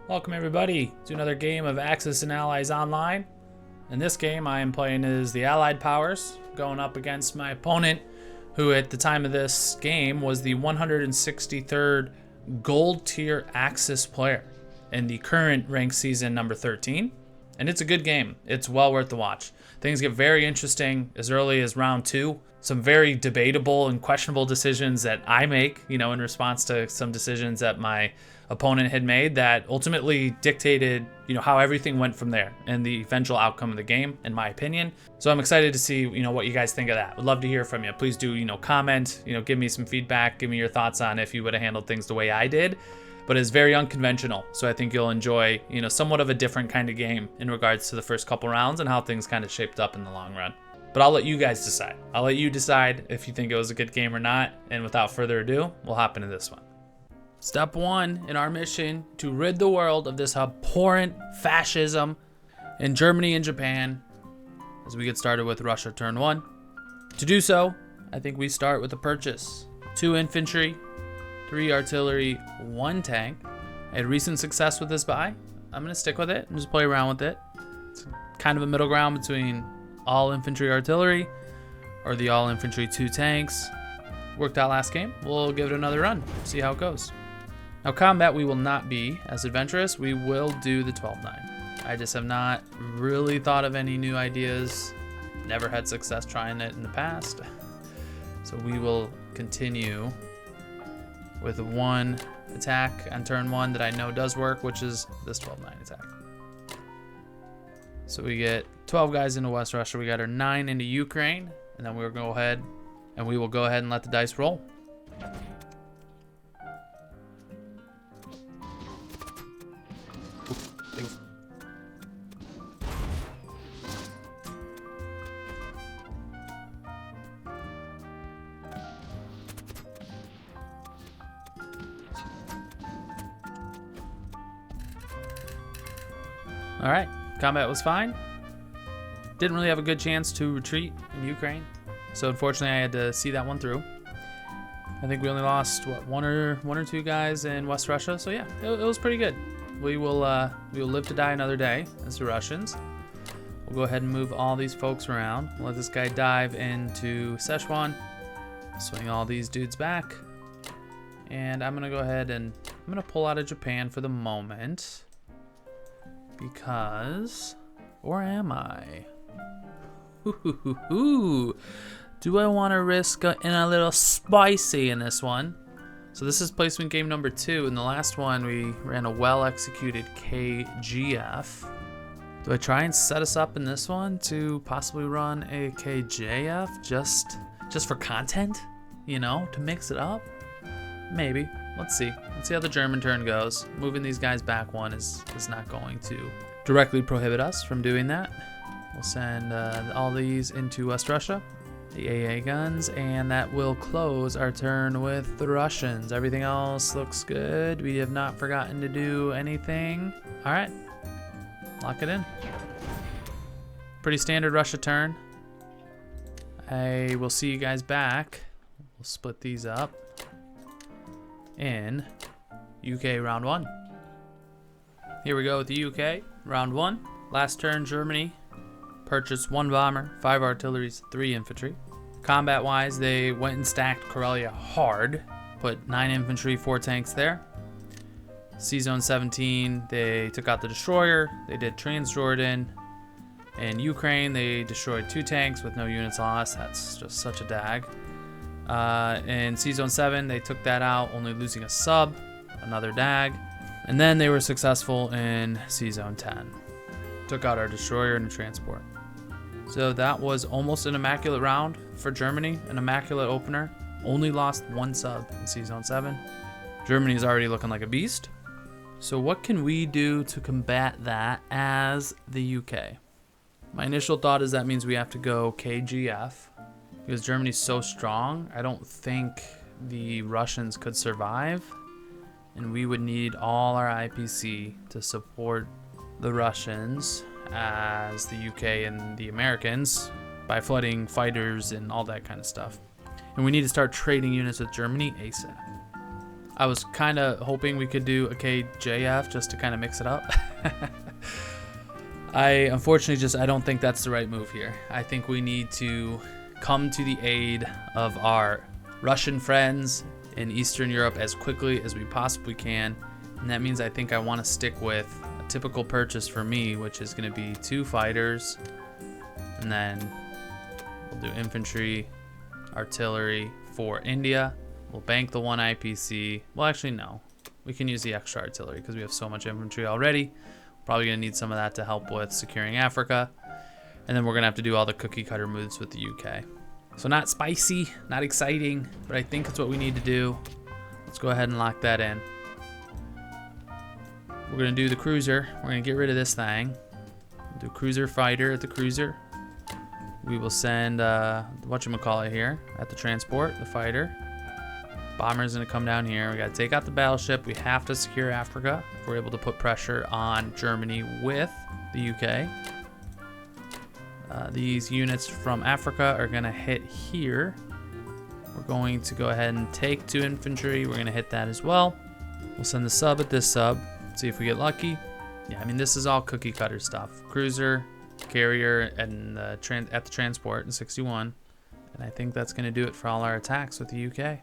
Welcome everybody to another game of Axis and Allies Online. In this game I am playing as the Allied powers, going up against my opponent, who at the time of this game was the 163rd gold tier Axis player in the current ranked season number 13. And it's a good game. It's well worth the watch. Things get very interesting as early as round 2. Some very debatable and questionable decisions that I make, in response to some decisions that my opponent had made that ultimately dictated, how everything went from there and the eventual outcome of the game, in my opinion. So I'm excited to see, what you guys think of that. Would love to hear from you. Please do, comment, give me some feedback, give me your thoughts on if you would have handled things the way I did. But it's very unconventional, so I think you'll enjoy, somewhat of a different kind of game in regards to the first couple rounds and how things kind of shaped up in the long run. But I'll let you guys decide. I'll let you decide if you think it was a good game or not. And without further ado, we'll hop into this one. Step 1 in our mission to rid the world of this abhorrent fascism in Germany and Japan, as we get started with Russia turn 1. To do so, I think we start with a purchase. 2 infantry, 3 artillery, 1 tank. I had recent success with this buy. I'm going to stick with it and just play around with it. It's kind of a middle ground between all infantry artillery or the all infantry 2 tanks. Worked out last game. We'll give it another run, see how it goes. Now combat, we will not be as adventurous. We will do the 12-9. I just have not really thought of any new ideas. Never had success trying it in the past. So we will continue with 1 attack on turn 1 that I know does work, which is this 12-9 attack. So we get 12 guys into West Russia. We got our 9 into Ukraine, and then we will go ahead and let the dice roll. All right, combat was fine. Didn't really have a good chance to retreat in Ukraine, so unfortunately I had to see that one through. I think we only lost one or two guys in West Russia, so yeah, it was pretty good. We will live to die another day as the Russians. We'll go ahead and move all these folks around. We'll let this guy dive into Szechuan, swing all these dudes back, and I'm gonna go ahead and I'm gonna pull out of Japan for the moment. Because, or am I? Do I want to risk in a little spicy in this one? So this is placement game number 2. In the last one, we ran a well-executed KGF. Do I try and set us up in this one to possibly run a KJF just for content? To mix it up? Maybe. Let's see. Let's see how the German turn goes. Moving these guys back 1 is not going to directly prohibit us from doing that. We'll send all these into West Russia, the AA guns, and that will close our turn with the Russians. Everything else looks good. We have not forgotten to do anything. All right, lock it in. Pretty standard Russia turn. I will see you guys back. We'll split these up in UK round 1. Here we go with the UK round 1. Last turn, Germany purchased 1 bomber, 5 artilleries, 3 infantry. Combat wise, they went and stacked Karelia hard, put 9 infantry, 4 tanks there. C-Zone 17, they took out the destroyer. They did Transjordan. In Ukraine, they destroyed 2 tanks with no units lost. That's just such a dag. In C-Zone 7, they took that out, only losing a sub, another dag. And then they were successful in C-Zone 10. Took out our destroyer and a transport. So that was almost an immaculate round for Germany, an immaculate opener. Only lost 1 sub in C-Zone 7. Germany is already looking like a beast. So what can we do to combat that as the UK? My initial thought is that means we have to go KGF. Because Germany's so strong, I don't think the Russians could survive. And we would need all our IPC to support the Russians as the UK and the Americans by flooding fighters and all that kind of stuff. And we need to start trading units with Germany ASAP. I was kind of hoping we could do a KJF just to kind of mix it up. Unfortunately I don't think that's the right move here. I think we need to come to the aid of our Russian friends in Eastern Europe as quickly as we possibly can. And that means I think I want to stick with a typical purchase for me, which is going to be 2 fighters. And then we'll do infantry, artillery for India. We'll bank the 1 IPC. Well, actually, no. We can use the extra artillery because we have so much infantry already. Probably going to need some of that to help with securing Africa. And then we're going to have to do all the cookie cutter moves with the UK. So not spicy, not exciting, but I think it's what we need to do. Let's go ahead and lock that in. We're going to do the cruiser. We're going to get rid of this thing. Do cruiser fighter at the cruiser. We will send, whatchamacallit here at the transport, the fighter. Bomber's going to come down here. We got to take out the battleship. We have to secure Africa if we're able to put pressure on Germany with the UK. These units from Africa are going to hit here. We're going to go ahead and take 2 infantry. We're going to hit that as well. We'll send the sub at this sub. See if we get lucky. Yeah, I mean, this is all cookie cutter stuff. Cruiser, carrier, and at the transport in 61. And I think that's going to do it for all our attacks with the UK.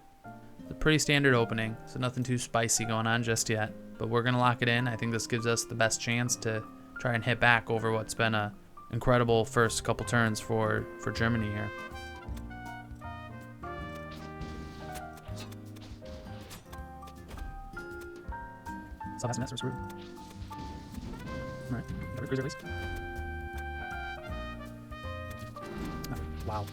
It's a pretty standard opening, so nothing too spicy going on just yet. But we're going to lock it in. I think this gives us the best chance to try and hit back over what's been a incredible first couple turns for Germany here. Sub SMS or screw. Alright, got a cruiser at least. Wow.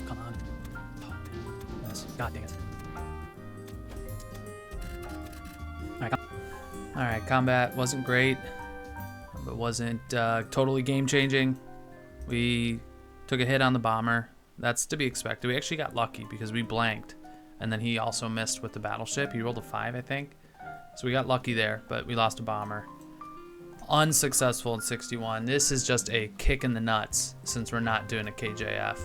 Come on. Oh, yes. God dang it. Alright, combat wasn't great, but wasn't totally game-changing. We took a hit on the bomber. That's to be expected. We actually got lucky because we blanked, and then he also missed with the battleship. He rolled a 5, I think. So we got lucky there, but we lost a bomber. Unsuccessful in 61. This is just a kick in the nuts since we're not doing a KJF.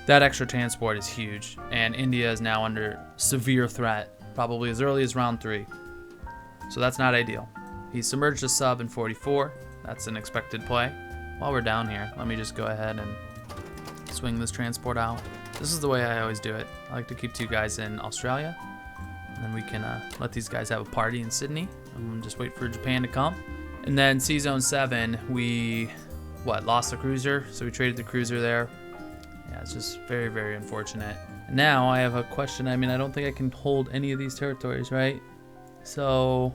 That extra transport is huge, and India is now under severe threat, probably as early as round 3. So that's not ideal. He submerged a sub in 44. That's an expected play. While we're down here, let me just go ahead and swing this transport out. This is the way I always do it. I like to keep 2 guys in Australia, and then we can let these guys have a party in Sydney and just wait for Japan to come. And then C-Zone 7, we lost the cruiser, so we traded the cruiser there. Yeah, it's just very, very unfortunate. Now I have a question. I mean, I don't think I can hold any of these territories, right? So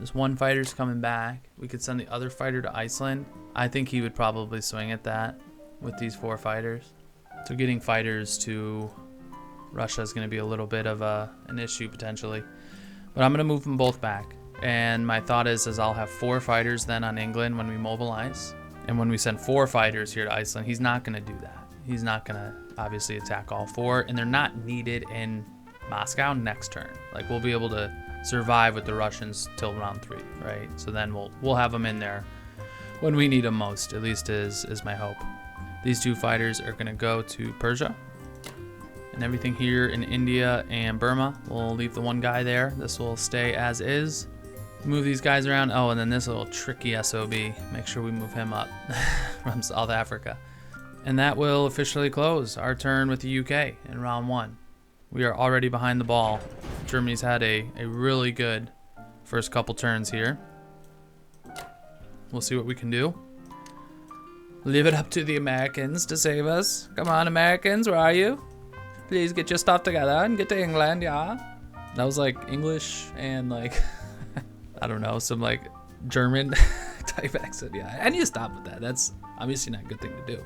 this 1 fighter's coming back. We could send the other fighter to Iceland. I think he would probably swing at that with these 4 fighters. So getting fighters to Russia is going to be a little bit of an issue potentially. But I'm going to move them both back. And my thought is I'll have 4 fighters then on England when we mobilize. And when we send 4 fighters here to Iceland, he's not going to do that. He's not going to obviously attack all 4. And they're not needed in Moscow next turn. Like, we'll be able to survive with the Russians till round 3, right? So then we'll have them in there when we need them most, at least is my hope. These 2 fighters are going to go to Persia. And everything here in India and Burma, we'll leave the 1 guy there. This will stay as is. Move these guys around. Oh, and then this little tricky SOB. Make sure we move him up from South Africa. And that will officially close our turn with the UK in round 1. We are already behind the ball. Germany's had a really good first couple turns here. We'll see what we can do. Leave it up to the Americans to save us. Come on, Americans, where are you? Please get your stuff together and get to England, yeah? That was like English and like, I don't know, some like German type accent, yeah. I need to stop with that. That's obviously not a good thing to do.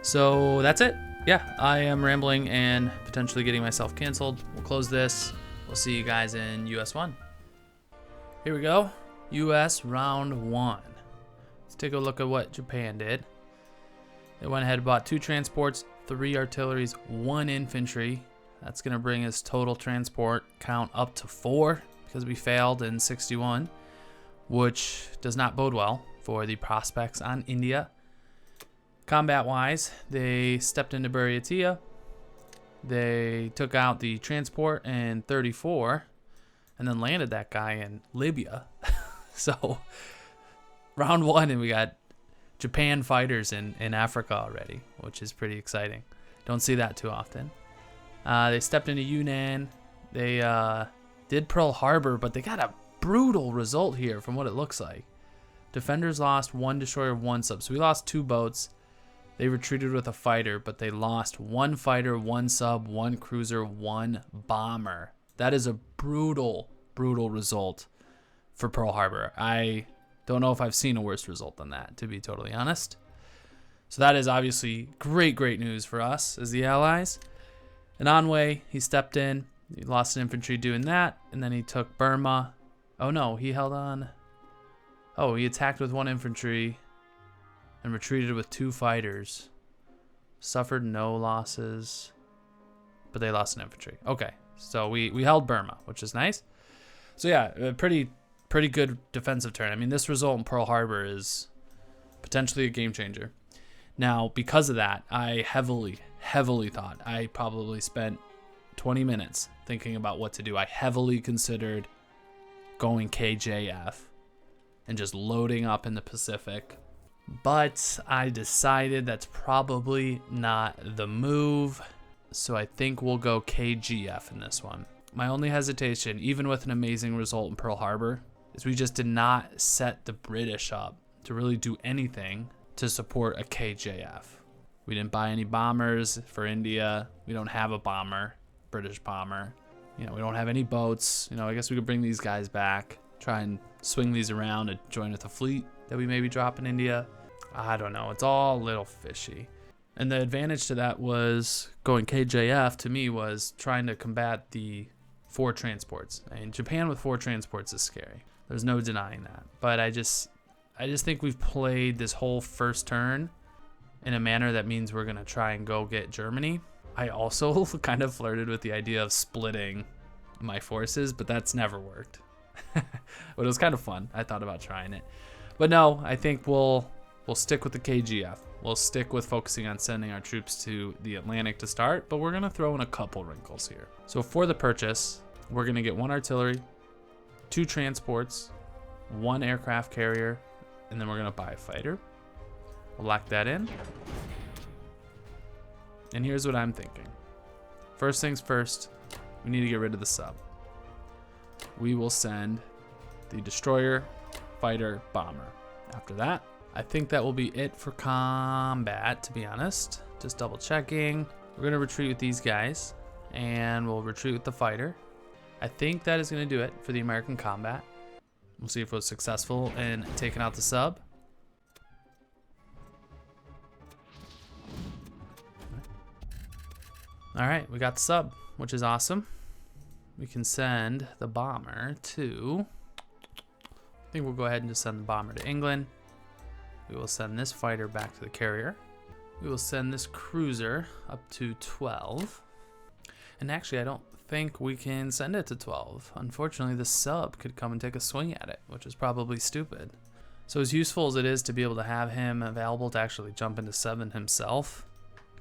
So that's it. Yeah, I am rambling and potentially getting myself canceled. We'll close this. We'll see you guys in US 1. Here we go. US round 1. Let's take a look at what Japan did. They went ahead and bought 2 transports, 3 artilleries, 1 infantry. That's going to bring his total transport count up to 4 because we failed in 61, which does not bode well. for the prospects on India. Combat-wise, they stepped into Buryatia. They took out the transport in 34 and then landed that guy in Libya. So round 1, and we got Japan fighters in Africa already, which is pretty exciting. Don't see that too often. They stepped into Yunnan. They did Pearl Harbor, but they got a brutal result here from what it looks like. Defenders lost 1 destroyer, 1 sub. So we lost 2 boats. They retreated with a fighter, but they lost 1 fighter, 1 sub, 1 cruiser, 1 bomber. That is a brutal, brutal result for Pearl Harbor. I don't know if I've seen a worse result than that, to be totally honest. So that is obviously great, great news for us as the Allies. And Anhui, he stepped in. He lost an infantry doing that, and then he took Burma. Oh no, he held on. Oh, he attacked with 1 infantry and retreated with 2 fighters. Suffered no losses, but they lost an infantry. Okay, so we held Burma, which is nice. So yeah, a pretty good defensive turn. I mean, this result in Pearl Harbor is potentially a game changer. Now, because of that, I heavily thought. I probably spent 20 minutes thinking about what to do. I heavily considered going KJF and just loading up in the Pacific. But I decided that's probably not the move. So I think we'll go KGF in this one. My only hesitation, even with an amazing result in Pearl Harbor, is we just did not set the British up to really do anything to support a KJF. We didn't buy any bombers for India. We don't have a bomber, British bomber. You know, we don't have any boats. You know, I guess we could bring these guys back, try and swing these around and join with a fleet that we maybe drop in India. I don't know. It's all a little fishy. And the advantage to that was going KJF to me was trying to combat the 4 transports. And Japan with 4 transports is scary. There's no denying that. But I just think we've played this whole first turn in a manner that means we're going to try and go get Germany. I also kind of flirted with the idea of splitting my forces, but that's never worked. But it was kind of fun. I thought about trying it. But no, I think we'll stick with the KGF. We'll stick with focusing on sending our troops to the Atlantic to start, but we're going to throw in a couple wrinkles here. So for the purchase, we're going to get 1 artillery, 2 transports, 1 aircraft carrier, and then we're going to buy a fighter. We'll lock that in. And here's what I'm thinking. First things first, we need to get rid of the sub. We will send the destroyer, fighter, bomber. After that, I think that will be it for combat, to be honest. Just double checking. We're going to retreat with these guys, and we'll retreat with the fighter. I think that is going to do it for the American combat. We'll see if it was successful in taking out the sub. All right, we got the sub, which is awesome. We can send the bomber to... I think we'll go ahead and just send the bomber to England. We will send this fighter back to the carrier. We will send this cruiser up to 12. And actually, I don't think we can send it to 12. Unfortunately, the sub could come and take a swing at it, which is probably stupid. So as useful as it is to be able to have him available to actually jump into 7 himself,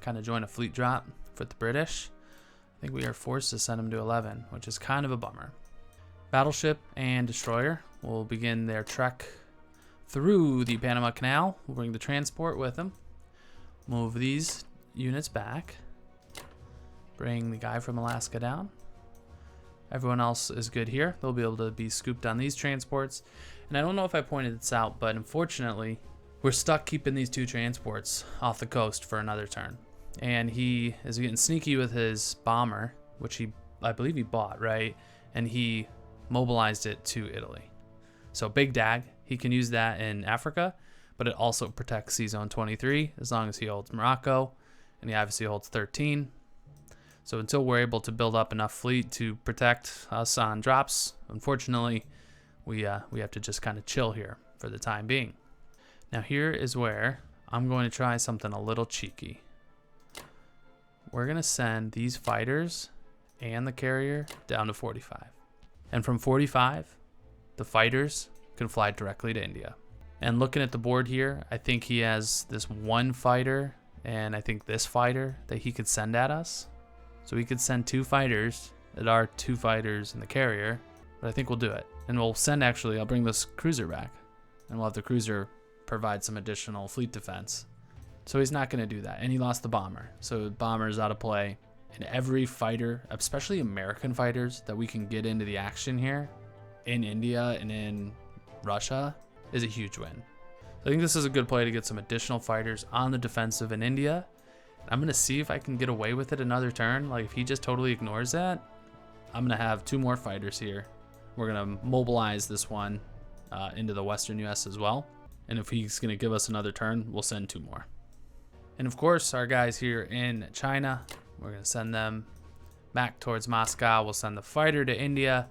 kind of join a fleet drop for the British, I think we are forced to send him to 11, which is kind of a bummer. Battleship and destroyer will begin their trek through the Panama Canal. We'll bring the transport with them. Move these units back. Bring the guy from Alaska down. Everyone else is good here. They'll be able to be scooped on these transports. And I don't know if I pointed this out, but unfortunately, we're stuck keeping these 2 transports off the coast for another turn. And he is getting sneaky with his bomber, which I believe he bought, right? And he mobilized it to Italy. So big dag, he can use that in Africa, but it also protects Sea Zone 23 as long as he holds Morocco, and he obviously holds 13. So until we're able to build up enough fleet to protect us on drops, unfortunately, we have to just kind of chill here for the time being. Now here is where I'm going to try something a little cheeky. We're going to send these fighters and the carrier down to 45. And from 45, the fighters can fly directly to India. And looking at the board here, I think he has this one fighter and I think this fighter that he could send at us. So we could send 2 fighters. It are 2 fighters in the carrier, but I think we'll do it. And we'll send, actually, I'll bring this cruiser back and we'll have the cruiser provide some additional fleet defense. So he's not going to do that. And he lost the bomber. So bomber's out of play. And every fighter, especially American fighters that we can get into the action here in India and in Russia, is a huge win. So I think this is a good play to get some additional fighters on the defensive in India. I'm going to see if I can get away with it another turn. Like if he just totally ignores that, I'm going to have 2 more fighters here. We're going to mobilize this one into the Western US as well. And if he's going to give us another turn, we'll send 2 more. And of course, our guys here in China, we're going to send them back towards Moscow. We'll send the fighter to India.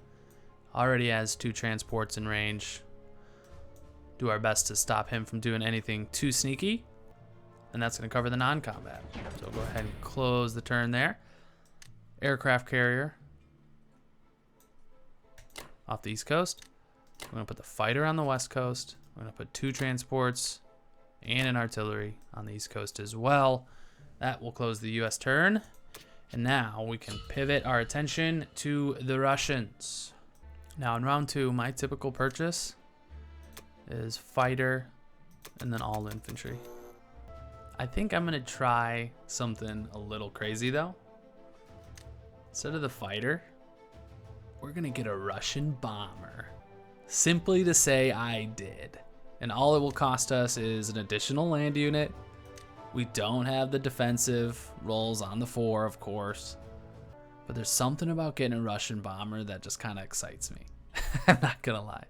Already has 2 transports in range. Do our best to stop him from doing anything too sneaky. And that's going to cover the non-combat. So go ahead and close the turn there. Aircraft carrier off the East Coast. We're going to put the fighter on the West Coast. We're going to put 2 transports and an artillery on the East Coast as well. That will close the US turn. And now we can pivot our attention to the Russians. Now in round 2, my typical purchase is fighter and then all infantry. I think I'm gonna try something a little crazy though. Instead of the fighter, we're gonna get a Russian bomber. Simply to say I did. And all it will cost us is an additional land unit. We don't have the defensive rolls on the 4, of course. But there's something about getting a Russian bomber that just kind of excites me. I'm not gonna lie.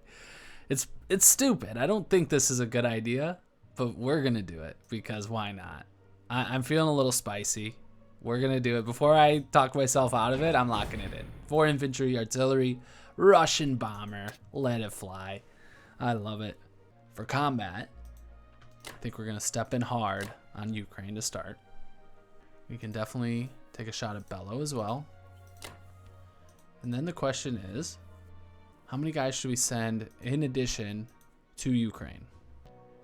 It's stupid. I don't think this is a good idea, but we're gonna do it because why not? I'm feeling a little spicy. We're gonna do it. Before I talk myself out of it, I'm locking it in. 4 infantry, artillery, Russian bomber. Let it fly. I love it. For combat, I think we're gonna step in hard on Ukraine to start. We can definitely take a shot at Bello as well. And then the question is, how many guys should we send in addition to Ukraine?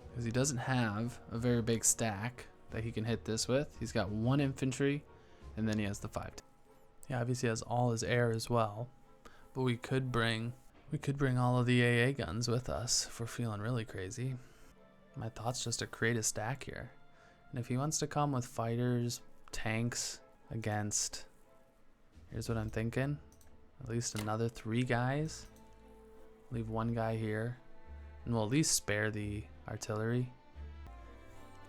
Because he doesn't have a very big stack that he can hit this with. He's got 1 infantry, and then he has the 5. He obviously has all his air as well, but we could bring all of the AA guns with us if we're feeling really crazy. My thought's just to create a stack here. And if he wants to come with fighters, tanks against, here's what I'm thinking, at least another 3 guys. Leave 1 guy here, and we'll at least spare the artillery.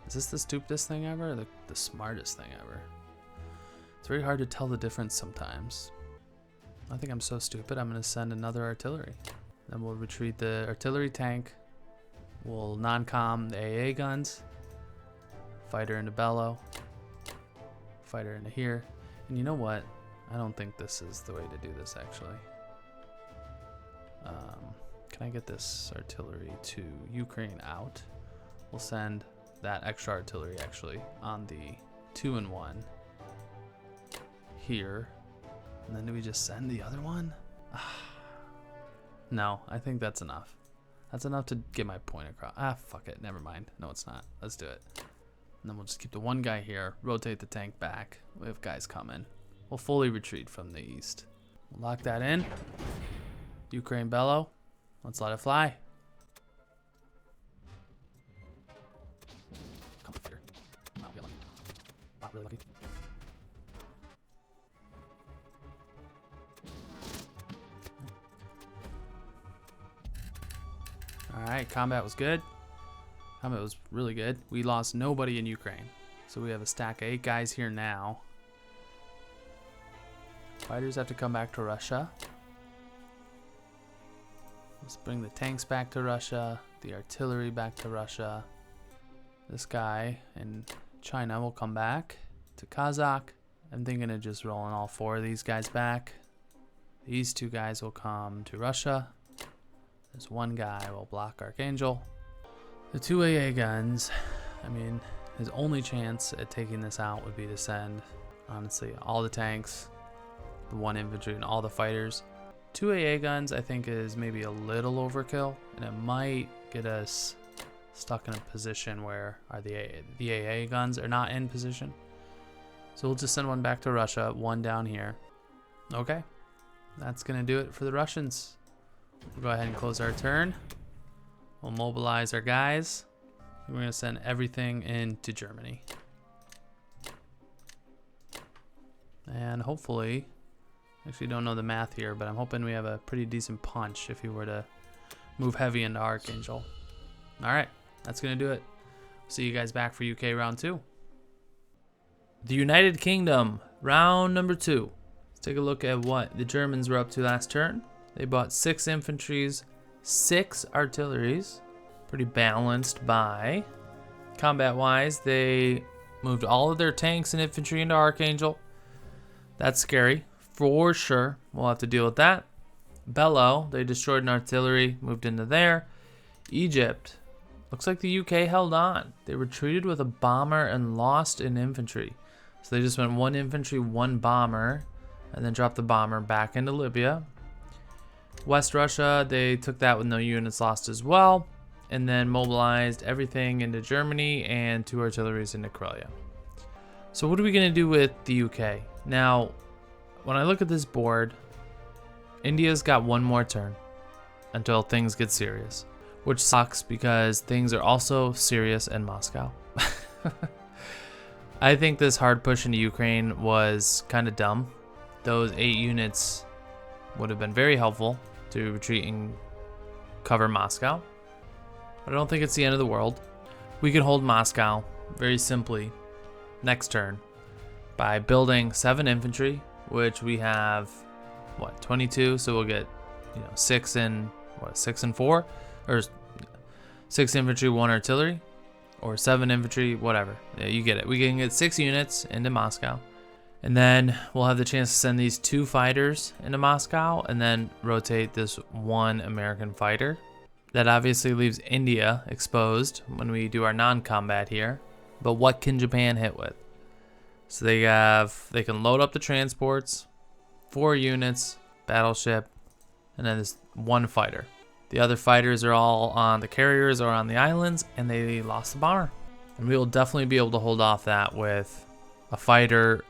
Is this the stupidest thing ever, or the smartest thing ever? It's very hard to tell the difference sometimes. I think I'm so stupid, I'm going to send another artillery. Then we'll retreat the artillery tank. We'll non-com the AA guns. Fighter into Bello. Fighter into here. And you know what? I don't think this is the way to do this, actually. Can I get this artillery to Ukraine out? We'll send that extra artillery, actually, on the 2-in-1 here. And then do we just send the other one? No, I think that's enough. That's enough to get my point across. Fuck it. Never mind. No, it's not. Let's do it. And then we'll just keep the 1 guy here, rotate the tank back. We have guys coming. We'll fully retreat from the east. We'll lock that in. Ukraine Bello. Let's let it fly. Come up here. Wow, we got lucky. Not really lucky. Alright, combat was good. Combat was really good. We lost nobody in Ukraine. So we have a stack of 8 guys here now. Fighters have to come back to Russia. Let's bring the tanks back to Russia, the artillery back to Russia. This guy in China will come back to Kazakh. I'm thinking of just rolling all 4 of these guys back. These 2 guys will come to Russia. There's 1 guy will block Archangel. The 2 AA guns, I mean, his only chance at taking this out would be to send, honestly, all the tanks, the 1 infantry, and all the fighters. 2 AA guns, I think, is maybe a little overkill, and it might get us stuck in a position where the AA guns are not in position. So we'll just send one back to Russia, one down here. Okay, that's gonna do it for the Russians. We'll go ahead and close our turn. We'll mobilize our guys. We're gonna send everything into Germany. And hopefully, actually don't know the math here, but I'm hoping we have a pretty decent punch if we were to move heavy into Archangel. All right, that's gonna do it. See you guys back for UK round 2. The United Kingdom, round number 2. Let's take a look at what the Germans were up to last turn. They bought 6 infantries, 6 artilleries. Pretty balanced buy. Combat-wise, they moved all of their tanks and infantry into Archangel. That's scary, for sure. We'll have to deal with that. Bello, they destroyed an artillery, moved into there. Egypt, looks like the UK held on. They retreated with a bomber and lost an infantry. So they just went 1 infantry, 1 bomber, and then dropped the bomber back into Libya. West Russia, they took that with no units lost as well, and then mobilized everything into Germany and 2 artilleries into Karelia. So what are we gonna do with the UK? Now, when I look at this board, India's got 1 more turn until things get serious, which sucks because things are also serious in Moscow. I think this hard push into Ukraine was kind of dumb. Those 8 units would have been very helpful to retreat and cover Moscow, but I don't think it's the end of the world. We can hold Moscow very simply next turn by building 7 infantry, which we have, what, 22, so we'll get, 6 and 4, or 6 infantry, 1 artillery, or 7 infantry, whatever. Yeah, you get it. We can get 6 units into Moscow, and then we'll have the chance to send these 2 fighters into Moscow, and then rotate this 1 American fighter. That obviously leaves India exposed when we do our non-combat here. But what can Japan hit with? So they can load up the transports, 4 units, battleship, and then this 1 fighter. The other fighters are all on the carriers or on the islands, and they lost the bomber. And we will definitely be able to hold off that with a fighter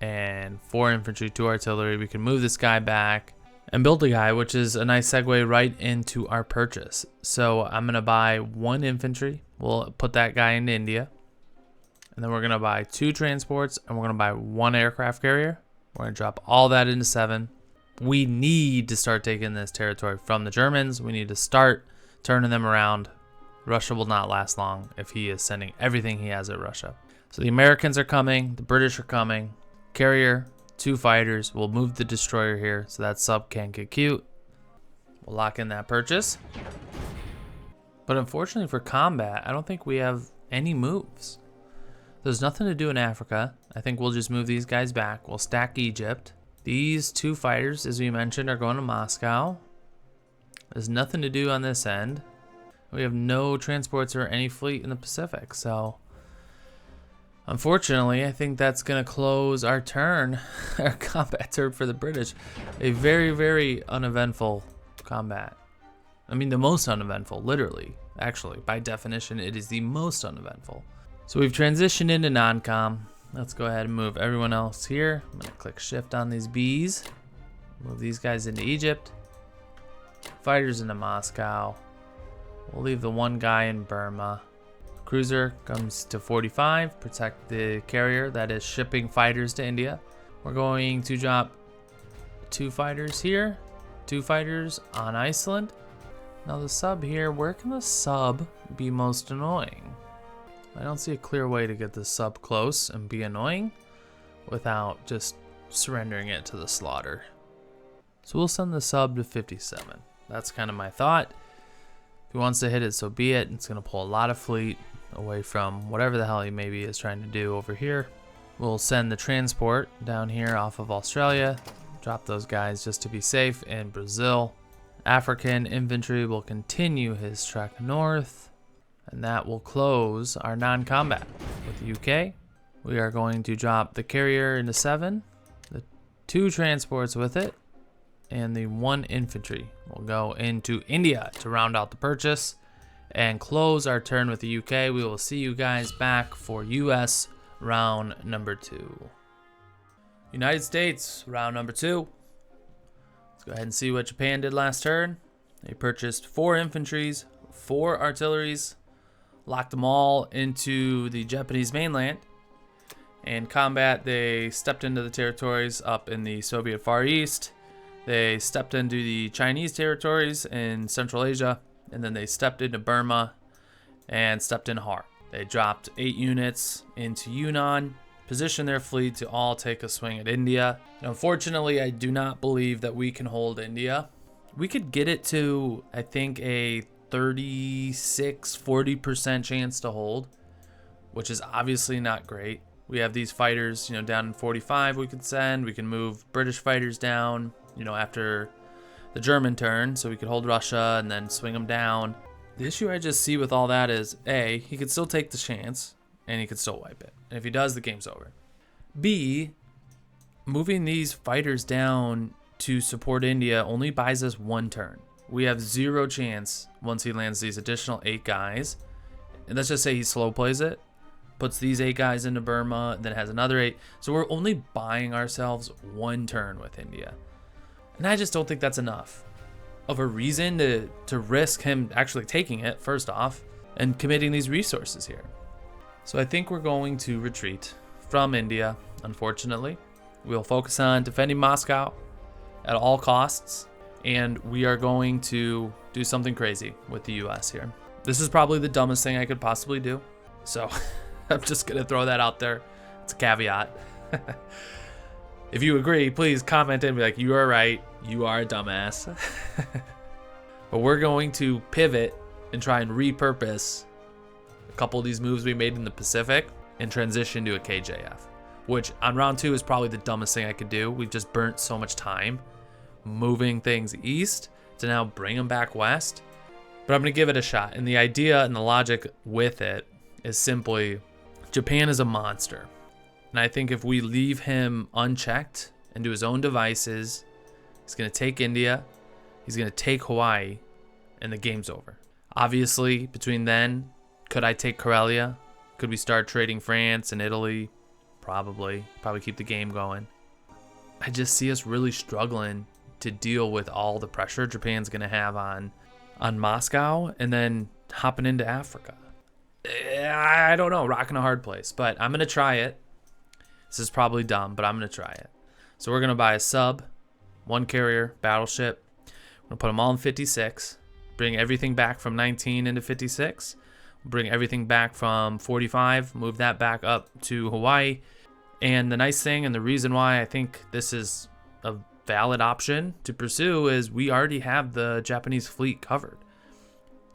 and 4 infantry, 2 artillery. We can move this guy back and build a guy, which is a nice segue right into our purchase. So I'm gonna buy 1 infantry. We'll put that guy into India. And then we're gonna buy 2 transports, and we're gonna buy 1 aircraft carrier. We're gonna drop all that into 7. We need to start taking this territory from the Germans. We need to start turning them around. Russia will not last long if he is sending everything he has at Russia. So the Americans are coming, the British are coming. Carrier, 2 fighters. We'll move the destroyer here so that sub can't get cute. We'll lock in that purchase. But unfortunately for combat, I don't think we have any moves. There's nothing to do in Africa. I think we'll just move these guys back. We'll stack Egypt. These 2 fighters, as we mentioned, are going to Moscow. There's nothing to do on this end. We have no transports or any fleet in the Pacific, so unfortunately, I think that's going to close our turn, our combat turn for the British. A very, very uneventful combat. I mean, the most uneventful, literally. Actually, by definition, it is the most uneventful. So we've transitioned into non-com. Let's go ahead and move everyone else here. I'm gonna click shift on these Bs. Move these guys into Egypt. Fighters into Moscow. We'll leave the 1 guy in Burma. Cruiser comes to 45. Protect the carrier that is shipping fighters to India. We're going to drop 2 fighters here. 2 fighters on Iceland. Now the sub here, where can the sub be most annoying? I don't see a clear way to get the sub close and be annoying without just surrendering it to the slaughter. So we'll send the sub to 57. That's kind of my thought. If he wants to hit it, so be it. It's going to pull a lot of fleet away from whatever the hell he maybe is trying to do over here. We'll send the transport down here off of Australia. Drop those guys just to be safe in Brazil. African infantry will continue his trek north. And that will close our non-combat. With the UK, we are going to drop the carrier into 7, the 2 transports with it, and the 1 infantry will go into India to round out the purchase. and close our turn with the UK. We will see you guys back for US round number 2. United States, round number 2. Let's go ahead and see what Japan did last turn. They purchased 4 infantries, 4 artilleries, locked them all into the Japanese mainland. In combat, they stepped into the territories up in the Soviet Far East. They stepped into the Chinese territories in Central Asia, and then they stepped into Burma and stepped in hard. They dropped 8 units into Yunnan, positioned their fleet to all take a swing at India. And unfortunately, I do not believe that we can hold India. We could get it to, I think, a 40% chance to hold, which is obviously not great. We have these fighters, down in 45 we could send. We can move British fighters down, after the German turn, so we could hold Russia and then swing them down. The issue I just see with all that is, A, he could still take the chance, and he could still wipe it. And if he does, the game's over. B, moving these fighters down to support India only buys us 1 turn. We have 0 chance once he lands these additional 8 guys. And let's just say he slow plays it, puts these 8 guys into Burma, then has another 8. So we're only buying ourselves 1 turn with India. And I just don't think that's enough of a reason to risk him actually taking it, first off, and committing these resources here. So I think we're going to retreat from India, unfortunately. We'll focus on defending Moscow at all costs, and we are going to do something crazy with the US here. This is probably the dumbest thing I could possibly do, so I'm just going to throw that out there. It's a caveat. If you agree, please comment and be like, you are right, you are a dumbass. But we're going to pivot and try and repurpose a couple of these moves we made in the Pacific and transition to a KJF, which on round 2 is probably the dumbest thing I could do. We've just burnt so much time moving things east to now bring them back west. But I'm going to give it a shot. And the idea and the logic with it is simply, Japan is a monster. And I think if we leave him unchecked and to his own devices, he's going to take India, he's going to take Hawaii, and the game's over. Obviously, between then, could I take Karelia? Could we start trading France and Italy? Probably keep the game going. I just see us really struggling to deal with all the pressure Japan's going to have on Moscow and then hopping into Africa. I don't know, rocking a hard place, but I'm going to try it. This is probably dumb, but I'm going to try it. So we're going to buy a sub, 1 carrier, battleship. We're going to put them all in 56, bring everything back from 19 into 56, bring everything back from 45, move that back up to Hawaii. And the nice thing and the reason why I think this is a valid option to pursue is we already have the Japanese fleet covered.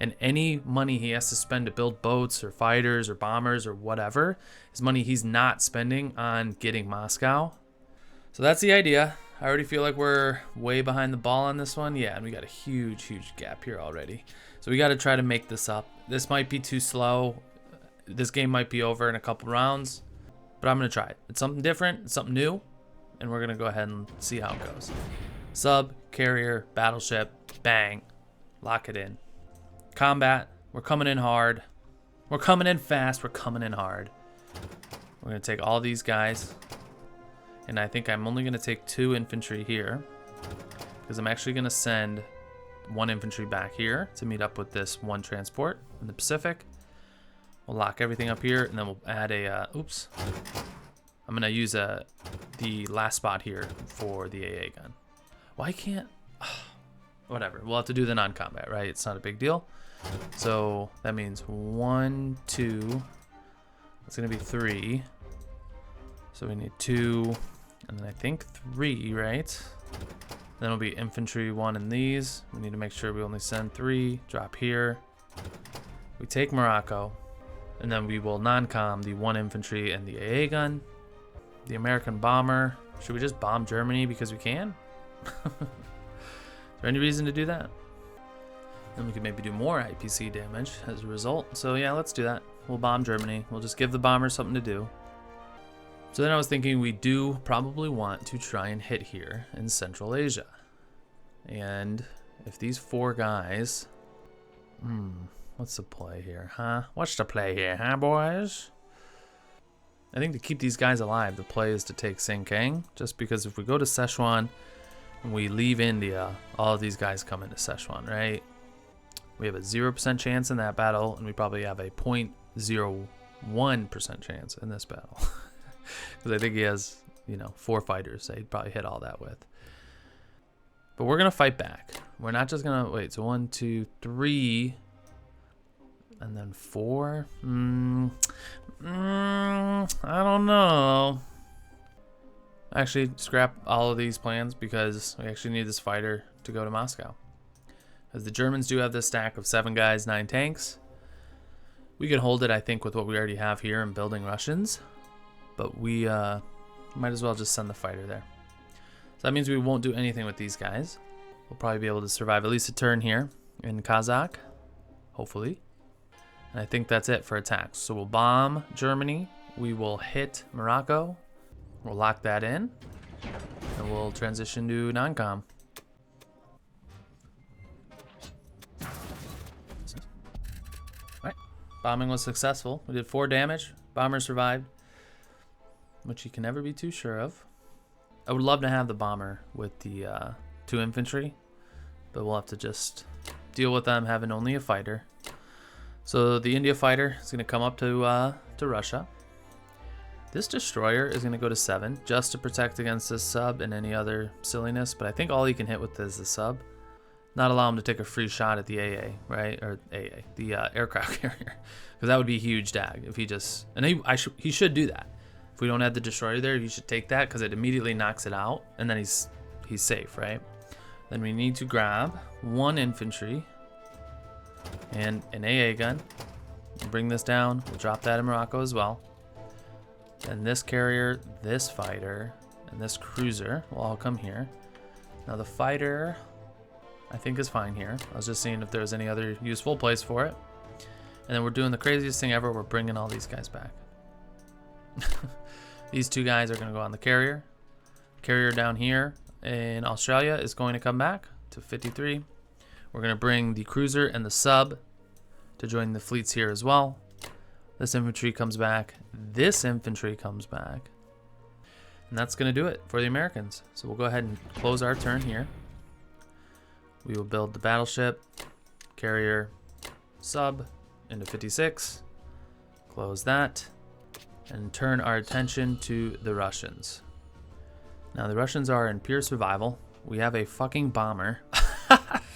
And any money he has to spend to build boats or fighters or bombers or whatever is money he's not spending on getting Moscow. So that's the idea. I already feel like we're way behind the ball on this one. Yeah, and we got a huge gap here already. So we got to try to make this up. This might be too slow. This game might be over in a couple rounds, but I'm going to try it. It's something different, it's something new, and we're going to go ahead and see how it goes. Sub, carrier, battleship, bang, lock it in. Combat, we're coming in hard. We're coming in fast, we're coming in hard. We're going to take all these guys, and I think I'm only going to take 2 infantry here because I'm actually going to send 1 infantry back here to meet up with this 1 transport in the Pacific. We'll lock everything up here, and then we'll add a, oops. I'm going to use the last spot here for the AA gun. Why can't, whatever. We'll have to do the non-combat, right? It's not a big deal. So that means 1, 2, that's going to be 3. So we need 2, and then I think 3, right? Then it'll be infantry 1 in these. We need to make sure we only send 3, drop here. We take Morocco, and then we will non-com the 1 infantry and the AA gun. The American bomber. Should we just bomb Germany because we can? Is there any reason to do that? Then we could maybe do more IPC damage as a result. So yeah, let's do that. We'll bomb Germany. We'll just give the bombers something to do. So then I was thinking we do probably want to try and hit here in Central Asia. And if these 4 guys, What's the play here, huh? What's the play here, huh, boys? I think to keep these guys alive, the play is to take Sinkang, just because if we go to Szechuan and we leave India, all of these guys come into Szechuan, right? We have a 0% chance in that battle, and we probably have a 0.01% chance in this battle. Because I think he has, you know, 4 fighters, so he'd probably hit all that with. But we're going to fight back. We're not just going to, wait, so 1, 2, 3, and then 4? I don't know. Actually, scrap all of these plans because we actually need this fighter to go to Moscow. As the Germans do have this stack of 7 guys, 9 tanks. We can hold it, I think, with what we already have here in building Russians. But we might as well just send the fighter there. So that means we won't do anything with these guys. We'll probably be able to survive at least a turn here in Kazakh, hopefully. And I think that's it for attacks. So we'll bomb Germany. We will hit Morocco. We'll lock that in. And we'll transition to non-com. Alright. Bombing was successful. We did 4 damage. Bomber survived, which you can never be too sure of. I would love to have the bomber with the 2 infantry, but we'll have to just deal with them having only a fighter. So the India fighter is going to come up to Russia. This destroyer is going to go to 7 just to protect against this sub and any other silliness, but I think all he can hit with is the sub. Not allow him to take a free shot at the AA, right? Or AA, the aircraft carrier, because that would be a huge dag if he just, and he should do that. If we don't have the destroyer there, you should take that because it immediately knocks it out, and then he's safe, right? Then we need to grab 1 infantry and an AA gun. We'll bring this down. We'll drop that in Morocco as well. And this carrier, this fighter, and this cruiser will all come here. Now the fighter, I think, is fine here. I was just seeing if there's any other useful place for it. And then we're doing the craziest thing ever. We're bringing all these guys back. These 2 guys are going to go on the carrier. Carrier down here in Australia is going to come back to 53. We're going to bring the cruiser and the sub to join the fleets here as well. This infantry comes back. This infantry comes back. And that's going to do it for the Americans. So we'll go ahead and close our turn here. We will build the battleship, carrier, sub into 56. Close that. And turn our attention to the Russians. Now the Russians are in pure survival. We have a fucking bomber,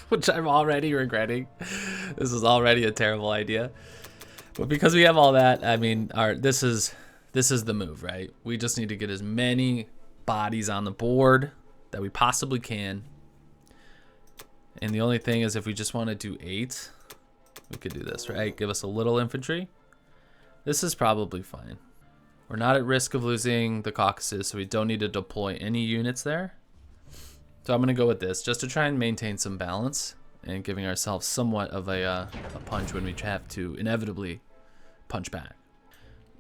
which I'm already regretting. This is already a terrible idea. But because we have all that, I mean, this is the move, right? We just need to get as many bodies on the board that we possibly can. And the only thing is, if we just want to do 8, we could do this, right? Give us a little infantry. This is probably fine. We're not at risk of losing the Caucasus, so we don't need to deploy any units there. So I'm going to go with this, just to try and maintain some balance and giving ourselves somewhat of a punch when we have to inevitably punch back.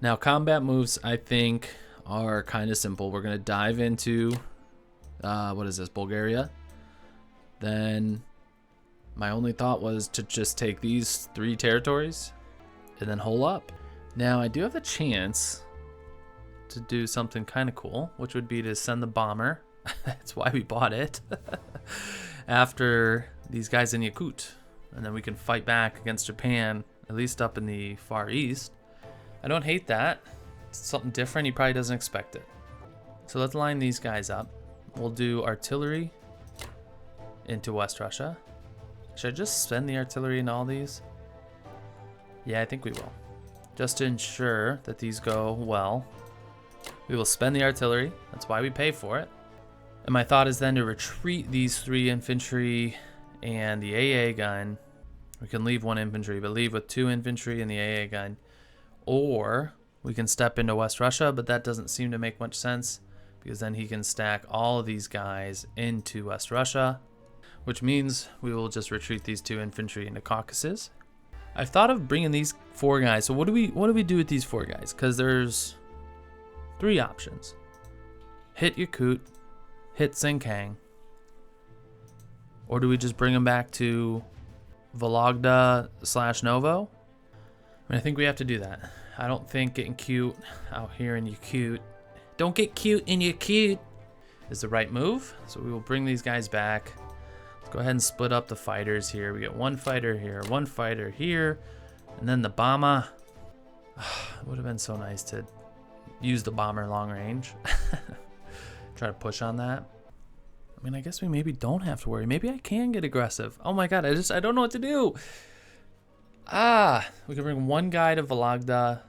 Now, combat moves, I think, are kind of simple. We're going to dive into, what is this, Bulgaria. Then my only thought was to just take these 3 territories and then hole up. Now, I do have a chance to do something kind of cool, which would be to send the bomber. That's why we bought it. After these guys in Yakut. And then we can fight back against Japan, at least up in the Far East. I don't hate that. It's something different. He probably doesn't expect it. So let's line these guys up. We'll do artillery into West Russia. Should I just send the artillery in all these? Yeah, I think we will. Just to ensure that these go well. We will spend the artillery. That's why we pay for it. And my thought is then to retreat these 3 infantry and the AA gun. We can leave 1 infantry, but leave with 2 infantry and the AA gun. Or we can step into West Russia, but that doesn't seem to make much sense because then he can stack all of these guys into West Russia, which means we will just retreat these 2 infantry into Caucasus. I've thought of bringing these 4 guys. So what do we do with these 4 guys? Because there's 3 options. Hit Yakut, hit Sinkang, or do we just bring them back to Vologda / Novo. I mean, I think we have to do that. I don't think getting cute out here in Yakut, don't get cute in Yakut, is the right move. So we will bring these guys back. Let's go ahead and split up the fighters here. We get one fighter here, one fighter here, and then the bomber. It would have been so nice to use the bomber long range. Try to push on that. I mean, I guess we maybe don't have to worry. Maybe I can get aggressive. Oh my god, I don't know what to do. We can bring one guy to Vologda.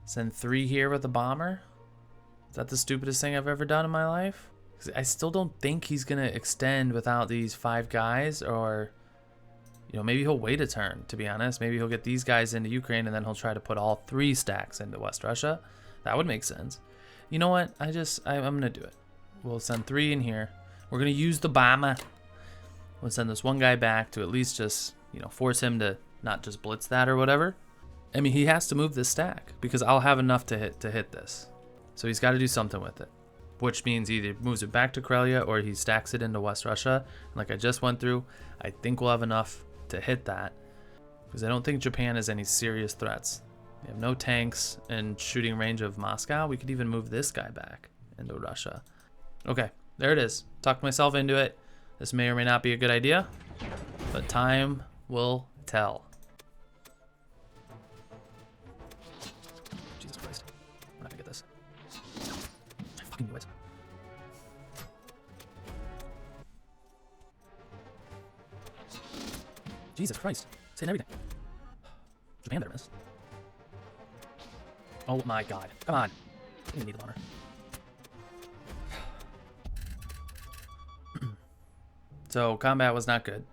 Send 3 here with the bomber. Is that the stupidest thing I've ever done in my life? 'Cause I still don't think he's gonna extend without these 5 guys, or maybe he'll wait a turn, to be honest. Maybe he'll get these guys into Ukraine and then he'll try to put all 3 stacks into West Russia. That would make sense. You know what? I'm gonna do it. We'll send 3 in here. We're gonna use the bomber. We'll send this one guy back to at least just, force him to not just blitz that or whatever. I mean, he has to move this stack because I'll have enough to hit this. So he's got to do something with it, which means either moves it back to Karelia or he stacks it into West Russia. And like I just went through, I think we'll have enough to hit that because I don't think Japan has any serious threats. We have no tanks and shooting range of Moscow. We could even move this guy back into Russia. Okay, there it is. Talked myself into it. This may or may not be a good idea, but time will tell. Jesus Christ. We're not gonna get this. I fucking knew it. Jesus Christ. Saying everything. Japan better miss. Oh my god. Come on. I didn't need the bomber. So combat was not good.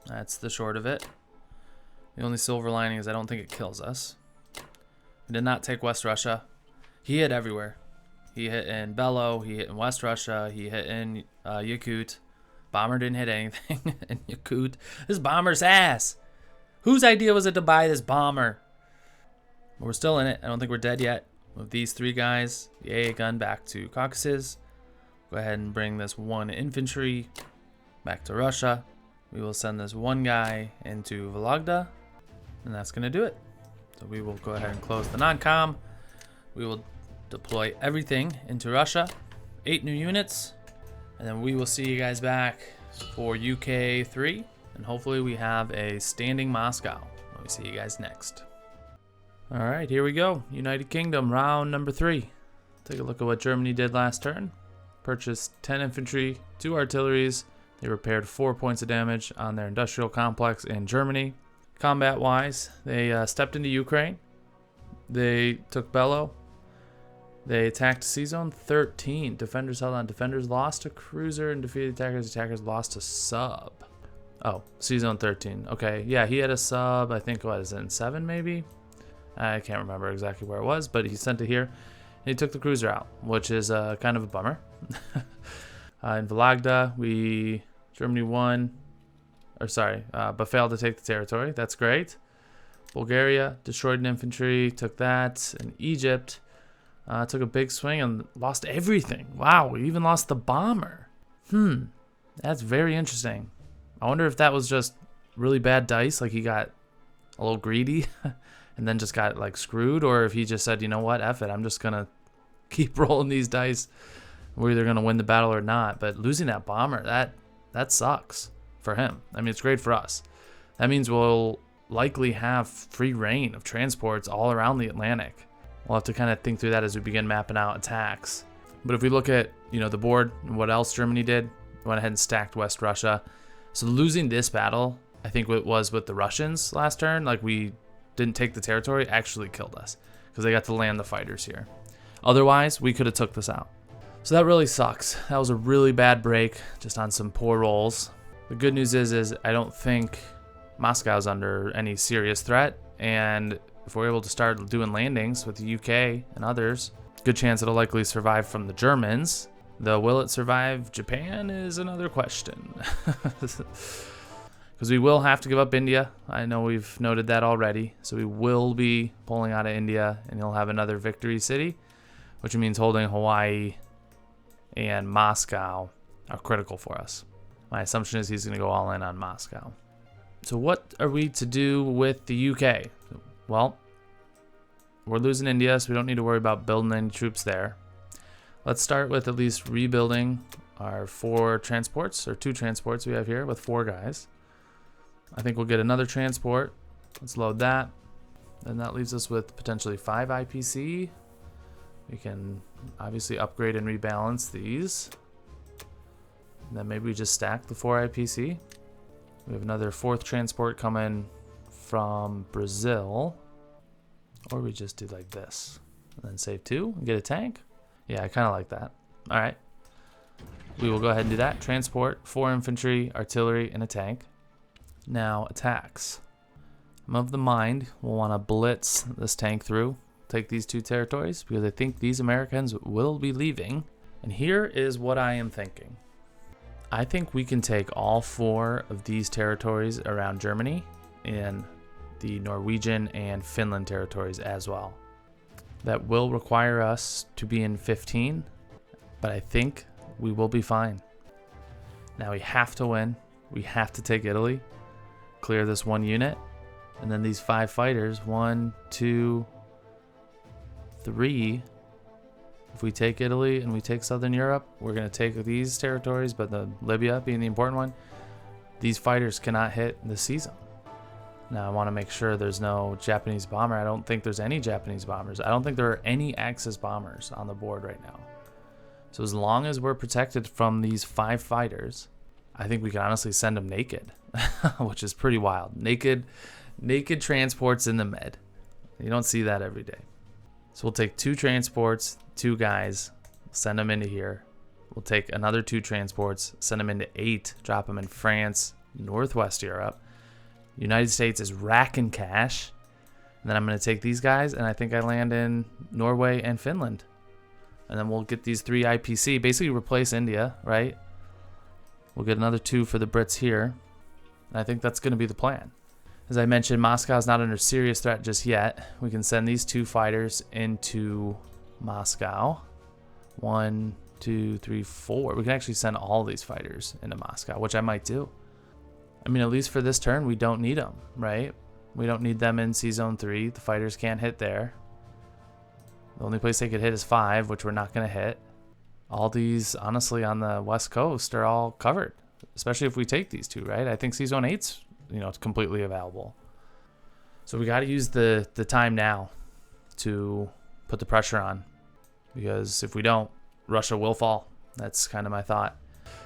That's the short of it. The only silver lining is I don't think it kills us. We did not take West Russia. He hit everywhere. He hit in Belo, he hit in West Russia, he hit in Yakut. Bomber didn't hit anything in Yakut. This bomber's ass. Whose idea was it to buy this bomber? But we're still in it. I don't think we're dead yet. Move these 3 guys, the AA gun back to Caucasus. Go ahead and bring this 1 infantry back to Russia. We will send this 1 guy into Vologda, and that's going to do it. So we will go ahead and close the non-com. We will deploy everything into Russia, 8 new units, and then we will see you guys back for UK 3, and hopefully we have a standing Moscow when we see you guys next. All right, here we go. United Kingdom, round number 3. Take a look at what Germany did last turn. Purchased 10 infantry, 2 artilleries. They repaired 4 points of damage on their industrial complex in Germany. Combat-wise, they stepped into Ukraine. They took Belo. They attacked C-Zone 13. Defenders held on. Defenders lost a cruiser and defeated attackers. Attackers lost a sub. Oh, C-Zone 13. Okay, yeah, he had a sub, I think, what is it, in 7 maybe? I can't remember exactly where it was, but he sent it here. And he took the cruiser out, which is kind of a bummer. In Vologda, Germany won, but failed to take the territory. That's great. Bulgaria destroyed an infantry, took that. And Egypt took a big swing and lost everything. Wow, we even lost the bomber. That's very interesting. I wonder if that was just really bad dice, like he got a little greedy and then just got like screwed, or if he just said, you know what, F it, I'm just gonna keep rolling these dice. We're either gonna win the battle or not. But losing that bomber, that sucks for him. I mean, it's great for us. That means we'll likely have free reign of transports all around the Atlantic. We'll have to kind of think through that as we begin mapping out attacks. But if we look at, the board and what else Germany did, went ahead and stacked West Russia. So losing this battle, I think what was with the Russians last turn, like we didn't take the territory, actually killed us because they got to land the fighters here. Otherwise, we could have took this out. So that really sucks. That was a really bad break just on some poor rolls. The good news is I don't think Moscow's under any serious threat. And if we're able to start doing landings with the UK and others, good chance it'll likely survive from the Germans. Though will it survive Japan is another question. Because we will have to give up India. I know we've noted that already. So we will be pulling out of India, and you'll have another victory city, which means holding Hawaii and Moscow are critical for us. My assumption is he's going to go all in on Moscow. So what are we to do with the UK? Well, we're losing India, so we don't need to worry about building any troops there. Let's start with at least rebuilding our 4 transports, or 2 transports we have here with 4 guys. I think we'll get another transport. Let's load that. And that leaves us with potentially 5 IPC. We can obviously upgrade and rebalance these. And then maybe we just stack the 4 IPC. We have another 4th transport coming from Brazil. Or we just do like this. And then save 2 and get a tank. Yeah, I kind of like that. All right. We will go ahead and do that. Transport, 4 infantry, artillery, and a tank. Now, attacks. I'm of the mind we'll want to blitz this tank through. Take these 2 territories because I think these Americans will be leaving. And here is what I am thinking. I think we can take all 4 of these territories around Germany and the Norwegian and Finland territories as well. That will require us to be in 15, but I think we will be fine. Now we have to win. We have to take Italy, clear this 1 unit, and then these 5 fighters, 1, 2, 3. If we take Italy and we take Southern Europe, we're going to take these territories, but Libya being the important one, these fighters cannot hit the season. Now I want to make sure there's no Japanese bomber. I don't think there's any Japanese bombers. I don't think there are any Axis bombers on the board right now. So as long as we're protected from these 5 fighters, I think we can honestly send them naked, which is pretty wild. Naked transports in the med. You don't see that every day. So we'll take 2 transports, 2 guys, send them into here. We'll take another 2 transports, send them into 8, drop them in France, Northwest Europe. United States is racking cash. And then I'm going to take these guys, and I think I land in Norway and Finland. And then we'll get these 3 IPC, basically replace India, right? We'll get another 2 for the Brits here. And I think that's going to be the plan. As I mentioned, Moscow is not under serious threat just yet. We can send these 2 fighters into Moscow. 1, 2, 3, 4. We can actually send all these fighters into Moscow, which I might do. I mean, at least for this turn, we don't need them, right? We don't need them in C-Zone 3. The fighters can't hit there. The only place they could hit is 5, which we're not going to hit. All these, honestly, on the West Coast are all covered, especially if we take these 2, right? I think C-Zone 8's, it's completely available. So we got to use the time now to put the pressure on, because if we don't, Russia will fall. That's kind of my thought.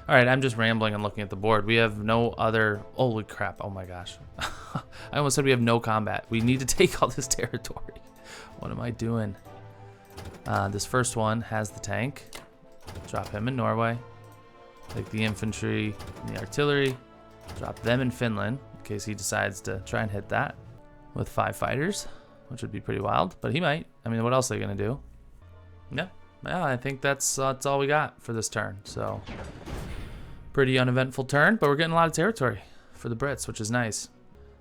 All right, I'm just rambling and looking at the board. We have no other... Holy crap. Oh, my gosh. I almost said we have no combat. We need to take all this territory. What am I doing? This first one has the tank. Drop him in Norway. Take the infantry and the artillery. Drop them in Finland in case he decides to try and hit that with 5 fighters, which would be pretty wild. But he might. I mean, what else are they going to do? Yeah, I think that's all we got for this turn. So... pretty uneventful turn, but we're getting a lot of territory for the Brits, which is nice.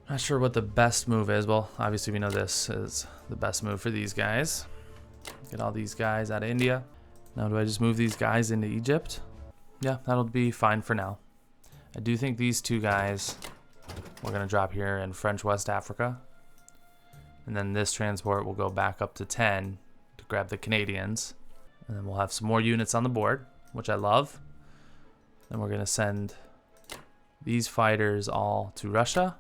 Not sure what the best move is. Well, obviously we know this is the best move for these guys. Get all these guys out of India. Now do I just move these guys into Egypt? Yeah, that'll be fine for now. I do think these 2 guys we're going to drop here in French West Africa. And then this transport will go back up to 10 to grab the Canadians. And then we'll have some more units on the board, which I love. Then we're going to send these fighters all to Russia.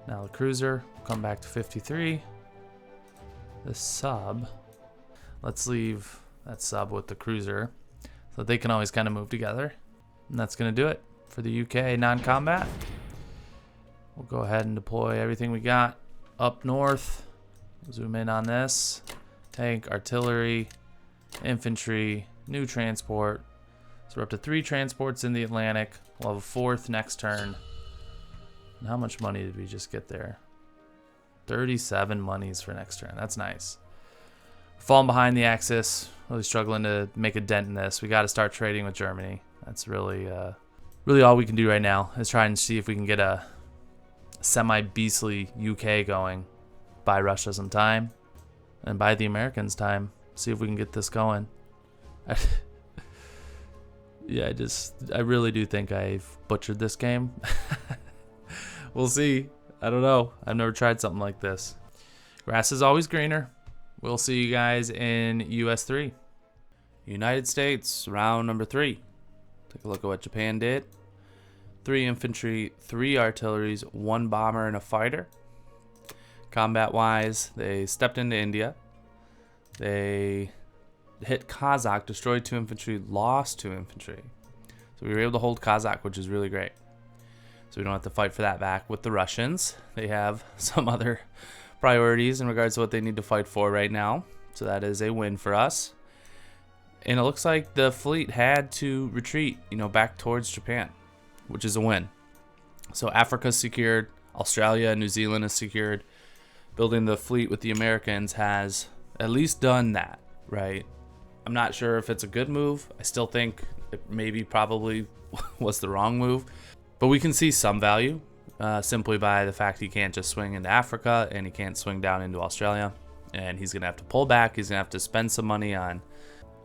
Now the cruiser will come back to 53. The sub, let's leave that sub with the cruiser so they can always kind of move together. And that's going to do it for the UK non-combat. We'll go ahead and deploy everything we got up north. Zoom in on this. Tank, artillery, infantry, new transport. So we're up to 3 transports in the Atlantic. We'll have a 4th next turn. And how much money did we just get there? 37 monies for next turn. That's nice. Falling behind the Axis. Really struggling to make a dent in this. We got to start trading with Germany. That's really all we can do right now is try and see if we can get a semi-beastly UK going. Buy Russia some time. And buy the Americans time. See if we can get this going. Yeah, I really do think I've butchered this game. We'll see. I don't know. I've never tried something like this. Grass is always greener. We'll see you guys in US 3. United States, round number 3. Take a look at what Japan did. 3 infantry, 3 artilleries, 1 bomber, and a fighter. Combat-wise, they stepped into India. They hit Kazakh, destroyed 2 infantry, lost 2 infantry. So we were able to hold Kazakh, which is really great. So we don't have to fight for that back with the Russians. They have some other priorities in regards to what they need to fight for right now. So that is a win for us. And it looks like the fleet had to retreat, back towards Japan, which is a win. So Africa's secured, Australia and New Zealand is secured. Building the fleet with the Americans has at least done that, right? I'm not sure if it's a good move. I still think it probably was the wrong move. But we can see some value simply by the fact he can't just swing into Africa and he can't swing down into Australia. And he's going to have to pull back. He's going to have to spend some money on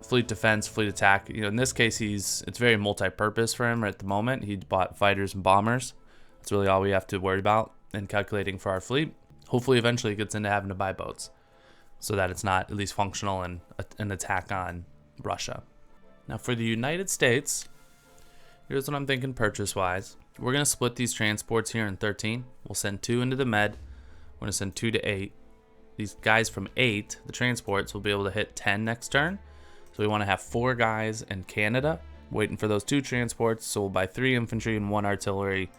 fleet defense, fleet attack. In this case, it's very multi-purpose for him at the moment. He bought fighters and bombers. That's really all we have to worry about in calculating for our fleet. Hopefully, eventually, he gets into having to buy boats so that it's not at least functional in an attack on Russia. Now, for the United States, here's what I'm thinking purchase-wise. We're going to split these transports here in 13. We'll send 2 into the med. We're going to send 2 to 8. These guys from 8, the transports, will be able to hit 10 next turn. So we want to have 4 guys in Canada waiting for those 2 transports. So we'll buy 3 infantry and 1 artillery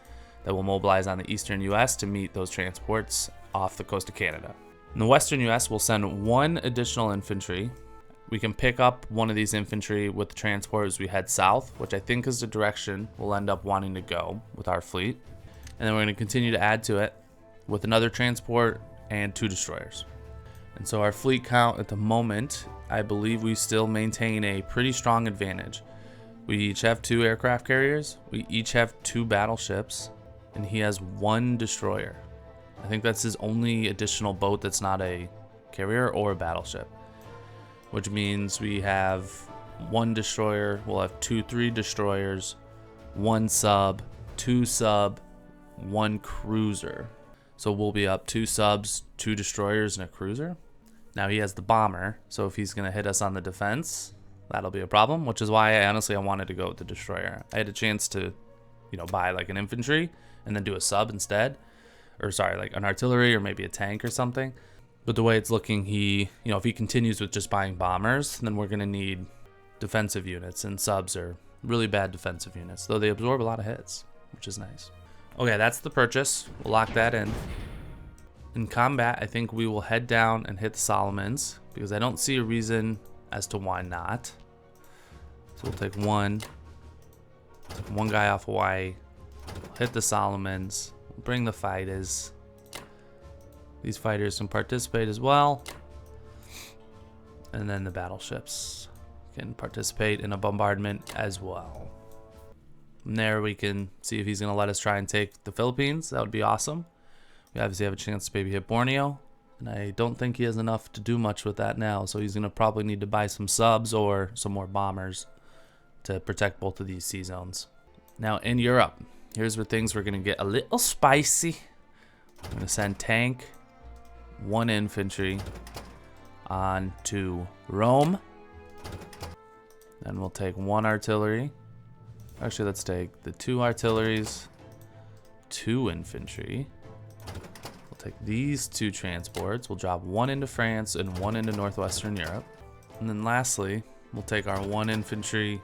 that will mobilize on the eastern U.S. to meet those transports off the coast of Canada. In the western U.S., we'll send 1 additional infantry. We can pick up one of these infantry with the transport as we head south, which I think is the direction we'll end up wanting to go with our fleet. And then we're going to continue to add to it with another transport and 2 destroyers. And so our fleet count at the moment, I believe we still maintain a pretty strong advantage. We each have 2 aircraft carriers. We each have 2 battleships. And he has 1 destroyer. I think that's his only additional boat that's not a carrier or a battleship. Which means we have 1 destroyer, we'll have 3 destroyers, 1 sub, 2 sub, 1 cruiser. So we'll be up 2 subs, 2 destroyers, and a cruiser. Now he has the bomber, so if he's going to hit us on the defense, that'll be a problem, which is why I wanted to go with the destroyer. I had a chance to, buy like an infantry and then do a sub instead. Or sorry, like an artillery or maybe a tank or something. But the way it's looking, if he continues with just buying bombers, then we're going to need defensive units, and subs are really bad defensive units, though they absorb a lot of hits, which is nice. Okay, that's the purchase. We'll lock that in. In combat, I think we will head down and hit the Solomons, because I don't see a reason as to why not. So we'll take one guy off Hawaii, hit the Solomons, bring the fighters. These fighters can participate as well. And then the battleships can participate in a bombardment as well. From there, we can see if he's going to let us try and take the Philippines. That would be awesome. We obviously have a chance to maybe hit Borneo. And I don't think he has enough to do much with that now. So he's going to probably need to buy some subs or some more bombers to protect both of these sea zones. Now in Europe, here's where things were going to get a little spicy. I'm going to send tank, 1 infantry on to Rome. Then we'll take 1 artillery. Actually, let's take the 2 artilleries, 2 infantry. We'll take these 2 transports. We'll drop 1 into France and 1 into northwestern Europe. And then lastly, we'll take our 1 infantry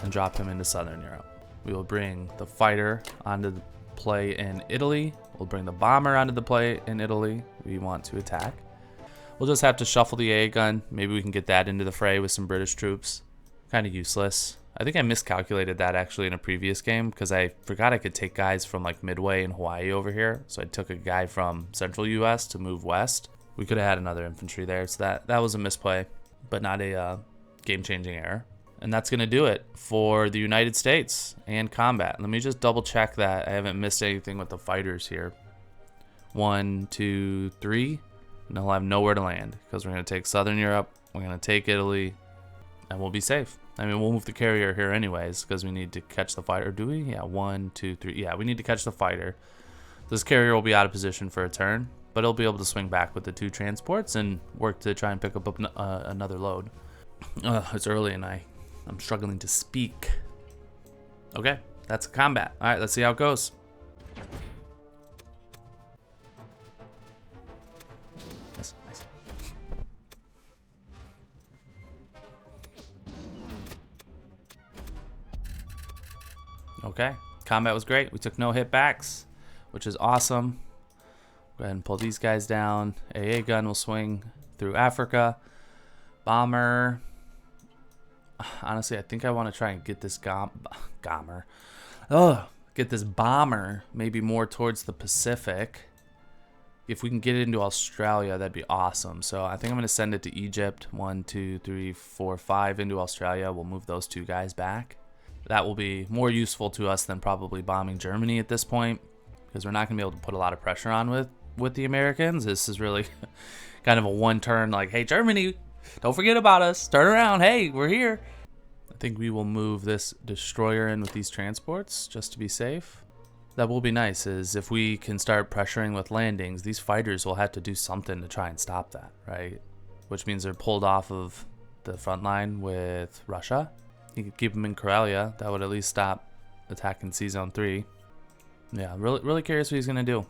and drop him into southern Europe. We will bring the fighter onto the play in Italy. We'll bring the bomber onto the play in Italy. We want to attack. We'll just have to shuffle the AA gun. Maybe we can get that into the fray with some British troops. Kind of useless. I think I miscalculated that actually in a previous game because I forgot I could take guys from like Midway and Hawaii over here. So I took a guy from central US to move west. We could have had another infantry there. So that was a misplay, but not a game-changing error. And that's going to do it for the United States and combat. Let me just double check that I haven't missed anything with the fighters here. 1, 2, 3. And they'll have nowhere to land because we're going to take Southern Europe. We're going to take Italy. And we'll be safe. I mean, we'll move the carrier here anyways because we need to catch the fighter. Do we? Yeah, 1, 2, 3. Yeah, we need to catch the fighter. This carrier will be out of position for a turn, but it'll be able to swing back with the 2 transports and work to try and pick up another load. It's early and I'm struggling to speak. Okay, that's combat. All right, let's see how it goes. Nice. Okay, combat was great. We took no hit backs, which is awesome. Go ahead and pull these guys down. AA gun will swing through Africa. Bomber. Honestly, I think I want to try and get this get this bomber maybe more towards the Pacific. If we can get it into Australia, that'd be awesome. So I think I'm going to send it to Egypt. 1, 2, 3, 4, 5 into Australia. We'll move those 2 guys back. That will be more useful to us than probably bombing Germany at this point, because we're not going to be able to put a lot of pressure on with the Americans. This is really kind of a one turn, like, hey, Germany, don't forget about us. Turn around. Hey, we're here. I think we will move this destroyer in with these transports just to be safe. That will be nice, is if we can start pressuring with landings, these fighters will have to do something to try and stop that, right? Which means they're pulled off of the front line with Russia. You could keep them in Karelia. That would at least stop attacking C-Zone 3. Yeah, really curious what he's going to do.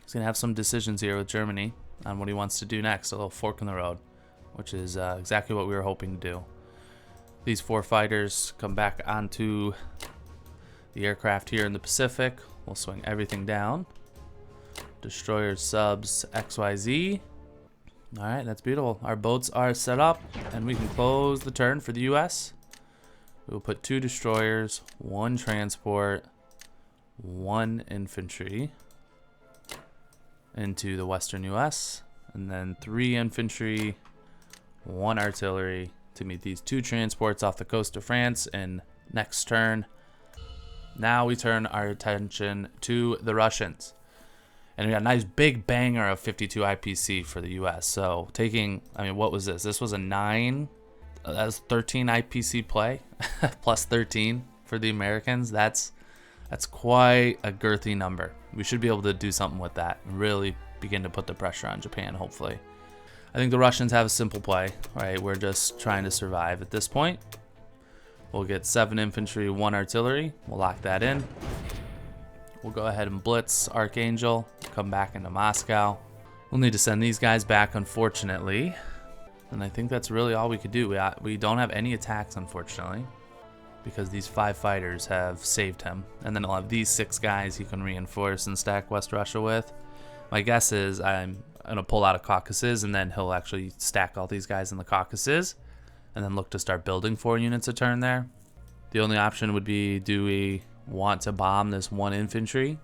He's going to have some decisions here with Germany on what he wants to do next. A little fork in the road, which is exactly what we were hoping to do. These 4 fighters come back onto the aircraft here in the Pacific. We'll swing everything down. Destroyers, subs, XYZ. All right, that's beautiful. Our boats are set up, and we can close the turn for the U.S. We'll put 2 destroyers, 1 transport, 1 infantry into the western U.S., and then 3 infantry, 1 artillery to meet these 2 transports off the coast of France. And next turn, now we turn our attention to the Russians. And we got a nice big banger of 52 IPC for the U.S. So taking, I mean, what was this? This was a 9. That was 13 IPC play, plus 13 for the Americans. That's quite a girthy number. We should be able to do something with that and really begin to put the pressure on Japan, hopefully. I think the Russians have a simple play, right? We're just trying to survive at this point. We'll get 7 infantry, 1 artillery. We'll lock that in. We'll go ahead and blitz Archangel, come back into Moscow. We'll need to send these guys back, unfortunately. And I think that's really all we could do. We don't have any attacks, unfortunately, because these 5 fighters have saved him. And then I'll have these 6 guys he can reinforce and stack West Russia with. My guess is I'm going to pull out of Caucasus, and then he'll actually stack all these guys in the Caucasus and then look to start building 4 units a turn there. The only option would be, do we want to bomb this 1 infantry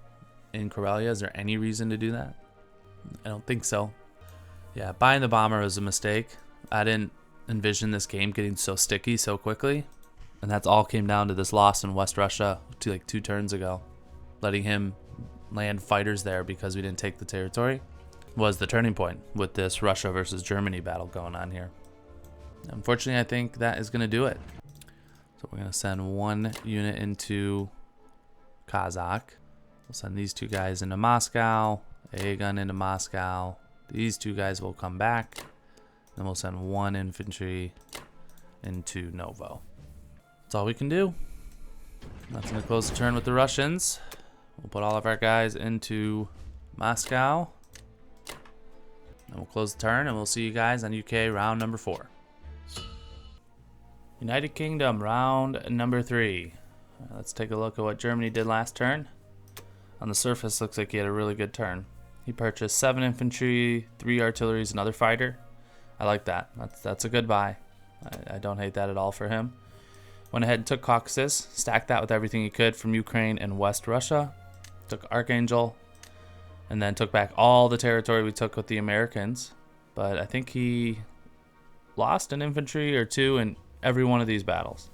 in Karelia? Is there any reason to do that? I don't think so. Yeah, buying the bomber was a mistake. I didn't envision this game getting so sticky so quickly. And that's all came down to this loss in West Russia like 2 turns ago. Letting him land fighters there because we didn't take the territory was the turning point with this Russia versus Germany battle going on here. Unfortunately, I think that is going to do it. So we're going to send 1 unit into Kazakh. We'll send these 2 guys into Moscow, a gun into Moscow. These 2 guys will come back. Then we'll send 1 infantry into Novo. That's all we can do. That's going to close the turn with the Russians. We'll put all of our guys into Moscow. And we'll close the turn, and we'll see you guys on UK round number 4. United Kingdom round number 3. Let's take a look at what Germany did last turn. On the surface, looks like he had a really good turn. He purchased 7 infantry, 3 artilleries, another fighter. I like that. That's a good buy. I don't hate that at all for him. Went ahead and took Caucasus, stacked that with everything he could from Ukraine and West Russia. Took Archangel, and then took back all the territory we took with the Americans. But I think he lost an infantry or 2 in every one of these battles.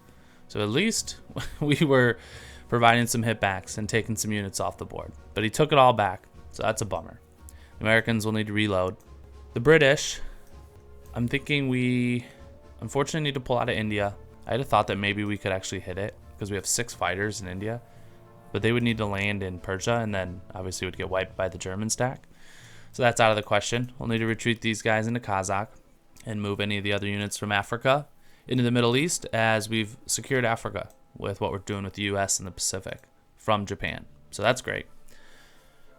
So at least we were providing some hitbacks and taking some units off the board. But he took it all back, so that's a bummer. The Americans will need to reload. The British, I'm thinking we unfortunately need to pull out of India. I had a thought that maybe we could actually hit it because we have 6 fighters in India. but they would need to land in Persia and then obviously would get wiped by the German stack. So that's out of the question. We'll need to retreat these guys into Kazakh and move any of the other units from Africa into the Middle East, as we've secured Africa with what we're doing with the US and the Pacific from Japan. So that's great.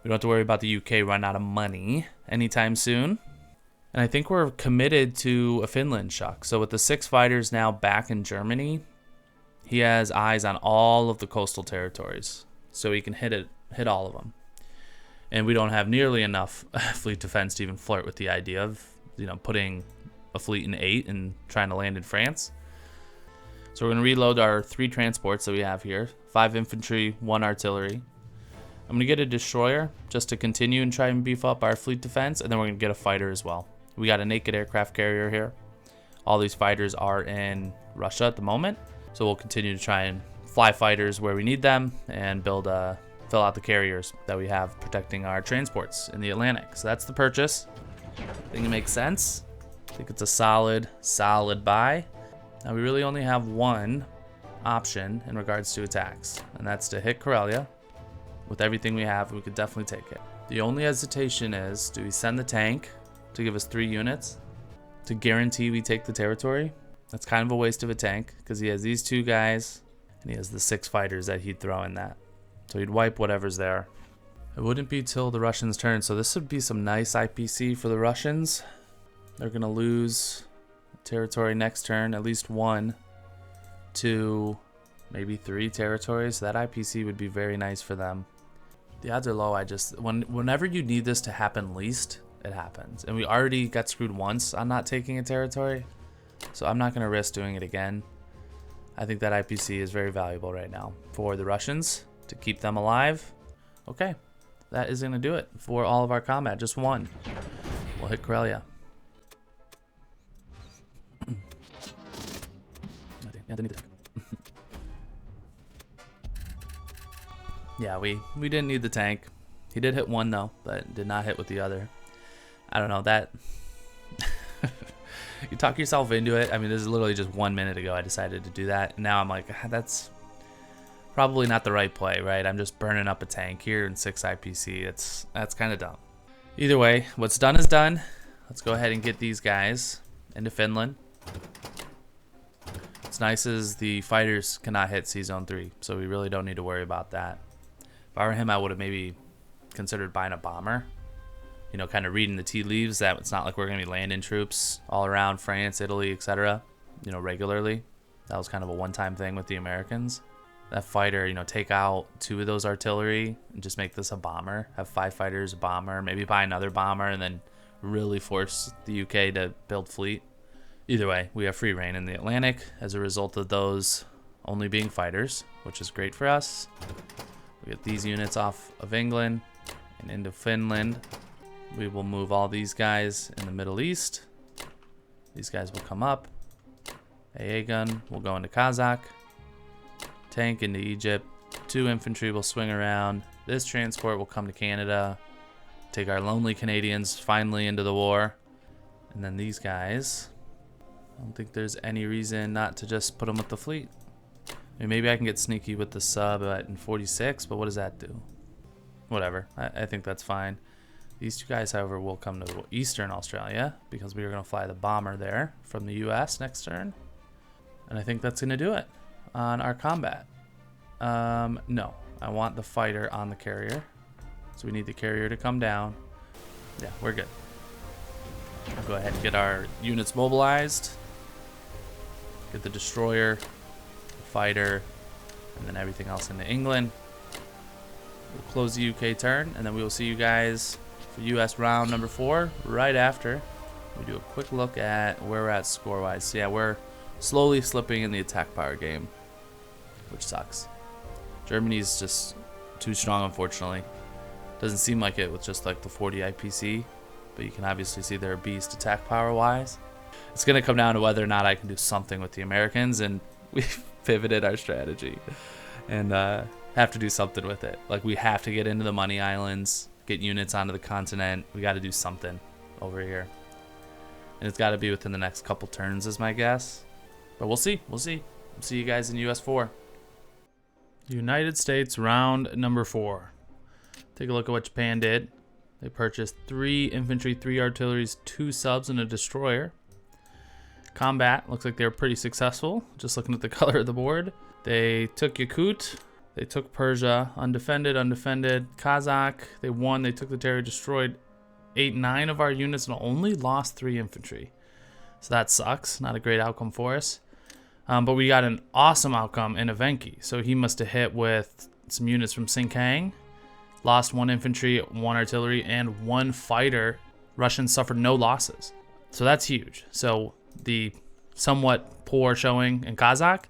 We don't have to worry about the UK running out of money anytime soon. And I think we're committed to a Finland shock. So with the 6 fighters now back in Germany, he has eyes on all of the coastal territories. So he can hit all of them. And we don't have nearly enough fleet defense to even flirt with the idea of, putting a fleet in 8 and trying to land in France. So we're going to reload our 3 transports that we have here. 5 infantry, 1 artillery. I'm going to get a destroyer just to continue and try and beef up our fleet defense. And then we're going to get a fighter as well. We got a naked aircraft carrier here. All these fighters are in Russia at the moment. So we'll continue to try and fly fighters where we need them and fill out the carriers that we have protecting our transports in the Atlantic. So that's the purchase. I think it makes sense. I think it's a solid buy. Now we really only have one option in regards to attacks, and that's to hit Karelia. With everything we have, we could definitely take it. The only hesitation is, do we send the tank to give us 3 units to guarantee we take the territory? That's kind of a waste of a tank because he has these 2 guys and he has the 6 fighters that he'd throw in that. So he'd wipe whatever's there. It wouldn't be till the Russians' turn, so this would be some nice IPC for the Russians. They're going to lose territory next turn, at least 1, 2, maybe 3 territories. That IPC would be very nice for them. The odds are low. Whenever you need this to happen least, it happens. And we already got screwed once on not taking a territory, so I'm not going to risk doing it again. I think that IPC is very valuable right now for the Russians to keep them alive. Okay, that is going to do it for all of our combat. Just 1. We'll hit Karelia. Yeah, we didn't need the tank. He did hit 1 though, but did not hit with the other. I don't know, that you talk yourself into it. I mean, this is literally just 1 minute ago I decided to do that, and now I'm like, that's probably not the right play, right? I'm just burning up a tank here in 6 IPC. That's kind of dumb. Either way, what's done is done. Let's go ahead and get these guys into Finland. What's nice is the fighters cannot hit C-Zone 3, so we really don't need to worry about that. If I were him, I would have maybe considered buying a bomber. Kind of reading the tea leaves that it's not like we're going to be landing troops all around France, Italy, etc. Regularly. That was kind of a one-time thing with the Americans. That fighter, take out 2 of those artillery and just make this a bomber. Have 5 fighters, a bomber, maybe buy another bomber, and then really force the UK to build fleet. Either way, we have free reign in the Atlantic as a result of those only being fighters, which is great for us. We get these units off of England and into Finland. We will move all these guys in the Middle East. These guys will come up. AA gun will go into Kazakh. Tank into Egypt. 2 infantry will swing around. This transport will come to Canada. Take our lonely Canadians finally into the war. And then these guys, I don't think there's any reason not to just put them with the fleet. I mean, maybe I can get sneaky with the sub in 46, but what does that do? Whatever. I think that's fine. These 2 guys, however, will come to Eastern Australia because we are going to fly the bomber there from the US next turn. And I think that's going to do it on our combat. No, I want the fighter on the carrier. So we need the carrier to come down. Yeah, we're good. We'll go ahead and get our units mobilized. Get the destroyer, the fighter, and then everything else into England. We'll close the UK turn, and then we will see you guys for US round number 4 right after we do a quick look at where we're at score-wise. So yeah, we're slowly slipping in the attack power game, which sucks. Germany's just too strong, unfortunately. Doesn't seem like it with just like the 40 IPC, but you can obviously see they're a beast attack power-wise. It's going to come down to whether or not I can do something with the Americans, and we've pivoted our strategy and have to do something with it. Like, we have to get into the money islands, get units onto the continent. We got to do something over here, and it's got to be within the next couple turns is my guess, but we'll see. We'll see you guys in US 4. United States round number 4. Take a look at what Japan did. They purchased 3 infantry, 3 artilleries, 2 subs, and a destroyer. Combat looks like they were pretty successful, just looking at the color of the board. They took Yakut, they took Persia, undefended, Kazakh, they won, they took the territory, destroyed 8-9 of our units, and only lost 3 infantry. So that sucks, not a great outcome for us. But we got an awesome outcome in Evenki. So he must have hit with some units from Sinkang, lost 1 infantry, 1 artillery, and 1 fighter. Russians suffered no losses. So that's huge. So the somewhat poor showing in Kazakh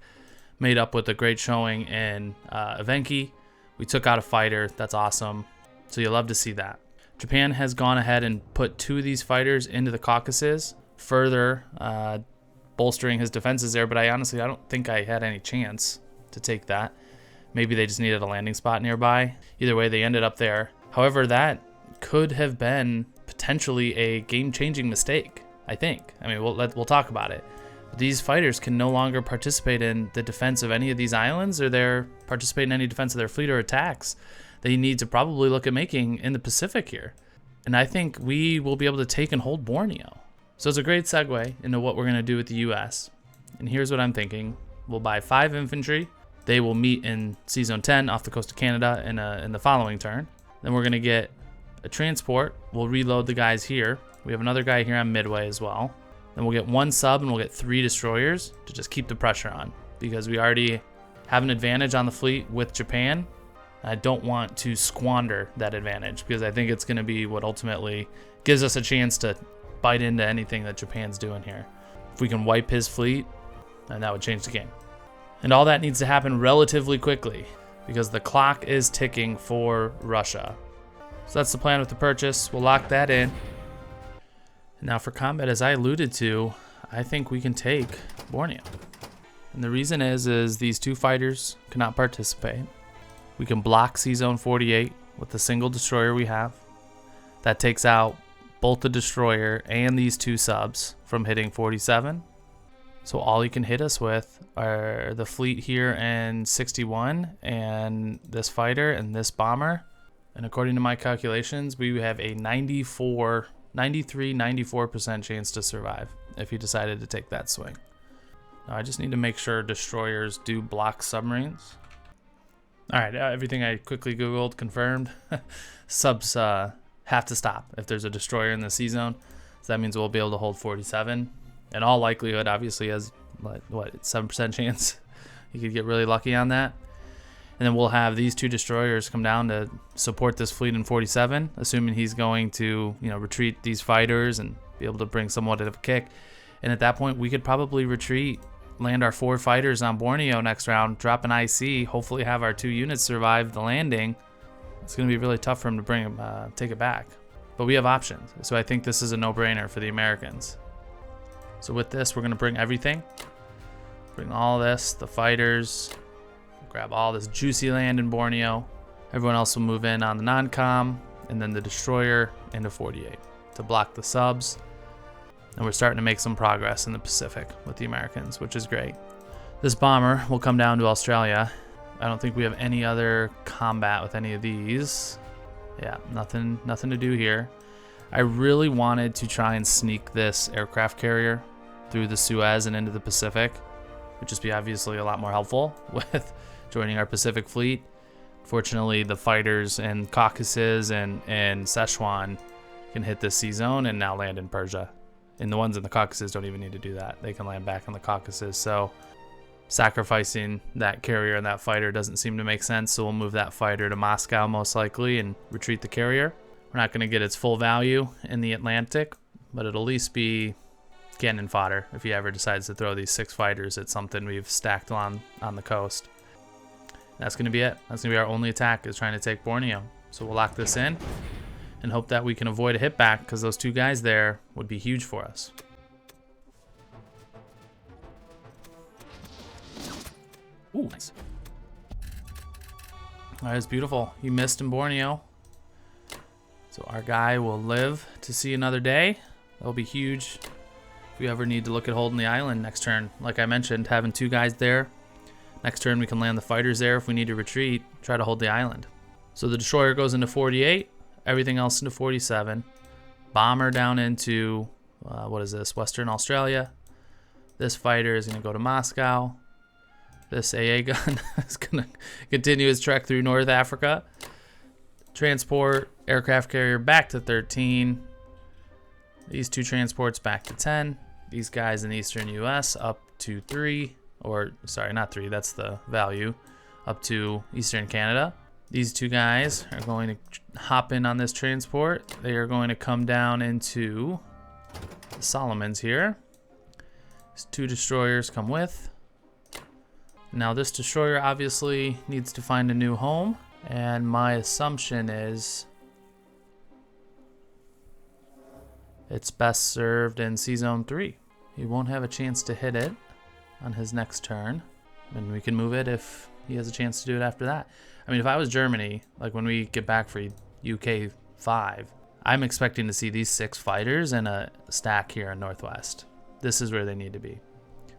made up with a great showing in Evenki. We took out a fighter. That's awesome. So you love to see that. Japan has gone ahead and put 2 of these fighters into the Caucasus, further bolstering his defenses there. But I don't think I had any chance to take that. Maybe they just needed a landing spot nearby. Either way, they ended up there. However, that could have been potentially a game-changing mistake, I think. I mean, we'll talk about it. These fighters can no longer participate in the defense of any of these islands, or they're participate in any defense of their fleet or attacks they need to probably look at making in the Pacific here. And I think we will be able to take and hold Borneo. So it's a great segue into what we're going to do with the US. And here's what I'm thinking. We'll buy 5 infantry. They will meet in Sea Zone 10 off the coast of Canada in the following turn. Then we're going to get a transport. We'll reload the guys here. We have another guy here on Midway as well. Then we'll get 1 sub and we'll get 3 destroyers to just keep the pressure on, because we already have an advantage on the fleet with Japan. I don't want to squander that advantage, because I think it's going to be what ultimately gives us a chance to bite into anything that Japan's doing here. If we can wipe his fleet, then that would change the game. And all that needs to happen relatively quickly, because the clock is ticking for Russia. So that's the plan with the purchase. We'll lock that in. Now for combat, as I alluded to, I think we can take Borneo. And the reason is these 2 fighters cannot participate. We can block Sea Zone 48 with the single destroyer we have. That takes out both the destroyer and these 2 subs from hitting 47. So all he can hit us with are the fleet here and 61 and this fighter and this bomber. And according to my calculations, we have a 93-94% chance to survive if he decided to take that swing. Now I just need to make sure destroyers do block submarines. All right, everything I quickly Googled confirmed. Subs have to stop if there's a destroyer in the sea zone. So that means we'll be able to hold 47. In all likelihood, obviously, has what 7% chance. You could get really lucky on that. And then we'll have these 2 destroyers come down to support this fleet in 47, assuming he's going to, retreat these fighters and be able to bring somewhat of a kick. And at that point, we could probably retreat, land our 4 fighters on Borneo next round, drop an IC, hopefully have our 2 units survive the landing. It's going to be really tough for him to take it back. But we have options. So I think this is a no-brainer for the Americans. So with this, we're going to bring everything. Bring all this, the fighters, grab all this juicy land in Borneo. Everyone else will move in on the non-com, and then the destroyer into 48 to block the subs. And we're starting to make some progress in the Pacific with the Americans, which is great. This bomber will come down to Australia. I don't think we have any other combat with any of these. Yeah, nothing to do here. I really wanted to try and sneak this aircraft carrier through the Suez and into the Pacific. It would just be obviously a lot more helpful with joining our Pacific fleet. Fortunately, the fighters in Caucasus and Sichuan can hit this sea zone and now land in Persia. And the ones in the Caucasus don't even need to do that. They can land back in the Caucasus. So sacrificing that carrier and that fighter doesn't seem to make sense. So we'll move that fighter to Moscow most likely and retreat the carrier. We're not going to get its full value in the Atlantic, but it'll at least be cannon fodder if he ever decides to throw these 6 fighters at something we've stacked on the coast. That's going to be it. That's going to be our only attack, is trying to take Borneo. So we'll lock this in and hope that we can avoid a hit back, because those 2 guys there would be huge for us. Ooh, nice. All right, it's beautiful. He missed in Borneo. So our guy will live to see another day. That'll be huge if we ever need to look at holding the island next turn. Like I mentioned, having 2 guys there Next turn we can land the fighters there if we need to retreat, try to hold the island. So the destroyer goes into 48, everything else into 47. Bomber down into, what is this, Western Australia. This fighter is going to go to Moscow. This AA gun is going to continue his trek through North Africa. Transport, aircraft carrier back to 13. These 2 transports back to 10. These guys in the eastern US up to 3. Or, sorry, not 3, that's the value. Up to eastern Canada. These 2 guys are going to hop in on this transport. They are going to come down into the Solomons here. These 2 destroyers come with. Now this destroyer obviously needs to find a new home, and my assumption is it's best served in C-Zone 3. He won't have a chance to hit it on his next turn, and we can move it if he has a chance to do it after that. I mean, if I was Germany, like when we get back for UK 5, I'm expecting to see these 6 fighters and a stack here in Northwest. This is where they need to be.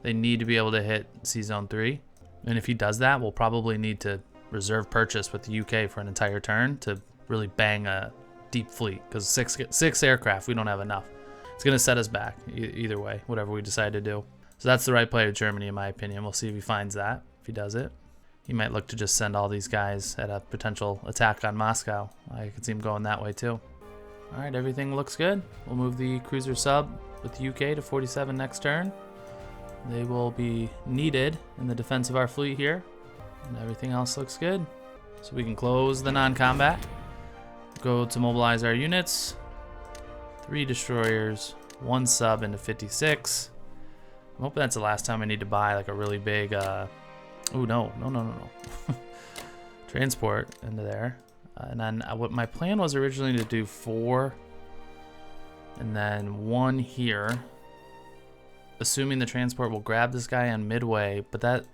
They need to be able to hit C-Zone 3. And if he does that, we'll probably need to reserve purchase with the UK for an entire turn to really bang a deep fleet. Because six aircraft, we don't have enough. It's going to set us back either way, whatever we decide to do. So that's the right play with Germany, in my opinion. We'll see if he finds that. If he does it, he might look to just send all these guys at a potential attack on Moscow. I could see him going that way too. All right, everything looks good. We'll move the cruiser sub with the UK to 47 next turn. They will be needed in the defense of our fleet here. And everything else looks good. So we can close the non-combat. Go to mobilize our units. 3 destroyers, 1 sub into 56. I'm hoping that's the last time I need to buy like a really big, oh no. Transport into there. And then what my plan was originally to do 4 and then 1 here. Assuming the transport will grab this guy on midway, but that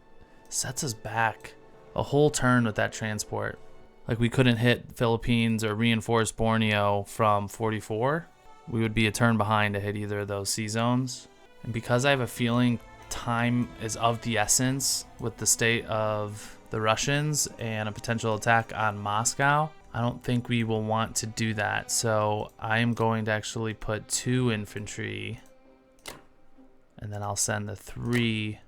sets us back a whole turn with that transport. Like we couldn't hit Philippines or reinforce Borneo from 44. We would be a turn behind to hit either of those sea zones. And because I have a feeling time is of the essence with the state of the Russians and a potential attack on Moscow, I don't think we will want to do that. So I am going to actually put 2 infantry, and then I'll send the 3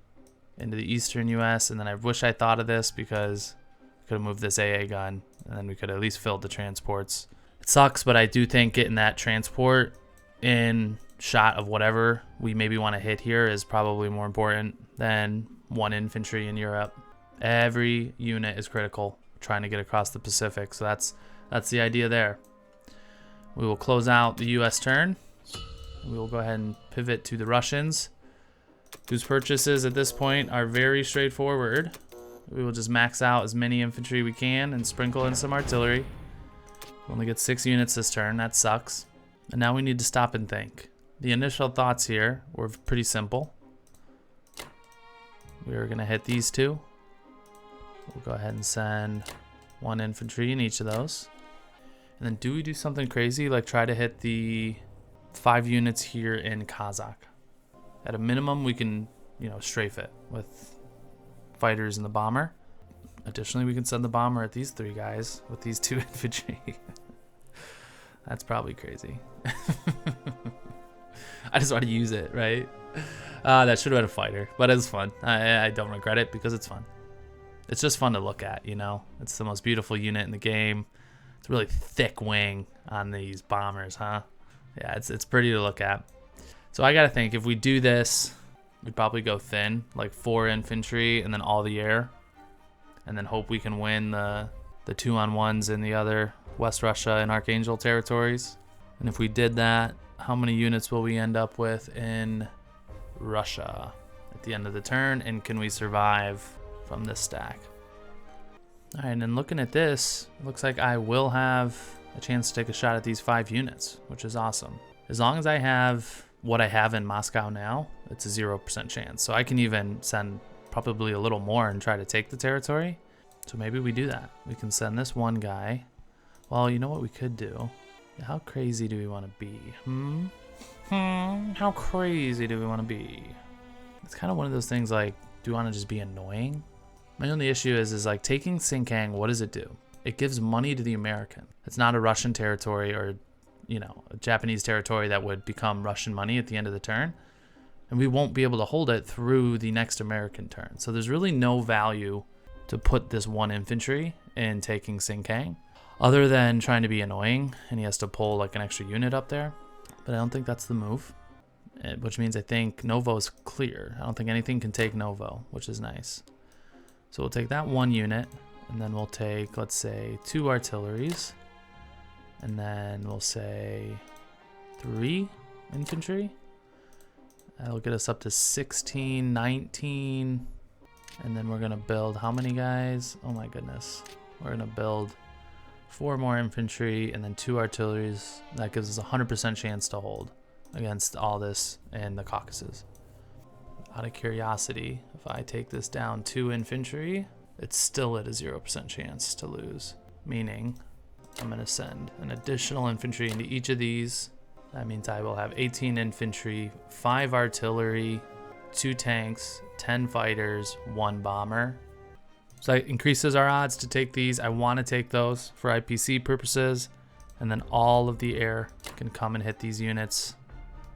into the eastern US. And then I wish I thought of this because I could have moved this AA gun and then we could at least fill the transports. It sucks, but I do think getting that transport in shot of whatever we maybe want to hit here is probably more important than 1 infantry in Europe. Every unit is critical trying to get across the Pacific. So that's the idea there. We will close out the US turn. We will go ahead and pivot to the Russians, whose purchases at this point are very straightforward. We will just max out as many infantry we can and sprinkle in some artillery. We only get 6 units this turn. That sucks. And now we need to stop and think. The initial thoughts here were pretty simple. We are going to hit these 2. We'll go ahead and send 1 infantry in each of those. And then do we do something crazy like try to hit the 5 units here in Kazakh? At a minimum, we can, strafe it with fighters and the bomber. Additionally, we can send the bomber at these 3 guys with these 2 infantry. That's probably crazy. I just want to use it, right? That should have been a fighter, but it's fun. I don't regret it because it's fun. It's just fun to look at, It's the most beautiful unit in the game. It's a really thick wing on these bombers, huh? Yeah, it's pretty to look at. So I gotta think, if we do this, we'd probably go thin, like 4 infantry and then all the air, and then hope we can win the 2-on-1s in the other West Russia and Archangel territories. And if we did that, how many units will we end up with in Russia at the end of the turn, and can we survive from this stack? All right, and then looking at this, it looks like I will have a chance to take a shot at these 5 units, which is awesome. As long as I have what I have in Moscow now, it's a 0% chance. So I can even send probably a little more and try to take the territory. So maybe we do that. We can send this 1 guy. Well, you know what we could do? How crazy do we want to be? How crazy do we want to be? It's kind of one of those things like, do we want to just be annoying? My only issue is like taking Sinkang, what does it do? It gives money to the American. It's not a Russian territory or, you know, a Japanese territory that would become Russian money at the end of the turn. And we won't be able to hold it through the next American turn. So there's really no value to put this 1 infantry in taking Sinkang, other than trying to be annoying, and he has to pull like an extra unit up there. But I don't think that's the move, which means I think Novo's clear. I don't think anything can take Novo, which is nice. So we'll take that 1 unit, and then we'll take, let's say, 2 artilleries, and then we'll say 3 infantry. That'll get us up to 16, 19, and then we're gonna build how many guys? Oh my goodness. We're gonna build 4 more infantry and then 2 artilleries. That gives us a 100% chance to hold against all this in the Caucasus. Out of curiosity, if I take this down 2 infantry, it's still at a 0% chance to lose. Meaning, I'm gonna send an additional infantry into each of these. That means I will have 18 infantry, 5 artillery, 2 tanks, 10 fighters, 1 bomber. So that increases our odds to take these. I want to take those for IPC purposes. And then all of the air can come and hit these units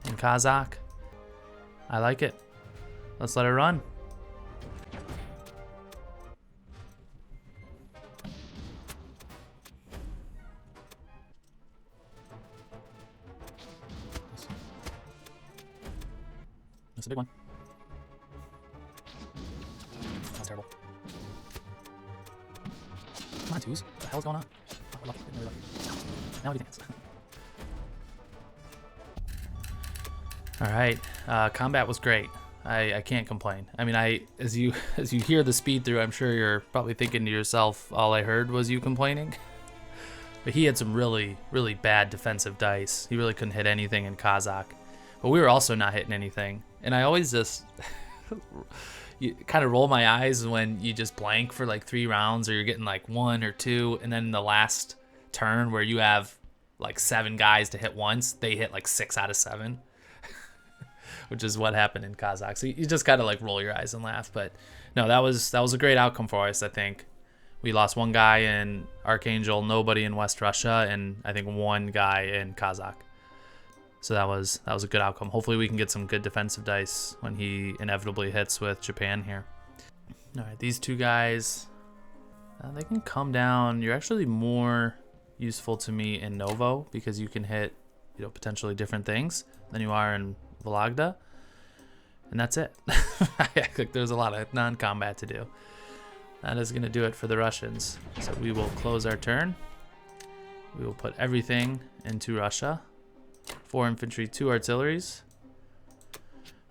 in Kazakh. I like it. Let's let it run. That's a big one. That's terrible. Come on, 2s. What the hell is going on? Oh, we're lucky. We're lucky. Now we dance. All right, combat was great. I can't complain. I mean, as you hear the speed through, I'm sure you're probably thinking to yourself, all I heard was you complaining. But he had some really, really bad defensive dice. He really couldn't hit anything in Kazakh. But we were also not hitting anything. And I always just you kind of roll my eyes when you just blank for like 3 rounds, or you're getting like 1 or 2, and then the last turn where you have like 7 guys to hit once, they hit like 6 out of 7, which is what happened in Kazakh. So you just gotta like roll your eyes and laugh. But no, that was a great outcome for us. I think we lost 1 guy in Archangel, nobody in West Russia, and I think 1 guy in Kazakh. So that was a good outcome. Hopefully we can get some good defensive dice when he inevitably hits with Japan here. All right, these 2 guys, they can come down. You're actually more useful to me in Novo because you can hit, you know, potentially different things than you are in Vologda. And that's it. I think there's a lot of non-combat to do. That is going to do it for the Russians. So we will close our turn. We will put everything into Russia. 4 infantry, 2 artilleries. And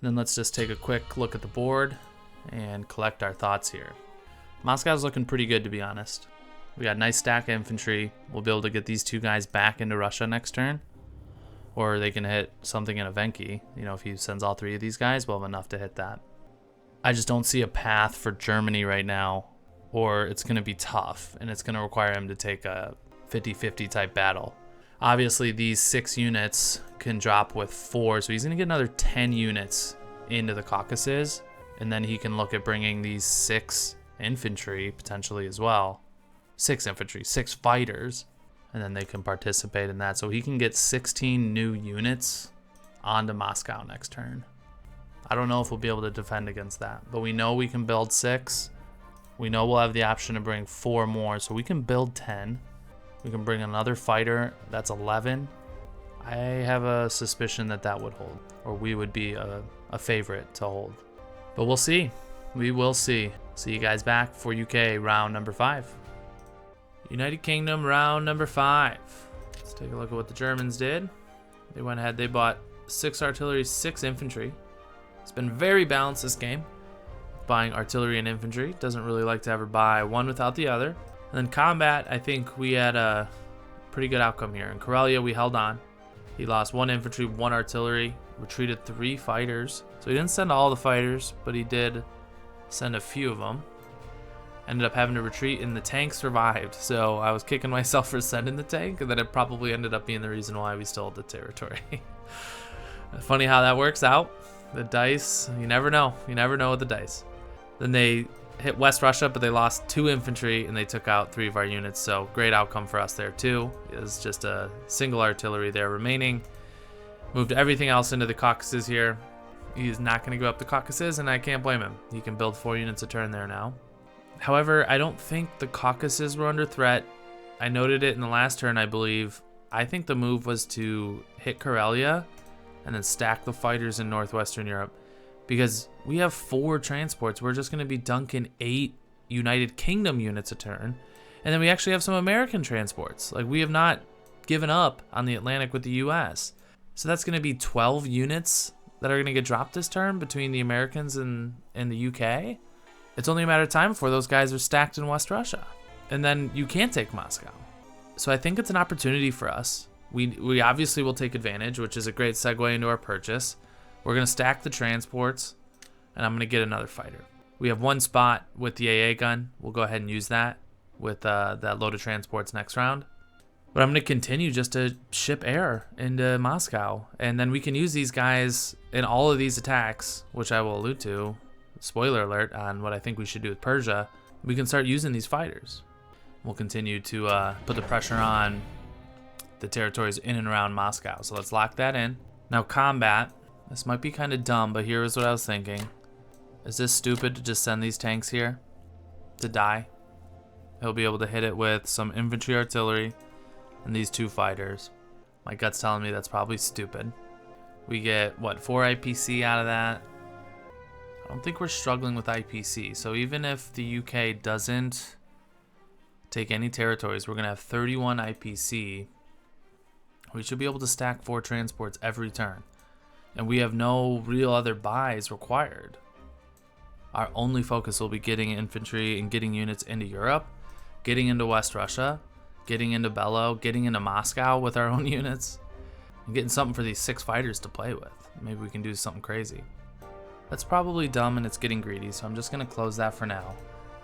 then let's just take a quick look at the board and collect our thoughts here. Moscow's looking pretty good, to be honest. We got a nice stack of infantry. We'll be able to get these 2 guys back into Russia next turn. Or they can hit something in Evenki. You know, if he sends all 3 of these guys, we'll have enough to hit that. I just don't see a path for Germany right now, or it's going to be tough, and it's going to require him to take a 50-50 type battle. Obviously, these 6 units can drop with 4, so he's going to get another 10 units into the Caucasus, and then he can look at bringing these 6 infantry potentially as well. 6 infantry, 6 fighters, and then they can participate in that. So he can get 16 new units onto Moscow next turn. I don't know if we'll be able to defend against that, but we know we can build 6. We know we'll have the option to bring 4 more, so we can build 10. We can bring another fighter. That's 11. I have a suspicion that that would hold, or we would be a favorite to hold. But we'll see. We will see. See you guys back for UK round number 5. United Kingdom round number 5. Let's take a look at what the Germans did. They went ahead. They bought 6 artillery, 6 infantry. It's been very balanced this game. Buying artillery and infantry. Doesn't really like to ever buy one without the other. And then combat, I think we had a pretty good outcome here. In Karelia, we held on. He lost 1 infantry, 1 artillery, retreated 3 fighters. So he didn't send all the fighters, but he did send a few of them. Ended up having to retreat, and the tank survived. So I was kicking myself for sending the tank, and then it probably ended up being the reason why we still held the territory. Funny how that works out. The dice, you never know. You never know with the dice. Then they hit West Russia, but they lost 2 infantry and they took out 3 of our units. So great outcome for us there too. It was just a single artillery there remaining. Moved everything else into the Caucasus here. He's not going to go up the Caucasus, and I can't blame him. He can build 4 units a turn there now. However, I don't think the Caucasus were under threat. I noted it in the last turn, I believe. I think the move was to hit Karelia and then stack the fighters in northwestern Europe, because we have 4 transports. We're just going to be dunking 8 United Kingdom units a turn, and then we actually have some American transports. Like, we have not given up on the Atlantic with the US. So that's going to be 12 units that are going to get dropped this turn between the Americans and the UK. It's only a matter of time before those guys are stacked in West Russia, and then you can't take Moscow. So I think it's an opportunity for us. We obviously will take advantage, which is a great segue into our purchase. We're going to stack the transports, and I'm going to get another fighter. We have 1 spot with the AA gun. We'll go ahead and use that with that load of transports next round. But I'm going to continue just to ship air into Moscow, and then we can use these guys in all of these attacks, which I will allude to. Spoiler alert on what I think we should do with Persia. We can start using these fighters. We'll continue to put the pressure on the territories in and around Moscow. So let's lock that in. Now combat. This might be kind of dumb, but here is what I was thinking. Is this stupid to just send these tanks here to die? He'll be able to hit it with some infantry artillery and these 2 fighters. My gut's telling me that's probably stupid. We get, what, 4 IPC out of that? I don't think we're struggling with IPC. So even if the UK doesn't take any territories, we're going to have 31 IPC. We should be able to stack 4 transports every turn. And we have no real other buys required. Our only focus will be getting infantry and getting units into Europe, getting into West Russia, getting into Bello, getting into Moscow with our own units, and getting something for these 6 fighters to play with. Maybe we can do something crazy. That's probably dumb and it's getting greedy, so I'm just going to close that for now.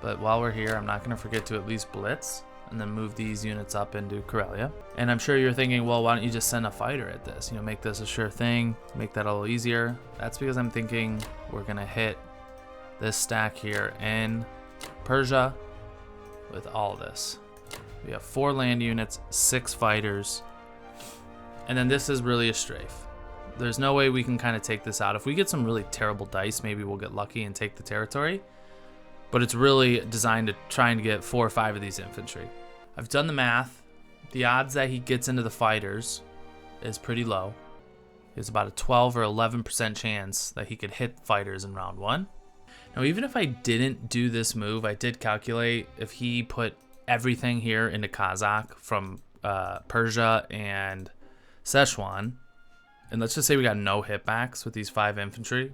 But while we're here, I'm not going to forget to at least blitz and then move these units up into Karelia. And I'm sure you're thinking, well, why don't you just send a fighter at this? You know, make this a sure thing, make that a little easier. That's because I'm thinking we're going to hit this stack here in Persia with all this. We have 4 land units, 6 fighters, and then this is really a strafe. There's no way we can kind of take this out. If we get some really terrible dice, maybe we'll get lucky and take the territory, but it's really designed to try and get 4 or 5 of these infantry. I've done the math. The odds that he gets into the fighters is pretty low. There's about a 12 or 11% chance that he could hit fighters in round 1. Now, even if I didn't do this move, I did calculate if he put everything here into Kazakh from Persia and Szechuan, and let's just say we got no hitbacks with these 5 infantry,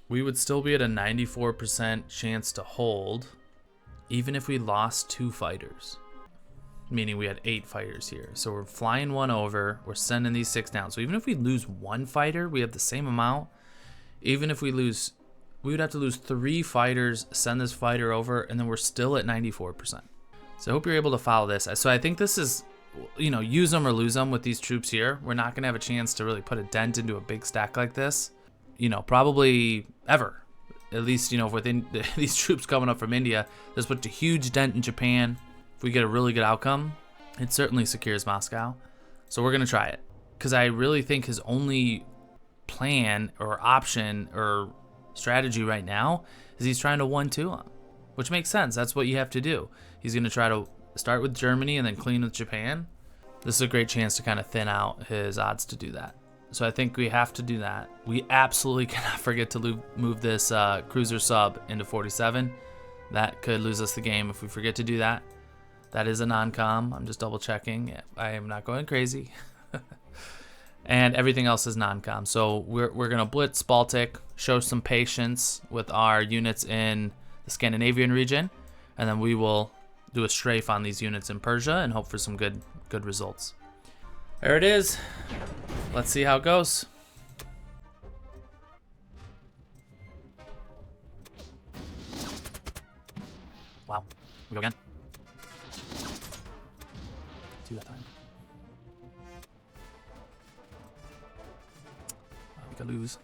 we would still be at a 94% chance to hold, even if we lost 2 fighters. Meaning we had 8 fighters here. So we're flying 1 over, we're sending these 6 down. So even if we lose 1 fighter, we have the same amount. Even if we lose, we would have to lose 3 fighters, send this fighter over, and then we're still at 94%. So I hope you're able to follow this. So I think this is, you know, use them or lose them with these troops here. We're not going to have a chance to really put a dent into a big stack like this, you know, probably ever. At least, you know, within these troops coming up from India, this puts a huge dent in Japan. If we get a really good outcome, it certainly secures Moscow. So we're going to try it, because I really think his only plan or option or strategy right now is he's trying to 1-2 them, which makes sense. That's what you have to do. He's going to try to start with Germany and then clean with Japan. This is a great chance to kind of thin out his odds to do that. So I think we have to do that. We absolutely cannot forget to move this cruiser sub into 47. That could lose us the game if we forget to do that. That is a non-com. I'm just double checking. I am not going crazy. And everything else is non-com. So we're going to blitz Baltic, show some patience with our units in the Scandinavian region, and then we will do a strafe on these units in Persia and hope for some good results. There it is. Let's see how it goes. Wow. We go again. 2 that time. We could lose.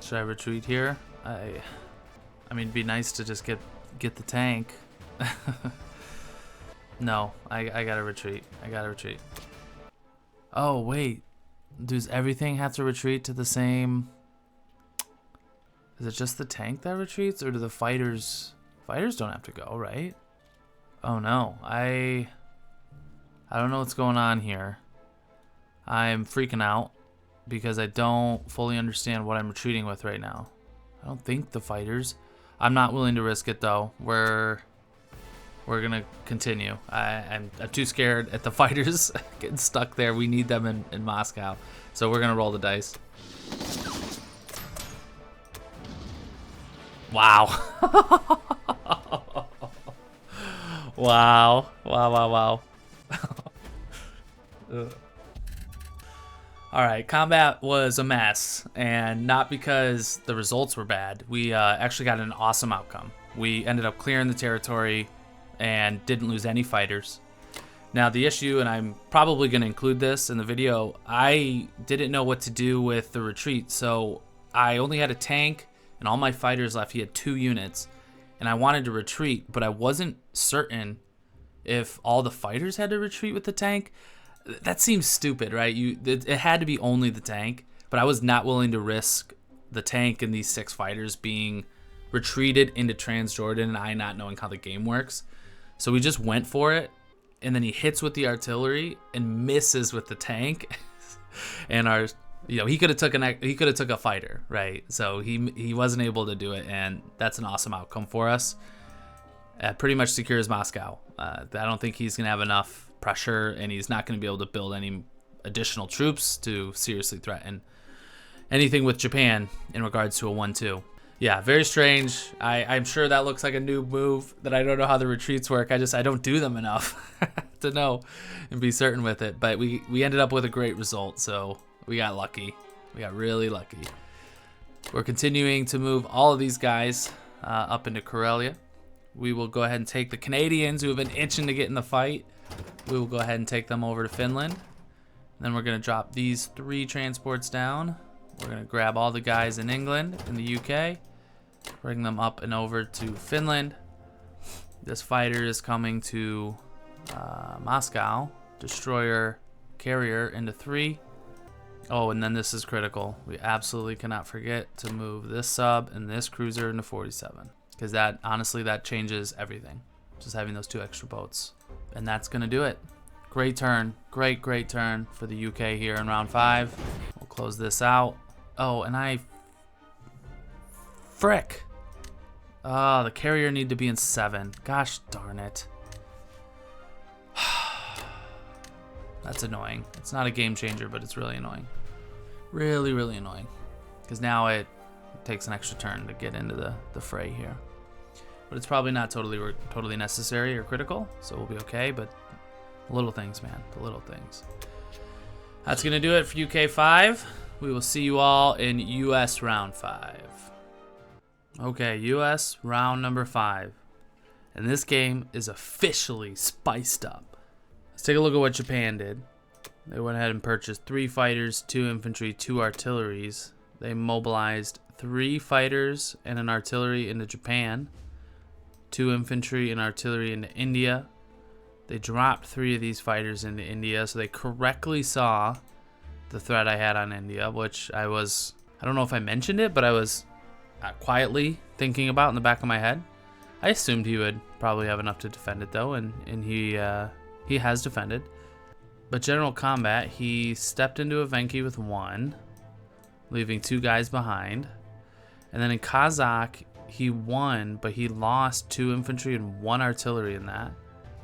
Should I retreat here? I mean, it'd be nice to just get the tank. No, I gotta retreat. I gotta retreat. Oh, wait. Does everything have to retreat to the same... Is it just the tank that retreats, or do the fighters... Fighters don't have to go, right? Oh, no. I don't know what's going on here. I'm freaking out because I don't fully understand what I'm retreating with right now. I don't think the fighters... I'm not willing to risk it, though. We're gonna continue. I'm too scared at the fighters getting stuck there. We need them in Moscow. So we're gonna roll the dice. Wow. Wow. Wow. Alright, combat was a mess, and not because the results were bad. We actually got an awesome outcome. We ended up clearing the territory and didn't lose any fighters. Now the issue, and I'm probably going to include this in the video, I didn't know what to do with the retreat, so I only had a tank and all my fighters left. He had 2 units, and I wanted to retreat, but I wasn't certain if all the fighters had to retreat with the tank. That seems stupid, right? It had to be only the tank, but I was not willing to risk the tank and these 6 fighters being retreated into Transjordan and I not knowing how the game works. So we just went for it, and then he hits with the artillery and misses with the tank. And our, he could have took a fighter, right? So he wasn't able to do it, and that's an awesome outcome for us. Pretty much secures Moscow. I don't think he's gonna have enough pressure, and he's not going to be able to build any additional troops to seriously threaten anything with Japan in regards to a 1-2. Yeah, very strange. I'm sure that looks like a noob move, that I don't know how the retreats work. I don't do them enough to know and be certain with it. But we ended up with a great result, so we got lucky. We got really lucky. We're continuing to move all of these guys up into Karelia. We will go ahead and take the Canadians, who have been itching to get in the fight. We will go ahead and take them over to Finland. Then we're going to drop these 3 transports down. We're going to grab all the guys in England and the UK, bring them up and over to Finland. This fighter is coming to Moscow. Destroyer carrier into 3. Oh, and then this is critical. We absolutely cannot forget to move this sub and this cruiser into 47. Because that, honestly, that changes everything. Just having those 2 extra boats. And that's going to do it. Great turn. Great turn for the UK here in round 5. We'll close this out. Oh, and frick. Oh, the carrier need to be in 7. Gosh darn it. That's annoying. It's not a game changer, but it's really annoying. Really annoying. Because now it takes an extra turn to get into the fray here. But it's probably not totally necessary or critical, so we'll be okay. But the little things, man, the little things. That's gonna do it for UK 5. We will see you all in US round 5. Okay, US round number 5, and this game is officially spiced up. Let's take a look at what Japan did. They went ahead and purchased 3 fighters, 2 infantry, 2 artilleries. They mobilized 3 fighters and an artillery into Japan. 2 infantry and artillery into India. They dropped 3 of these fighters into India, so they correctly saw the threat I had on India, which I don't know if I mentioned it, but I was quietly thinking about in the back of my head. I assumed he would probably have enough to defend it, though, and he has defended. But general combat, he stepped into Evenki with 1, leaving 2 guys behind. And then in Kazakh, he won, but he lost 2 infantry and 1 artillery in that.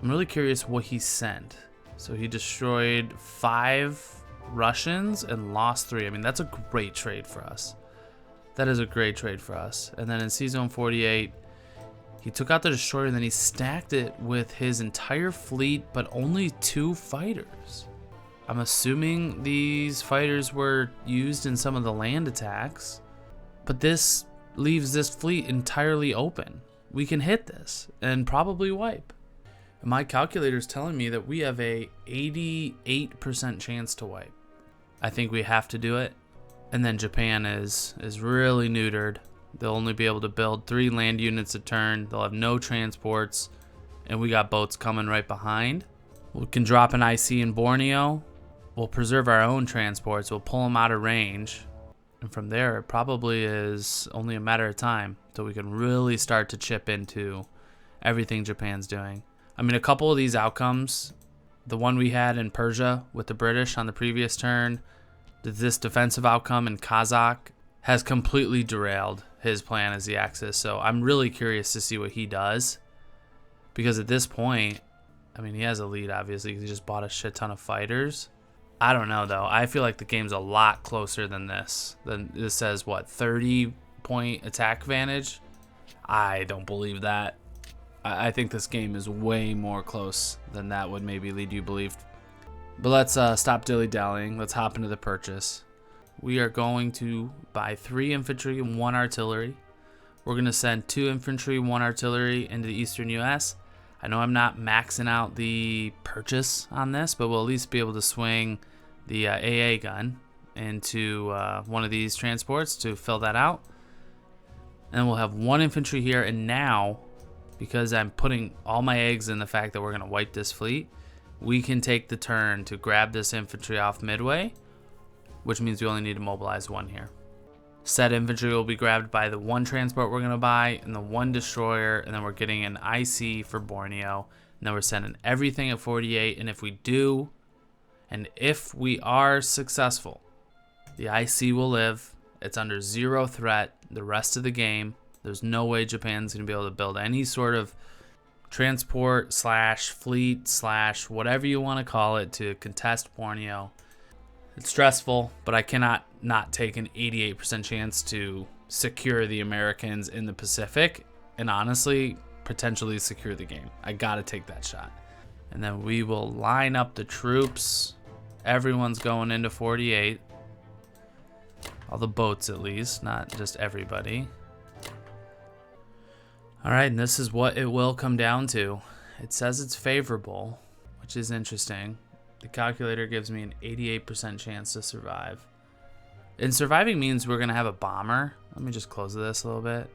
I'm really curious what he sent. So he destroyed 5 Russians and lost 3. I mean, that's a great trade for us. That is a great trade for us. And then in C-Zone 48, he took out the destroyer and then he stacked it with his entire fleet, but only 2 fighters. I'm assuming these fighters were used in some of the land attacks, but this leaves this fleet entirely open. We can hit this and probably wipe. And my calculator is telling me that we have a 88% chance to wipe. I think we have to do it. And then Japan is really neutered. They'll only be able to build 3 land units a turn. They'll have no transports. And we got boats coming right behind. We can drop an IC in Borneo. We'll preserve our own transports. We'll pull them out of range. And from there, it probably is only a matter of time till we can really start to chip into everything Japan's doing. I mean, a couple of these outcomes, the one we had in Persia with the British on the previous turn, this defensive outcome in Kazakh has completely derailed his plan as the Axis. So I'm really curious to see what he does. Because at this point, I mean, he has a lead, obviously. He just bought a shit ton of fighters. I don't know, though. I feel like the game's a lot closer than this. This says, what, 30-point attack advantage? I don't believe that. I think this game is way more close than that would maybe lead you to believe. But let's stop dilly-dallying. Let's hop into the purchase. We are going to buy 3 infantry and 1 artillery. We're going to send 2 infantry, 1 artillery into the eastern U.S. I know I'm not maxing out the purchase on this, but we'll at least be able to swing the AA gun into one of these transports to fill that out. And then we'll have 1 infantry here. And now, because I'm putting all my eggs in the fact that we're going to wipe this fleet, we can take the turn to grab this infantry off midway, which means we only need to mobilize 1 here. Said infantry will be grabbed by the 1 transport we're going to buy and the 1 destroyer, and then we're getting an IC for Borneo, and then we're sending everything at 48. And if we do, and if we are successful, the IC will live. It's under 0 threat the rest of the game. There's no way Japan's going to be able to build any sort of transport slash fleet slash whatever you want to call it to contest Borneo. It's stressful, but I cannot not take an 88% chance to secure the Americans in the Pacific and honestly potentially secure the game. I gotta take that shot. And then we will line up the troops. Everyone's going into 48. All the boats at least, not just everybody. All right, and this is what it will come down to. It says it's favorable, which is interesting. The calculator gives me an 88% chance to survive. And surviving means we're going to have a bomber. Let me just close this a little bit.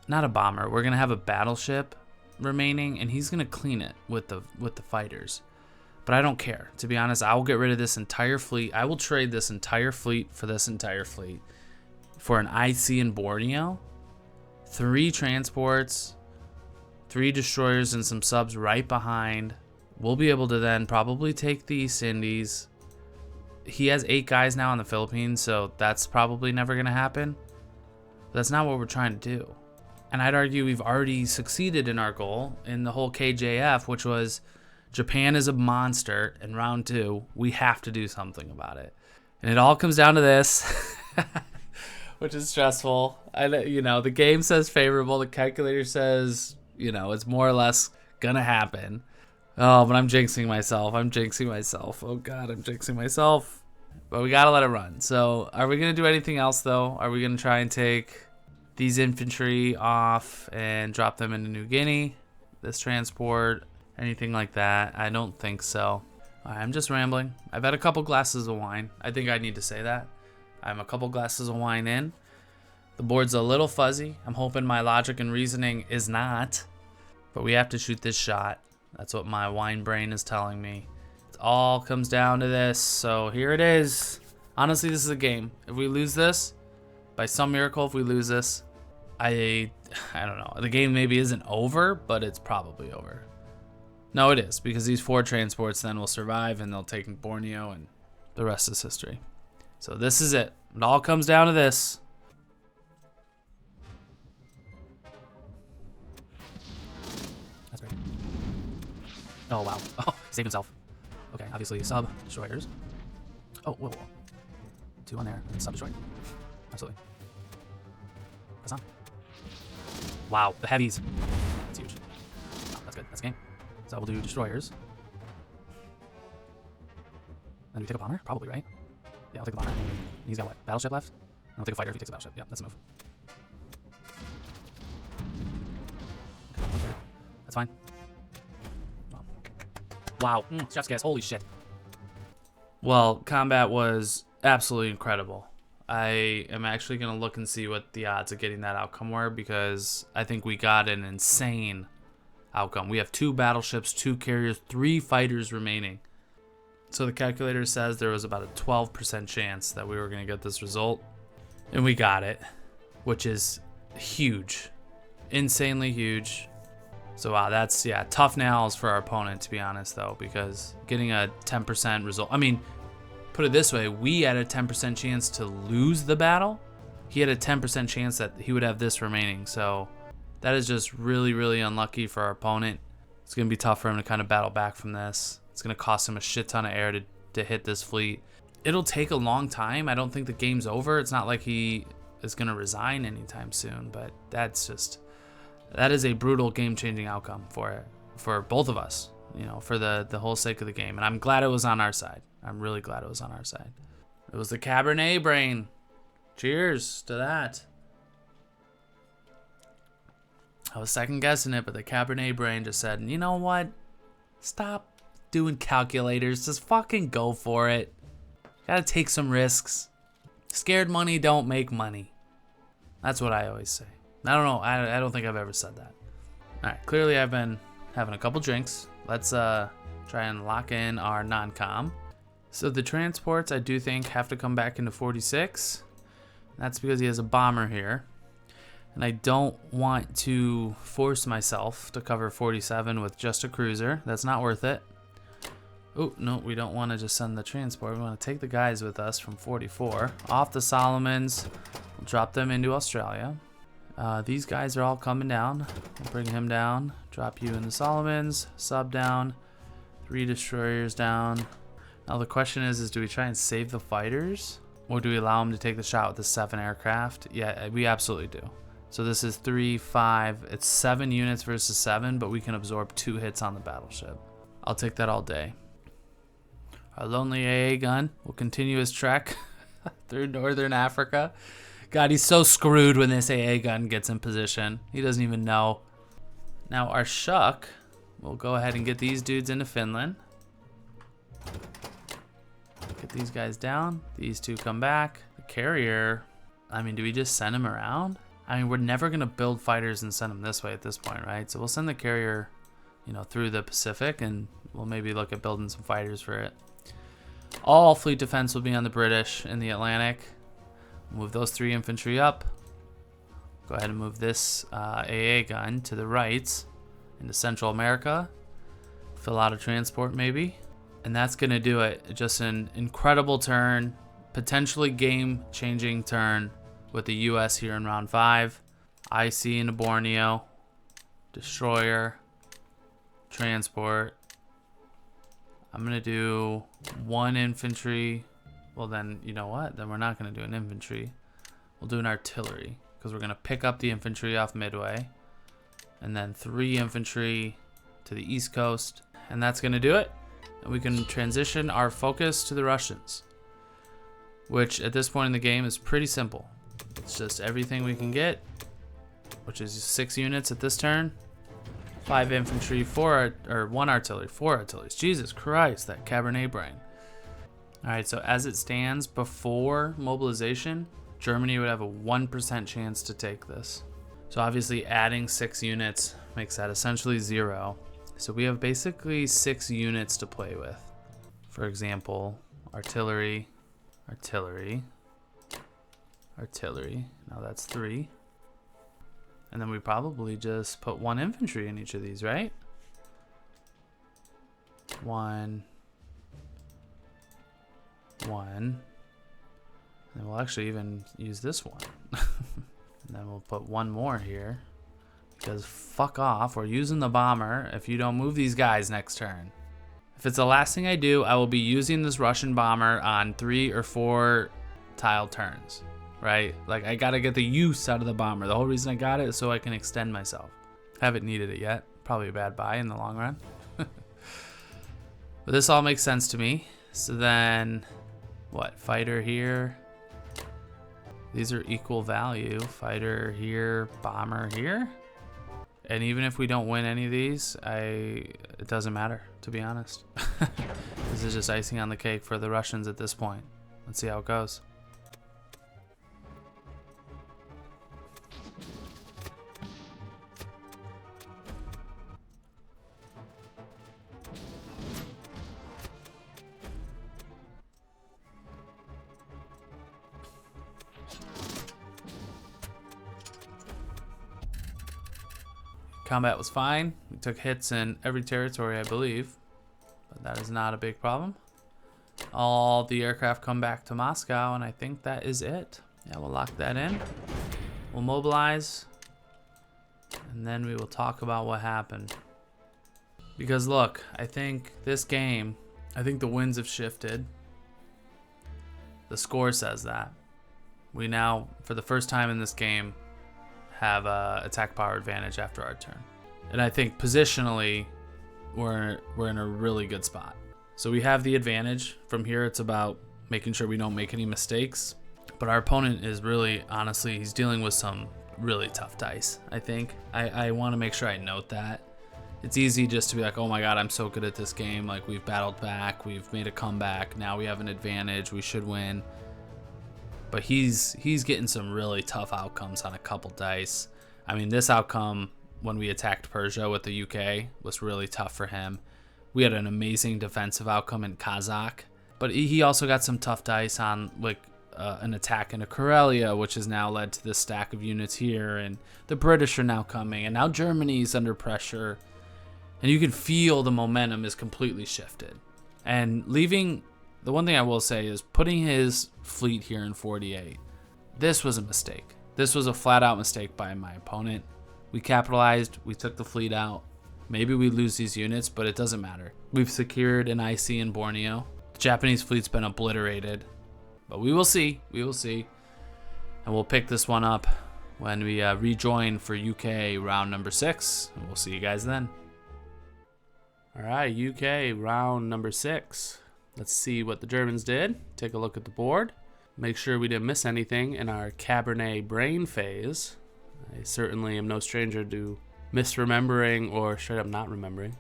Not a bomber. We're going to have a battleship remaining, and he's going to clean it with the fighters. But I don't care. To be honest, I will get rid of this entire fleet. I will trade this entire fleet for this entire fleet for an IC in Borneo, 3 transports, 3 destroyers, and some subs right behind. We'll be able to then probably take the East Indies. He has 8 guys now in the Philippines, so that's probably never going to happen. That's not what we're trying to do. And I'd argue we've already succeeded in our goal in the whole KJF, which was Japan is a monster. In round 2, we have to do something about it. And it all comes down to this, which is stressful. The game says favorable. The calculator says, it's more or less going to happen. Oh, but I'm jinxing myself. Oh, God, I'm jinxing myself. But we got to let it run. So are we going to do anything else, though? Are we going to try and take these infantry off and drop them into New Guinea? This transport? Anything like that? I don't think so. I'm just rambling. I've had a couple glasses of wine. I think I need to say that. I'm a couple glasses of wine in. The board's a little fuzzy. I'm hoping my logic and reasoning is not. But we have to shoot this shot. That's what my wine brain is telling me. It all comes down to this. So here it is. Honestly, this is a game. If we lose this, by some miracle, if we lose this, I don't know. The game maybe isn't over, but it's probably over. No, it is, because these 4 transports then will survive, and they'll take Borneo, and the rest is history. So this is it. It all comes down to this. That's great. Oh, wow. Oh, saved himself. Okay, obviously sub destroyers. Oh, whoa. 2 on there. Sub destroyer. Absolutely. Press on. Wow, the heavies. That's huge. Oh, that's good. That's game. So we'll do destroyers. Then we take a bomber? Probably, right? Yeah, I'll take a bomber. He's got what? Battleship left? I'll take a fighter if he takes a battleship. Yeah, that's a move. Okay. That's fine. Wow. Chef's kiss. Holy shit. Well, combat was absolutely incredible. I am actually going to look and see what the odds of getting that outcome were, because I think we got an insane outcome. We have 2 battleships, 2 carriers, 3 fighters remaining. So the calculator says there was about a 12% chance that we were going to get this result, and we got it, which is huge, insanely huge. So wow, that's, yeah, tough nails for our opponent, to be honest, though, because getting a 10% result, I mean, put it this way, we had a 10% chance to lose the battle. He had a 10% chance that he would have this remaining. So that is just really, really unlucky for our opponent. It's going to be tough for him to kind of battle back from this. It's going to cost him a shit ton of air to hit this fleet. It'll take a long time. I don't think the game's over. It's not like he is going to resign anytime soon, but that is a brutal game-changing outcome for both of us, you know, for the whole sake of the game. And I'm glad it was on our side. I'm really glad it was on our side. It was the Cabernet brain. Cheers to that. I was second guessing it, but the Cabernet brain just said, you know what? Stop doing calculators. Just fucking go for it. Gotta take some risks. Scared money don't make money. That's what I always say. I don't know. I don't think I've ever said that. All right. Clearly, I've been having a couple drinks. Let's try and lock in our non-com. So the transports, I do think, have to come back into 46. That's because he has a bomber here. And I don't want to force myself to cover 47 with just a cruiser. That's not worth it. Oh, no, we don't want to just send the transport. We want to take the guys with us from 44. Off the Solomons. We'll drop them into Australia. These guys are all coming down. We'll bring him down. Drop you in the Solomons. Sub down. 3 destroyers down. Now the question is do we try and save the fighters? Or do we allow them to take the shot with the 7 aircraft? Yeah, we absolutely do. So this is 3, 5. It's 7 units versus 7, but we can absorb 2 hits on the battleship. I'll take that all day. Our lonely AA gun will continue his trek through northern Africa. God, he's so screwed when this AA gun gets in position. He doesn't even know. Now our Shuck will go ahead and get these dudes into Finland. Get these guys down. These 2 come back. The carrier, I mean, do we just send him around? I mean, we're never going to build fighters and send them this way at this point, right? So we'll send the carrier, you know, through the Pacific, and we'll maybe look at building some fighters for it. All fleet defense will be on the British in the Atlantic. Move those 3 infantry up. Go ahead and move this AA gun to the right into Central America. Fill out a transport maybe. And that's going to do it. Just an incredible turn. Potentially game-changing turn with the U.S. here in round 5. IC into Borneo. Destroyer. Transport. I'm going to do 1 infantry. Well, then, you know what? Then we're not going to do an infantry. We'll do an artillery, because we're going to pick up the infantry off Midway. And then 3 infantry to the east coast. And that's going to do it. And we can transition our focus to the Russians, which at this point in the game is pretty simple. It's just everything we can get, which is 6 units at this turn. 5 infantry, 1 artillery, 4 artilleries. Jesus Christ, that Cabernet brain. Alright, so as it stands, before mobilization, Germany would have a 1% chance to take this. So obviously adding 6 units makes that essentially 0. So we have basically 6 units to play with. For example, artillery, artillery, artillery. Now that's 3. And then we probably just put 1 infantry in each of these, right? 1. And we'll actually even use this one. And then we'll put 1 more here. Because fuck off, we're using the bomber if you don't move these guys next turn. If it's the last thing I do, I will be using this Russian bomber on 3 or 4 tile turns. Right? Like, I gotta get the use out of the bomber. The whole reason I got it is so I can extend myself. Haven't needed it yet. Probably a bad buy in the long run. But this all makes sense to me. So then, what? Fighter here. These are equal value. Fighter here, bomber here. And even if we don't win any of these, it doesn't matter, to be honest. This is just icing on the cake for the Russians at this point. Let's see how it goes. Combat was fine. We took hits in every territory, I believe, but that is not a big problem. All the aircraft come back to Moscow, and I think that is it. Yeah, we'll lock that in. We'll mobilize, and then we will talk about what happened. Because look, I think this game, I think the winds have shifted. The score says that. We now, for the first time in this game, have a attack power advantage after our turn. And I think positionally, we're in a really good spot. So we have the advantage. From here, it's about making sure we don't make any mistakes. But our opponent is really, honestly, he's dealing with some really tough dice, I think. I want to make sure I note that. It's easy just to be like, oh my god, I'm so good at this game. Like, we've battled back, we've made a comeback, now we have an advantage, we should win. But he's getting some really tough outcomes on a couple dice. I mean, this outcome when we attacked Persia with the UK was really tough for him. We had an amazing defensive outcome in Kazakh, but he also got some tough dice on like an attack into Karelia, which has now led to this stack of units here, and the British are now coming, and now Germany's under pressure, and you can feel the momentum is completely shifted. And leaving, the one thing I will say is putting his fleet here in 48, this was a mistake. This was a flat out mistake by my opponent. We capitalized, we took the fleet out. Maybe we lose these units, but it doesn't matter. We've secured an IC in Borneo. The Japanese fleet's been obliterated, but we will see, And we'll pick this one up when we rejoin for UK round number 6, and we'll see you guys then. All right, UK round number 6. Let's see what the Germans did. Take a look at the board. Make sure we didn't miss anything in our Cabernet brain phase. I certainly am no stranger to misremembering or straight up not remembering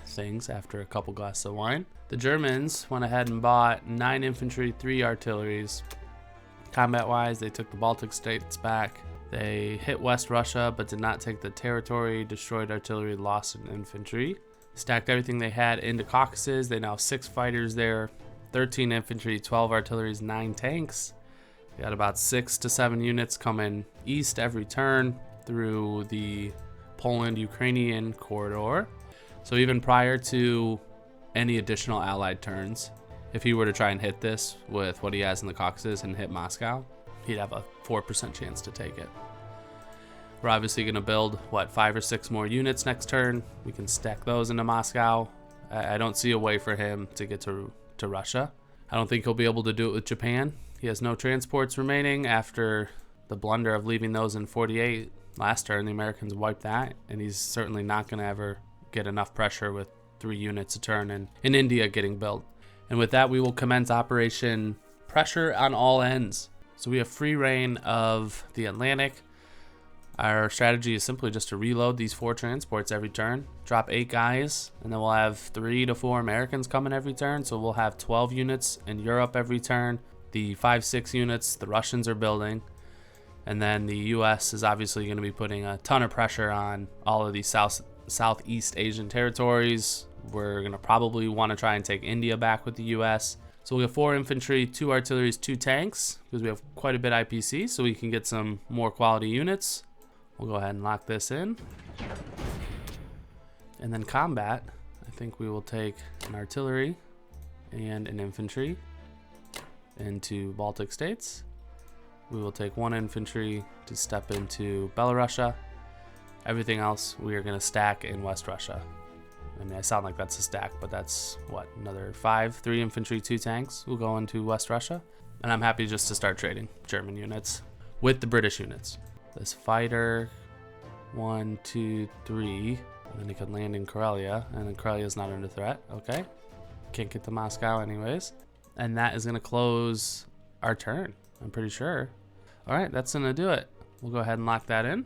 things after a couple glasses of wine. The Germans went ahead and bought 9 infantry, 3 artilleries. Combat-wise, they took the Baltic states back. They hit West Russia, but did not take the territory, destroyed artillery, lost an infantry. Stacked everything they had into Caucasus. They now have 6 fighters there, 13 infantry, 12 artilleries, 9 tanks. They got about 6 to 7 units coming east every turn through the Poland-Ukrainian corridor. So even prior to any additional allied turns, if he were to try and hit this with what he has in the Caucasus and hit Moscow, he'd have a 4% chance to take it. We're obviously going to build, 5 or 6 more units next turn. We can stack those into Moscow. I don't see a way for him to get to Russia. I don't think he'll be able to do it with Japan. He has no transports remaining after the blunder of leaving those in 48 last turn. The Americans wiped that, and he's certainly not going to ever get enough pressure with 3 units a turn and in India getting built. And with that, we will commence Operation Pressure on All Ends. So we have free reign of the Atlantic. Our strategy is simply just to reload these 4 transports every turn, drop 8 guys, and then we'll have 3 to 4 Americans coming every turn. So we'll have 12 units in Europe every turn. The 5-6 units the Russians are building. And then the US is obviously going to be putting a ton of pressure on all of these Southeast Asian territories. We're going to probably want to try and take India back with the US. So we'll get 4 infantry, 2 artilleries, 2 tanks, because we have quite a bit IPC, so we can get some more quality units. We'll go ahead and lock this in. And then combat, I think we will take an artillery and an infantry into Baltic states. We will take 1 infantry to step into Belarusia. Everything else we are going to stack in West Russia. I mean, I sound like that's a stack, but that's another 5, 3 infantry, 2 tanks will go into West Russia. And I'm happy just to start trading German units with the British units. This fighter, 1, 2, 3, and then he could land in Karelia, and then Karelia is not under threat. Okay, can't get to Moscow anyways, and that is going to close our turn, I'm pretty sure. All right, that's going to do it. We'll go ahead and lock that in.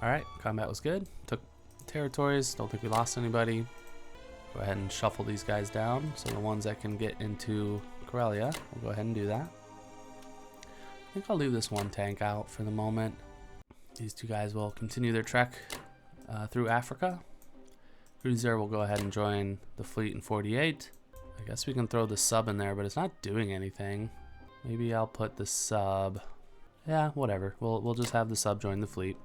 All right, combat was good. Took territories. Don't think we lost anybody. Go ahead and shuffle these guys down. So the ones that can get into Karelia, we'll go ahead and do that. I think I'll leave this 1 tank out for the moment. These 2 guys will continue their trek through Africa. Cruiser will go ahead and join the fleet in 48. I guess we can throw the sub in there, but it's not doing anything. Maybe I'll put the sub. Yeah, whatever. We'll just have the sub join the fleet.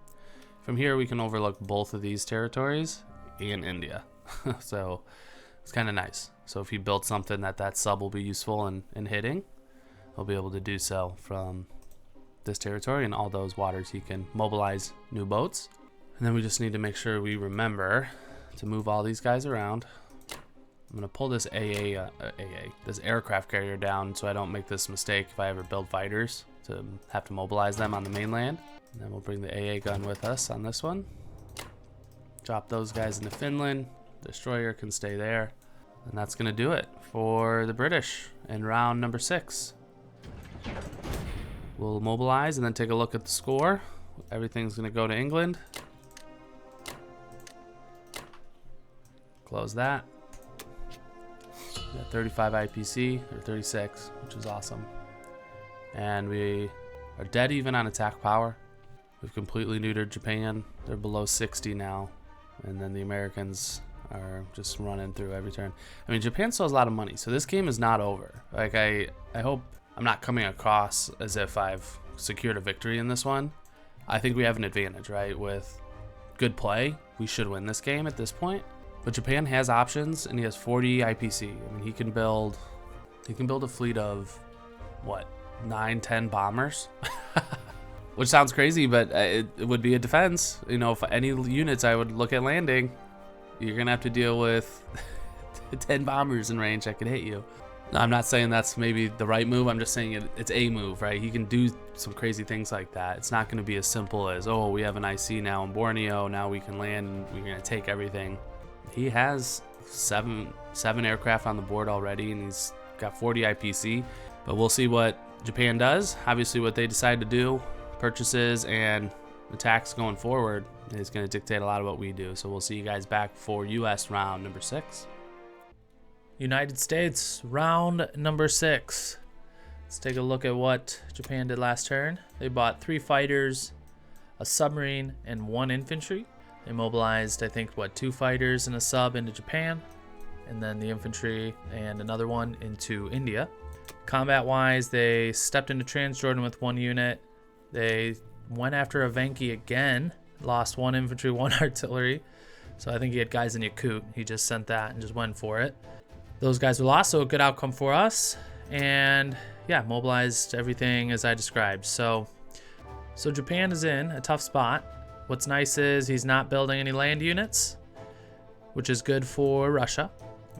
From here, we can overlook both of these territories and India. So it's kind of nice. So if he builds something that sub will be useful in hitting, he'll be able to do so from this territory, and all those waters he can mobilize new boats. And then we just need to make sure we remember to move all these guys around. I'm gonna pull this this aircraft carrier down so I don't make this mistake if I ever build fighters to have to mobilize them on the mainland. And then we'll bring the AA gun with us on this one. Drop those guys into Finland. Destroyer can stay there. And that's gonna do it for the British in round number 6. We'll mobilize and then take a look at the score. Everything's gonna go to England. Close that. We got 35 IPC, or 36, which is awesome. And we are dead even on attack power. We've completely neutered Japan. They're below 60 now. And then the Americans are just running through every turn. I mean, Japan still has a lot of money, so this game is not over. Like, I hope I'm not coming across as if I've secured a victory in this one. I think we have an advantage, right? With good play, we should win this game at this point. But Japan has options, and he has 40 IPC. I mean, he can build a fleet of, what, 9-10 bombers? Which sounds crazy, but it would be a defense. You know, if any units I would look at landing, you're gonna have to deal with 10 bombers in range that could hit you. Now, I'm not saying that's maybe the right move. I'm just saying it's a move, right? He can do some crazy things like that. It's not gonna be as simple as, oh, we have an IC now in Borneo, now we can land and we're gonna take everything. He has seven aircraft on the board already, and he's got 40 IPC. But we'll see what Japan does. Obviously, what they decide to do, purchases and attacks going forward, is going to dictate a lot of what we do. So we'll see you guys back for US round number 6. United States round number 6. Let's take a look at what Japan did last turn. They bought 3 fighters, a submarine, and 1 infantry. They mobilized, I think, 2 fighters and a sub into Japan, and then the infantry and another one into India. Combat-wise, they stepped into Transjordan with 1 unit. They went after Evenki again, lost 1 infantry, 1 artillery. So I think he had guys in Yakut. He just sent that and just went for it. Those guys were lost, so a good outcome for us. And yeah, mobilized everything as I described. So Japan is in a tough spot. What's nice is he's not building any land units, which is good for Russia.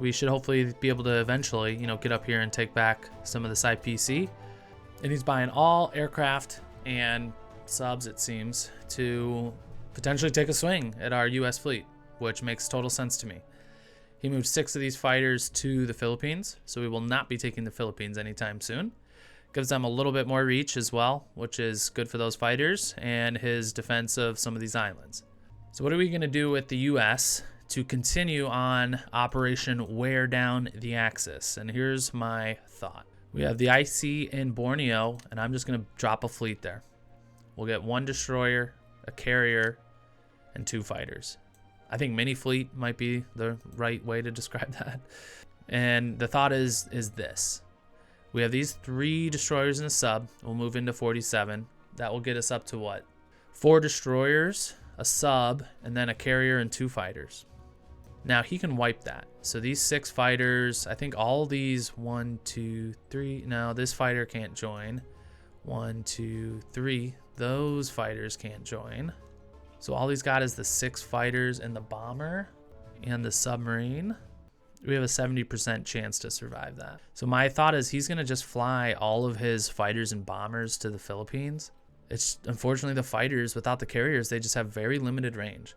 We should hopefully be able to eventually, get up here and take back some of this IPC. And he's buying all aircraft and subs, it seems, to potentially take a swing at our US fleet, which makes total sense to me. He moved 6 of these fighters to the Philippines, so we will not be taking the Philippines anytime soon. Gives them a little bit more reach as well, which is good for those fighters and his defense of some of these islands. So what are we going to do with the US to continue on Operation Wear Down the Axis? And here's my thought. We have the IC in Borneo, and I'm just going to drop a fleet there. We'll get 1 destroyer, a carrier, and 2 fighters. I think mini fleet might be the right way to describe that. And the thought is this. We have these 3 destroyers and a sub. We'll move into 47. That will get us up to what? 4 destroyers, a sub, and then a carrier and 2 fighters. Now he can wipe that. So these 6 fighters, I think all these 1, 2, 3. No, this fighter can't join. 1, 2, 3. Those fighters can't join. So all he's got is the 6 fighters and the bomber and the submarine. We have a 70% chance to survive that. So my thought is he's going to just fly all of his fighters and bombers to the Philippines. It's unfortunately the fighters without the carriers, they just have very limited range.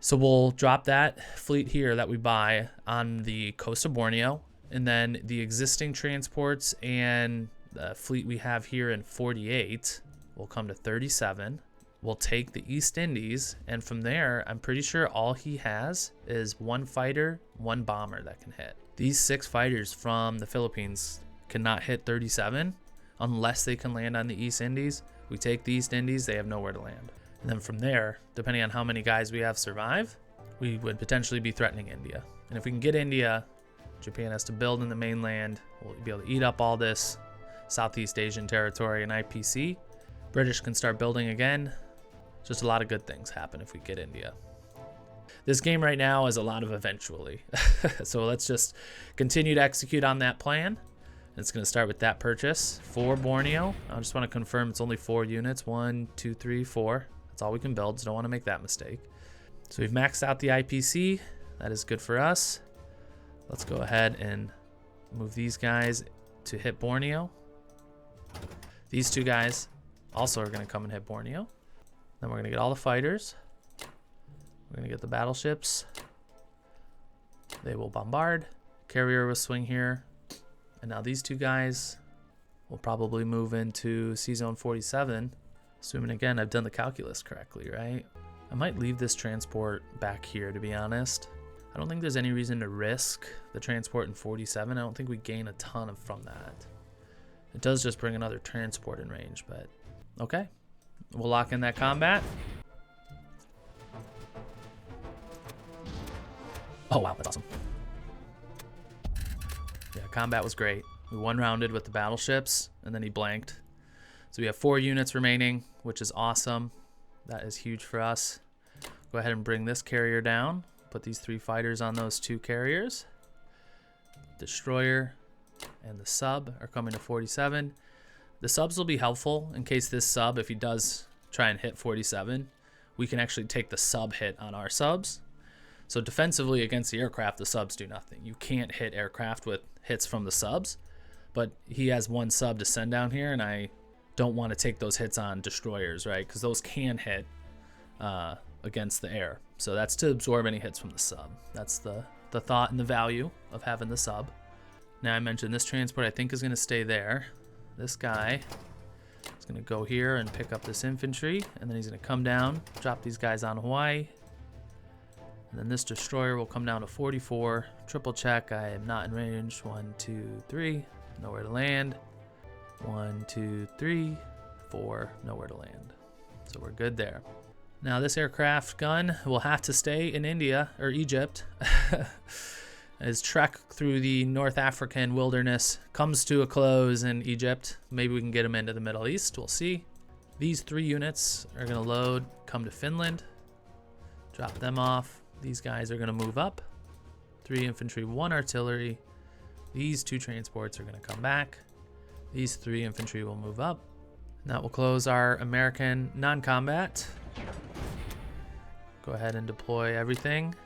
So we'll drop that fleet here that we buy on the coast of Borneo, and then the existing transports and the fleet we have here in 48 will come to 37. We'll take the East Indies, and from there, I'm pretty sure all he has is 1 fighter, 1 bomber that can hit. These 6 fighters from the Philippines cannot hit 37 unless they can land on the East Indies. We take the East Indies, they have nowhere to land. And then from there, depending on how many guys we have survive, we would potentially be threatening India. And if we can get India Japan has to build in the mainland. We'll be able to eat up all this Southeast Asian territory and IPC. British can start building again. Just a lot of good things happen if we get India. This game right now is a lot of eventually. So let's just continue to execute on that plan. It's going to start with that purchase for Borneo. I just want to confirm it's only 4 units. 1, 2, 3, 4. That's all we can build, so don't want to make that mistake. So we've maxed out the IPC. That is good for us. Let's go ahead and move these guys to hit Borneo. These 2 guys also are going to come and hit Borneo. Then we're going to get all the fighters. We're going to get the battleships. They will bombard. Carrier will swing here. And now these 2 guys will probably move into C-Zone 47. Assuming, again, I've done the calculus correctly, right? I might leave this transport back here, to be honest. I don't think there's any reason to risk the transport in 47. I don't think we gain a ton from that. It does just bring another transport in range, but okay. We'll lock in that combat. Oh, wow, that's awesome. Yeah, combat was great. We one-rounded with the battleships, and then he blanked. So we have 4 units remaining, which is awesome. That is huge for us. Go ahead and bring this carrier down. Put these 3 fighters on those 2 carriers. Destroyer and the sub are coming to 47. The subs will be helpful in case this sub, if he does try and hit 47, we can actually take the sub hit on our subs. So defensively against the aircraft, the subs do nothing. You can't hit aircraft with hits from the subs, but he has 1 sub to send down here, and I don't want to take those hits on destroyers, right? Because those can hit against the air. So that's to absorb any hits from the sub. That's the thought and the value of having the sub. Now I mentioned this transport I think is going to stay there. This guy is going to go here and pick up this infantry, and then he's going to come down, drop these guys on Hawaii. And then this destroyer will come down to 44. Triple check, I am not in range. 1, 2, 3, nowhere to land. 1, 2, 3, 4, nowhere to land. So we're good there. Now this aircraft gun will have to stay in India, or Egypt. His trek through the North African wilderness comes to a close in Egypt. Maybe we can get him into the Middle East, we'll see. These 3 units are gonna load, come to Finland, drop them off. These guys are gonna move up. 3 infantry, 1 artillery. These 2 transports are gonna come back. These 3 infantry will move up. And that will close our American non-combat. Go ahead and deploy everything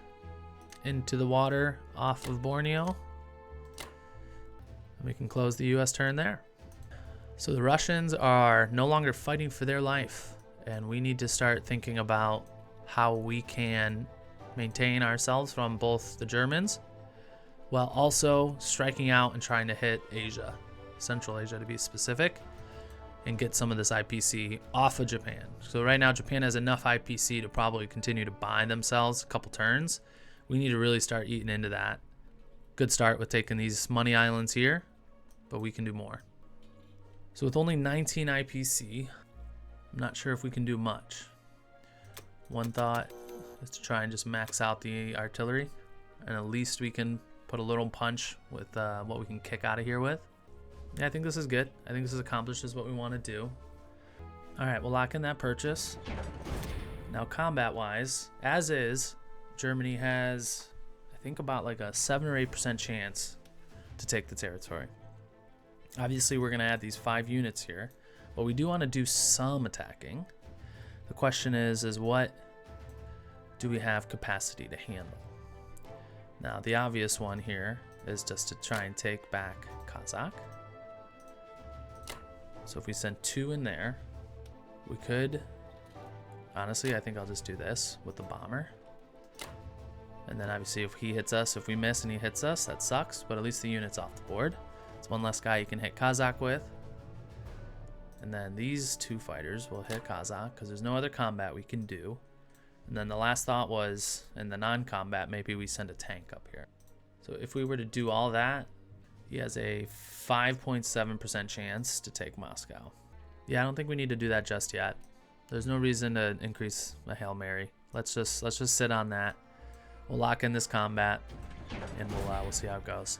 into the water off of Borneo. And we can close the US turn there. So the Russians are no longer fighting for their life, and we need to start thinking about how we can maintain ourselves from both the Germans while also striking out and trying to hit Asia, Central Asia to be specific, and get some of this IPC off of Japan. So right now Japan has enough IPC to probably continue to buy themselves a couple turns. We need to really start eating into that. Good start with taking these money islands here, but we can do more. So with only 19 IPC, I'm not sure if we can do much. One thought is to try and just max out the artillery, and at least we can put a little punch with what we can kick out of here with. Yeah, I think this is good. I think this accomplishes what we want to do. All right, we'll lock in that purchase. Now combat-wise, as is, Germany has, I think, about like a 7 or 8% chance to take the territory. Obviously, we're going to add these 5 units here, but we do want to do some attacking. The question is what do we have capacity to handle? Now, the obvious one here is just to try and take back Kazakh. So if we send 2 in there, we could, honestly, I think I'll just do this with the bomber. And then obviously if he hits us, if we miss and he hits us, that sucks, but at least the unit's off the board. It's 1 less guy you can hit Kazakh with. And then these 2 fighters will hit Kazakh because there's no other combat we can do. And then the last thought was, in the non-combat, maybe we send a tank up here. So if we were to do all that, he has a 5.7% chance to take Moscow. Yeah, I don't think we need to do that just yet. There's no reason to increase a Hail Mary. Let's just sit on that. We'll lock in this combat. and we'll see how it goes.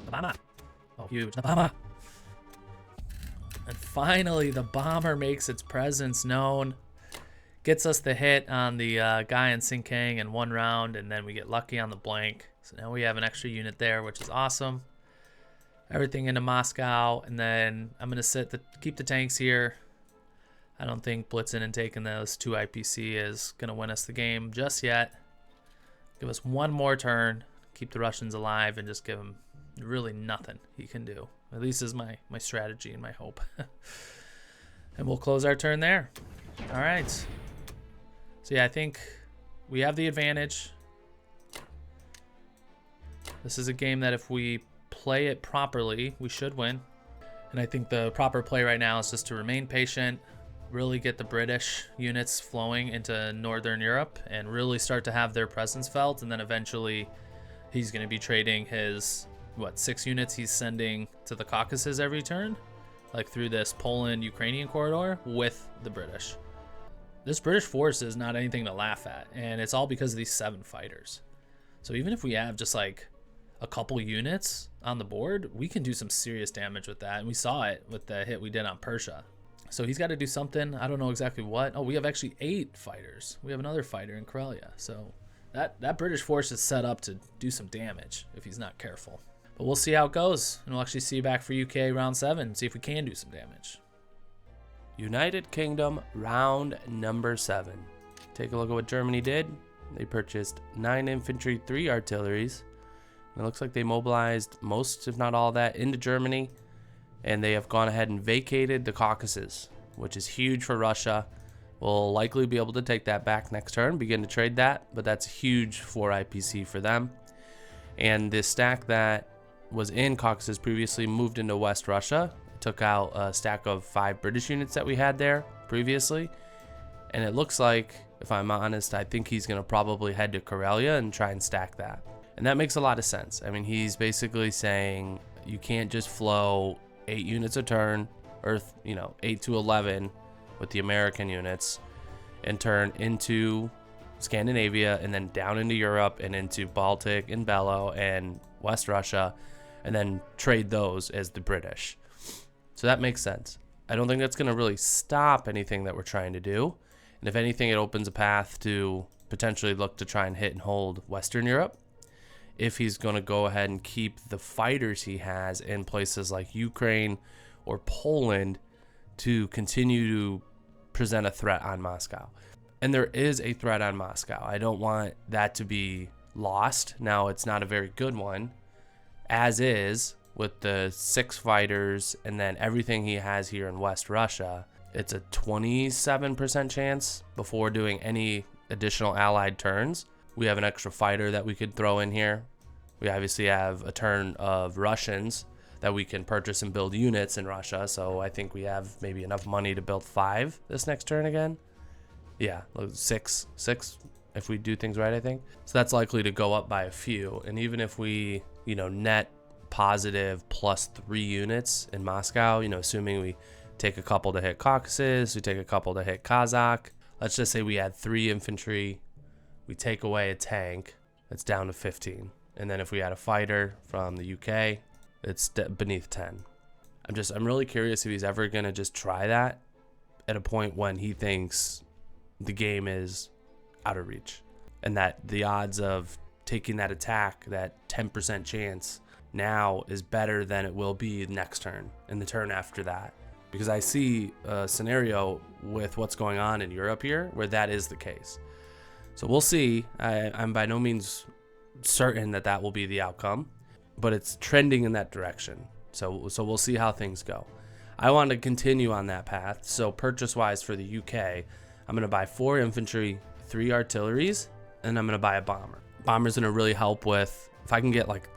The bomber. Oh, huge. The bomber. And finally, the bomber makes its presence known. Gets us the hit on the guy in Sinkang in 1 round, and then we get lucky on the blank. So now we have an extra unit there, which is awesome. Everything into Moscow, and then I'm going to keep the tanks here. I don't think blitzing and taking those 2 IPC is going to win us the game just yet. Give us 1 more turn, keep the Russians alive, and just give them really nothing he can do. At least is my strategy and my hope. And we'll close our turn there. All right. So yeah, I think we have the advantage. This is a game that if we play it properly, we should win. And I think the proper play right now is just to remain patient, really get the British units flowing into Northern Europe and really start to have their presence felt. And then eventually he's going to be trading his, 6 units he's sending to the Caucasus every turn, like through this Poland-Ukrainian corridor with the British. This British force is not anything to laugh at, and it's all because of these 7 fighters. So even if we have just like a couple units on the board, we can do some serious damage with that, and we saw it with the hit we did on Persia. So he's got to do something. I don't know exactly what. Oh, we have actually 8 fighters. We have another fighter in Karelia. So that British force is set up to do some damage if he's not careful. But we'll see how it goes, and we'll actually see you back for UK round 7, see if we can do some damage. United Kingdom round number 7. Take a look at what Germany did. They purchased 9 infantry, 3 artilleries. It looks like they mobilized most, if not all of that, into Germany. And they have gone ahead and vacated the Caucasus, which is huge for Russia. We'll likely be able to take that back next turn, begin to trade that. But that's huge for IPC for them. And this stack that was in Caucasus previously moved into West Russia. Took out a stack of 5 British units that we had there previously. And it looks like, if I'm honest, I think he's going to probably head to Karelia and try and stack that. And that makes a lot of sense. I mean, he's basically saying you can't just flow 8 units a turn, or 8 to 11 with the American units, and turn into Scandinavia and then down into Europe and into Baltic and Belo and West Russia, and then trade those as the British. So that makes sense. I don't think that's going to really stop anything that we're trying to do. And if anything, it opens a path to potentially look to try and hit and hold Western Europe. If he's going to go ahead and keep the fighters he has in places like Ukraine or Poland to continue to present a threat on Moscow. And there is a threat on Moscow. I don't want that to be lost. Now, it's not a very good one, as is with the 6 fighters and then everything he has here in West Russia. It's a 27% chance before doing any additional allied turns. We have an extra fighter that we could throw in here. We obviously have a turn of Russians that we can purchase and build units in Russia. So I think we have maybe enough money to build 5 this next turn again. Yeah, 6 if we do things right, I think. So that's likely to go up by a few. And even if we, net positive +3 units in Moscow, assuming we take a couple to hit Caucasus, we take a couple to hit Kazakh. Let's just say we add 3 infantry, we take away a tank, it's down to 15. And then if we add a fighter from the UK, it's beneath 10. I'm really curious if he's ever going to just try that at a point when he thinks the game is out of reach. And that the odds of taking that attack, that 10% chance now, is better than it will be next turn and the turn after that. Because I see a scenario with what's going on in Europe here where that is the case. So we'll see. I'm by no means certain that will be the outcome, but it's trending in that direction. So we'll see how things go. I want to continue on that path. So purchase-wise for the UK, I'm going to buy 4 infantry, 3 artilleries, and I'm going to buy a bomber. Bomber's going to really help with, if I can get like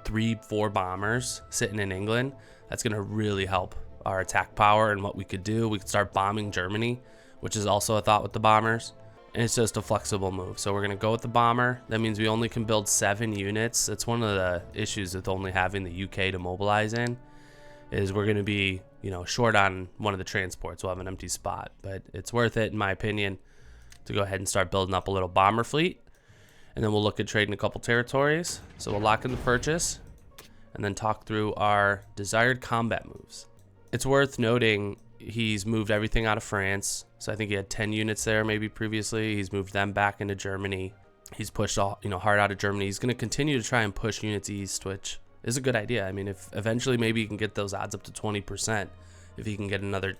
3-4 bombers sitting in England, that's going to really help our attack power and what we could do. We could start bombing Germany, which is also a thought with the bombers. And it's just a flexible move. So we're going to go with the bomber. That means we only can build 7 units. That's one of the issues with only having the UK to mobilize in, is we're going to be, short on one of the transports. We'll have an empty spot, but it's worth it, in my opinion, to go ahead and start building up a little bomber fleet. And then we'll look at trading a couple territories. So we'll lock in the purchase and then talk through our desired combat moves. It's worth noting he's moved everything out of France. So I think he had 10 units there maybe previously. He's moved them back into Germany. He's pushed all, hard out of Germany. He's going to continue to try and push units east, which is a good idea. I mean, if eventually maybe he can get those odds up to 20%, if he can get another,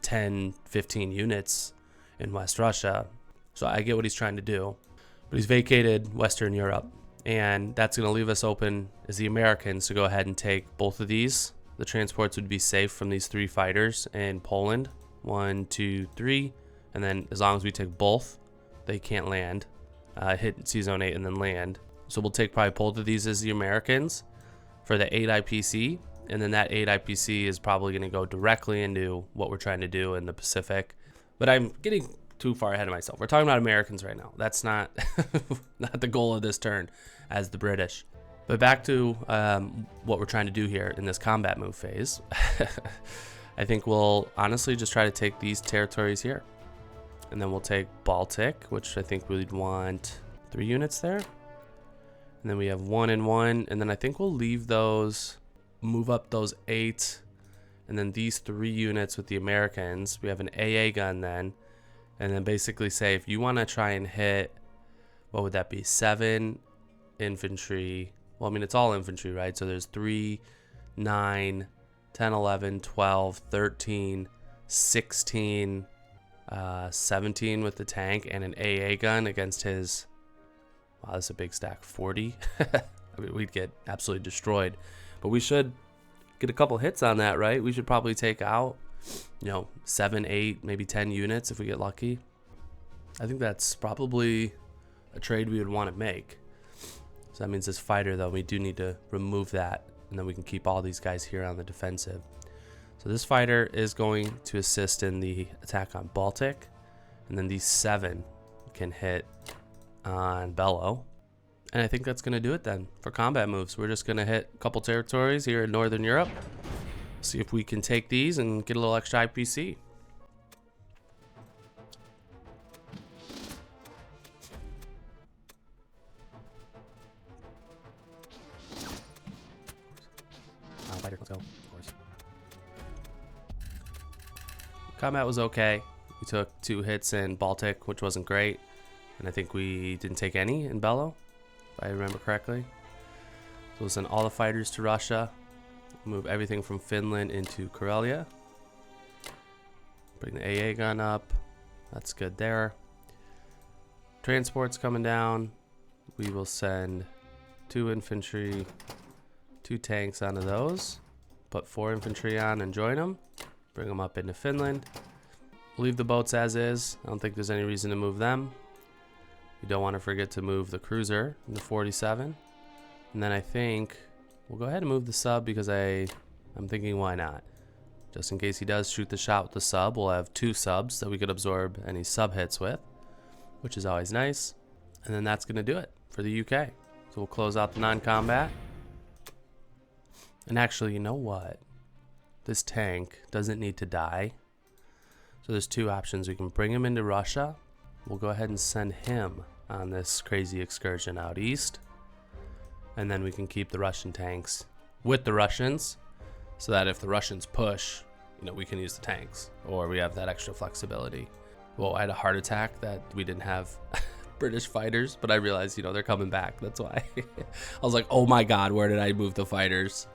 10, 15 units in West Russia. So I get what he's trying to do. But he's vacated Western Europe, and that's going to leave us open as the Americans to go ahead and take both of these. The transports would be safe from these 3 fighters in Poland. 1, 2, 3. And then as long as we take both, they can't land. Hit C-Zone 8 and then land. So we'll take probably both of these as the Americans for the 8 IPC. And then that 8 IPC is probably going to go directly into what we're trying to do in the Pacific. But I'm getting too far ahead of myself. We're talking about Americans right now. That's not not the goal of this turn as the British. But back to what we're trying to do here in this combat move phase. I think we'll honestly just try to take these territories here. And then we'll take Baltic, which I think we'd want 3 units there. And then we have 1 and 1. And then I think we'll leave those, move up those 8. And then these 3 units with the Americans. We have an AA gun then. And then basically say, if you want to try and hit, what would that be? 7 infantry. Well, I mean, it's all infantry, right? So there's 3, 9, 10, 11, 12, 13, 16, 17 with the tank and an AA gun against his, wow, that's a big stack, 40. I mean, we'd get absolutely destroyed. But we should get a couple hits on that, right? We should probably take out 7, 8, maybe 10 units if we get lucky. I think that's probably a trade we would want to make. So that means this fighter, though, we do need to remove that, and then we can keep all these guys here on the defensive. So this fighter is going to assist in the attack on Baltic, and then these 7 can hit on Bello. And I think that's going to do it then for combat moves. We're just going to hit a couple territories here in Northern Europe. See if we can take these and get a little extra IPC. Fighter, let's go. Of course. Combat was okay. We took 2 hits in Baltic, which wasn't great. And I think we didn't take any in Bello, if I remember correctly. So we'll send all the fighters to Russia. Move everything from Finland into Karelia. Bring the AA gun up. That's good there. Transports coming down. We will send 2 infantry, 2 tanks onto those. Put 4 infantry on and join them. Bring them up into Finland. Leave the boats as is. I don't think there's any reason to move them. We don't want to forget to move the cruiser into 47. And then I think we'll go ahead and move the sub because I'm thinking why not? Just in case he does shoot the shot with the sub, we'll have 2 subs that we could absorb any sub hits with, which is always nice. And then that's going to do it for the UK. So we'll close out the non-combat. And actually, you know what? This tank doesn't need to die. So there's 2 options. We can bring him into Russia. We'll go ahead and send him on this crazy excursion out east. And then we can keep the Russian tanks with the Russians so that if the Russians push, we can use the tanks, or we have that extra flexibility. Well, I had a heart attack that we didn't have British fighters, but I realized, they're coming back. That's why. I was like, oh my God, where did I move the fighters?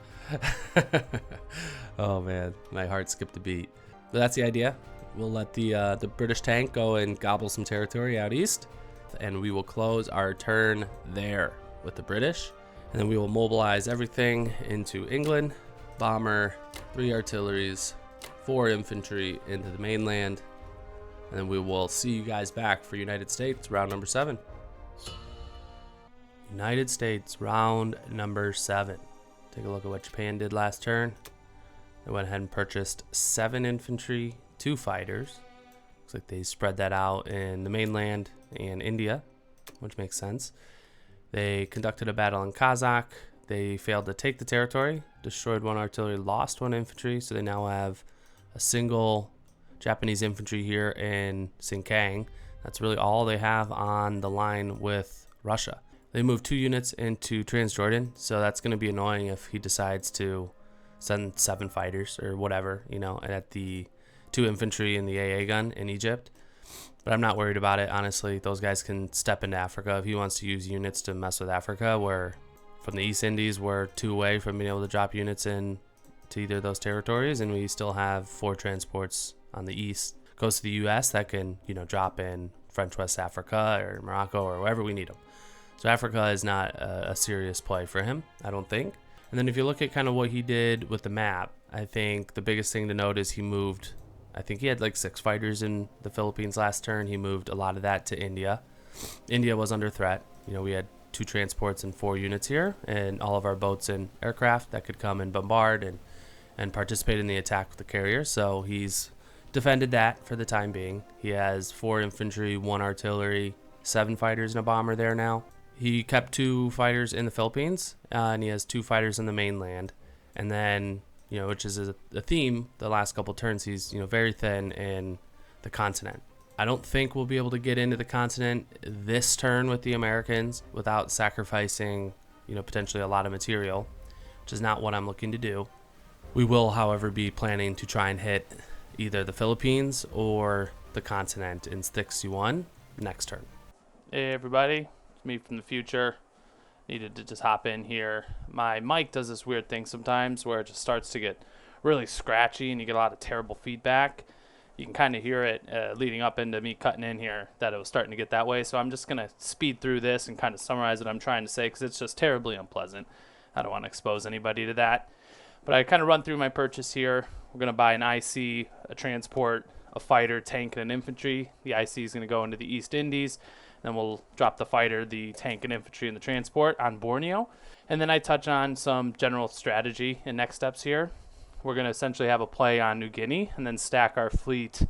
Oh man, my heart skipped a beat. But that's the idea. We'll let the British tank go and gobble some territory out east, and we will close our turn there with the British. And then we will mobilize everything into England. Bomber, 3 artilleries, 4 infantry into the mainland. And then we will see you guys back for United States, round number 7. United States, round number 7. Take a look at what Japan did last turn. They went ahead and purchased 7 infantry, 2 fighters. Looks like they spread that out in the mainland and India, which makes sense. They conducted a battle in Kazakh. They failed to take the territory. destroyed 1 artillery, lost 1 infantry. So they now have a single Japanese infantry here in Sinkang. That's really all they have on the line with Russia. They moved 2 units into Transjordan, so that's going to be annoying if he decides to send 7 fighters or whatever, you know, at the 2 infantry and the AA gun in Egypt. But I'm not worried about it, honestly. Those guys can step into Africa if he wants to use units to mess with Africa, where from the East Indies, we're 2 away from being able to drop units in to either of those territories, and we still have 4 transports on the east. Goes to the US that can, you know, drop in French West Africa or Morocco or wherever we need them. So Africa is not a serious play for him, I don't think. And then if you look at kind of what he did with the map, I think the biggest thing to note is he moved, I think he had like 6 fighters in the Philippines last turn. He moved a lot of that to India. India was under threat. You know, we had 2 transports and 4 units here, and all of our boats and aircraft that could come and bombard and participate in the attack with the carrier. So he's defended that for the time being. He has 4 infantry, 1 artillery, 7 fighters and a bomber there now. He kept 2 fighters in the Philippines, and he has 2 fighters in the mainland. And then, you know, which is a theme the last couple turns, he's, you know, very thin in the continent. I don't think we'll be able to get into the continent this turn with the Americans without sacrificing, you know, potentially a lot of material, which is not what I'm looking to do. We will, however, be planning to try and hit either the Philippines or the continent in 61 next turn. Hey everybody, it's me from the future. Needed to just hop in here. My mic does this weird thing sometimes where it just starts to get really scratchy and you get a lot of terrible feedback. You can kind of hear it leading up into me cutting in here that it was starting to get that way. So I'm just going to speed through this and kind of summarize what I'm trying to say because it's just terribly unpleasant. I don't want to expose anybody to that. But I kind of run through my purchase here. We're going to buy an IC, a transport, a fighter, tank, and an infantry. The IC is going to go into the East Indies. Then we'll drop the fighter, the tank, and infantry, and the transport on Borneo. And then I touch on some general strategy and next steps here. We're going to essentially have a play on New Guinea and then stack our fleet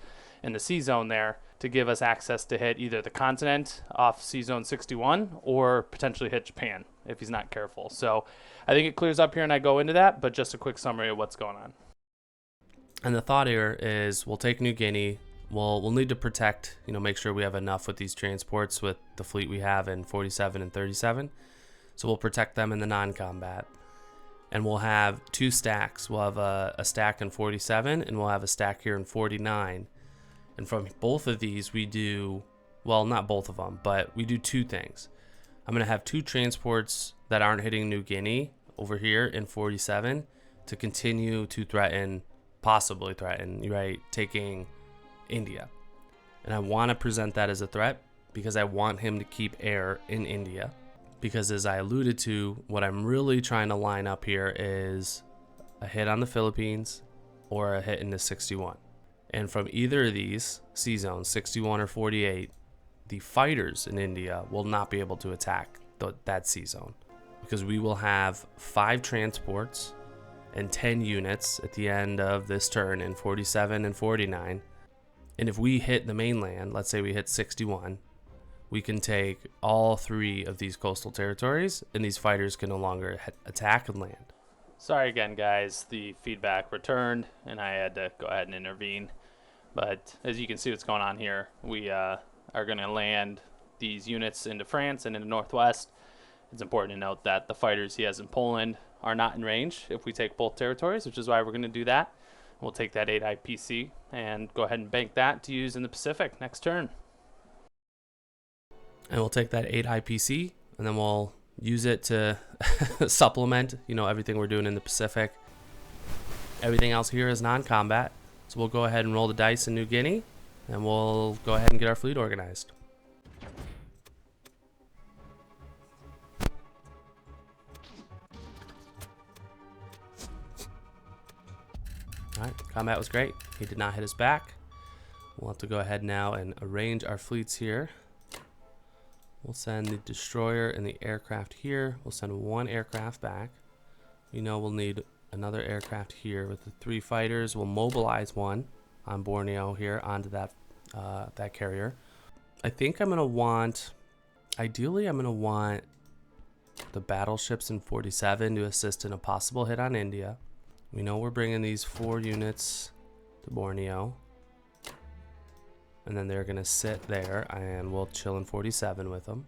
in the C-zone there to give us access to hit either the continent off C-zone 61 or potentially hit Japan if he's not careful. So I think it clears up here and I go into that, but just a quick summary of what's going on. And the thought here is we'll take New Guinea. We'll need to protect, you know, make sure we have enough with these transports with the fleet we have in 47 and 37. So we'll protect them in the non-combat. And we'll have 2 stacks. We'll have a stack in 47 and we'll have a stack here in 49. And from both of these we do, well, not both of them, but we do 2 things. I'm going to have 2 transports that aren't hitting New Guinea over here in 47 to continue to threaten, possibly threaten, right, taking India. And I want to present that as a threat because I want him to keep air in India. Because as I alluded to, what I'm really trying to line up here is a hit on the Philippines or a hit in the 61. And from either of these C zones, 61 or 48, the fighters in India will not be able to attack that C zone because we will have 5 transports and 10 units at the end of this turn in 47 and 49. And if we hit the mainland, let's say we hit 61, we can take all 3 of these coastal territories and these fighters can no longer attack and land. Sorry again, guys. The feedback returned and I had to go ahead and intervene. But as you can see what's going on here, we are going to land these units into France and into Northwest. It's important to note that the fighters he has in Poland are not in range if we take both territories, which is why we're going to do that. We'll take that 8 IPC and go ahead and bank that to use in the Pacific next turn. And we'll take that 8 IPC and then we'll use it to supplement, you know, everything we're doing in the Pacific. Everything else here is non-combat. So we'll go ahead and roll the dice in New Guinea and we'll go ahead and get our fleet organized. Alright, combat was great. He did not hit us back. We'll have to go ahead now and arrange our fleets here. We'll send the destroyer and the aircraft here. We'll send 1 aircraft back. We know we'll need another aircraft here with the 3 fighters. We'll mobilize 1 on Borneo here onto that carrier. I think I'm gonna want, ideally I'm gonna want the battleships in 47 to assist in a possible hit on India. We know we're bringing these 4 units to Borneo. And then they're going to sit there, and we'll chill in 47 with them.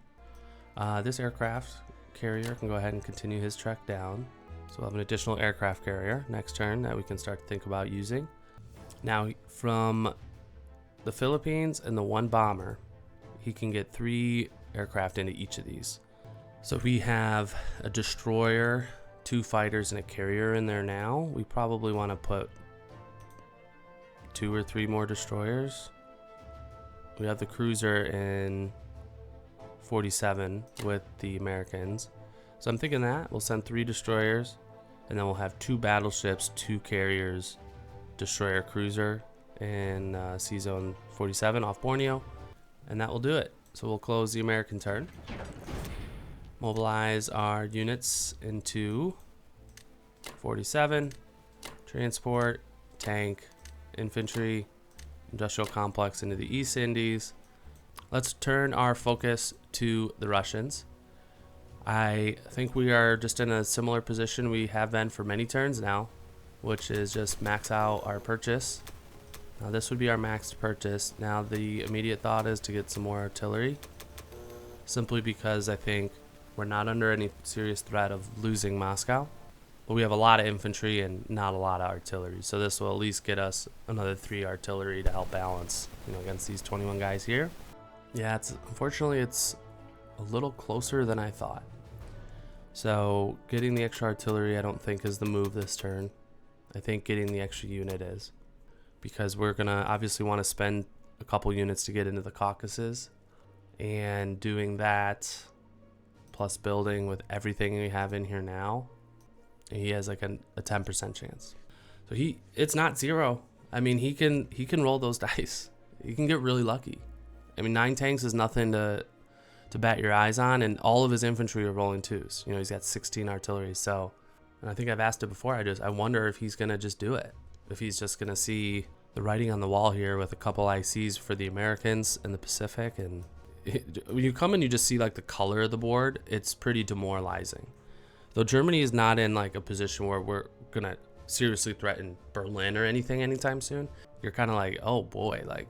This aircraft carrier can go ahead and continue his trek down. So we'll have an additional aircraft carrier next turn that we can start to think about using. Now, from the Philippines and the 1 bomber, he can get 3 aircraft into each of these. So we have a destroyer, 2 fighters, and a carrier in there now. We probably want to put 2 or 3 more destroyers. We have the cruiser in 47 with the Americans. So I'm thinking that we'll send 3 destroyers, and then we'll have 2 battleships, 2 carriers, destroyer, cruiser, and Sea Zone 47 off Borneo, and that will do it. So we'll close the American turn. Mobilize our units into 47, transport, tank, infantry, industrial complex into the East Indies. Let's turn our focus to the Russians. I think we are just in a similar position we have been for many turns now, which is just max out our purchase. Now this would be our maxed purchase. Now the immediate thought is to get some more artillery, simply because I think we're not under any serious threat of losing Moscow, but we have a lot of infantry and not a lot of artillery. So this will at least get us another 3 artillery to help balance, against these 21 guys here. Yeah, unfortunately it's a little closer than I thought. So getting the extra artillery I don't think is the move this turn. I think getting the extra unit is, because we're gonna obviously want to spend a couple units to get into the Caucasus, and doing that plus building with everything we have in here now, he has like a 10% chance. So it's not 0. I mean, he can roll those dice. He can get really lucky. I mean, 9 tanks is nothing to bat your eyes on, and all of his infantry are rolling 2s. He's got 16 artillery. So, and I think I've asked it before, I wonder if he's gonna just do it. If he's just gonna see the writing on the wall here with a couple ICs for the Americans in the Pacific, and when you come and you just see like the color of the board, it's pretty demoralizing. Though Germany is not in like a position where we're gonna seriously threaten Berlin or anything anytime soon, you're kind of like, oh boy, like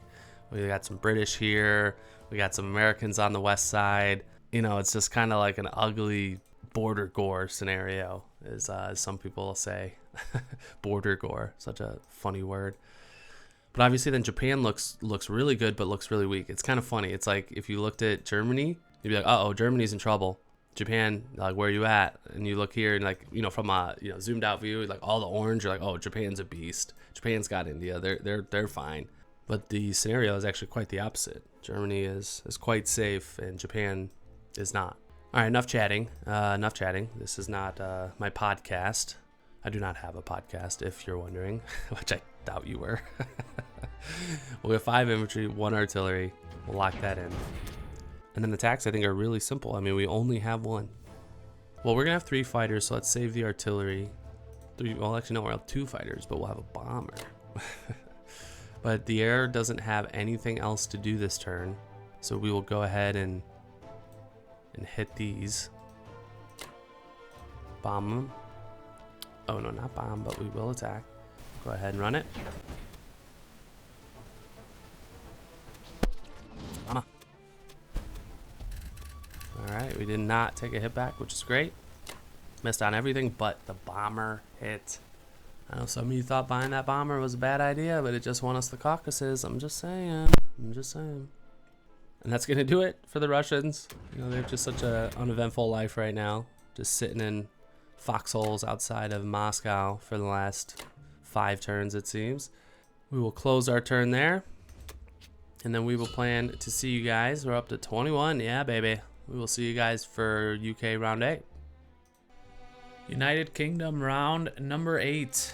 we got some British here, we got some Americans on the west side. It's just kind of like an ugly border gore scenario, as some people will say. Border gore, such a funny word. But obviously then Japan looks really good, but looks really weak. It's kind of funny. It's like if you looked at Germany, you'd be like, uh-oh, Germany's in trouble. Japan, like, where are you at? And you look here and like, from a zoomed out view, like all the orange, you're like, oh, Japan's a beast. Japan's got India. They're fine. But the scenario is actually quite the opposite. Germany is quite safe, and Japan is not. All right, enough chatting. This is not my podcast. I do not have a podcast, if you're wondering, which I doubt you were. We'll have 5 infantry, 1 artillery. We'll lock that in. And then the attacks, I think, are really simple. I mean, we only have 1. Well, we're going to have 3 fighters, so let's save the artillery. Well, actually, no, we'll have 2 fighters, but we'll have a bomber. But the air doesn't have anything else to do this turn, so we will go ahead and hit these. Bomb them. Oh, no, not bomb, but we will attack. Go ahead and run it. All right, we did not take a hit back, which is great. Missed on everything but the bomber hit. I know some of you thought buying that bomber was a bad idea, but it just won us the Caucasus. I'm just saying. And that's going to do it for the Russians. They're just such an uneventful life right now. Just sitting in foxholes outside of Moscow for the last 5 turns, it seems. We will close our turn there. And then we will plan to see you guys. We're up to 21. Yeah, baby. We will see you guys for UK round 8. United Kingdom round number 8.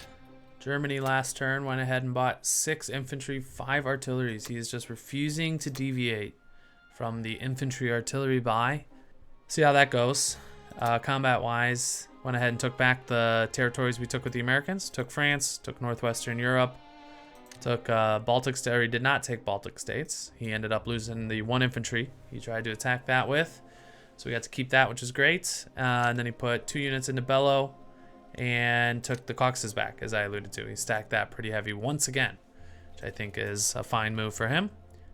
Germany last turn went ahead and bought 6 infantry, 5 artilleries. He is just refusing to deviate from the infantry artillery buy. See how that goes. Combat wise, went ahead and took back the territories we took with the Americans. Took France, took Northwestern Europe, took Baltic States. He did not take Baltic States. He ended up losing the 1 infantry he tried to attack that with. So we got to keep that, which is great. And then he put 2 units into Bellow and took the Caucasus back, as I alluded to. He stacked that pretty heavy once again, which I think is a fine move for him.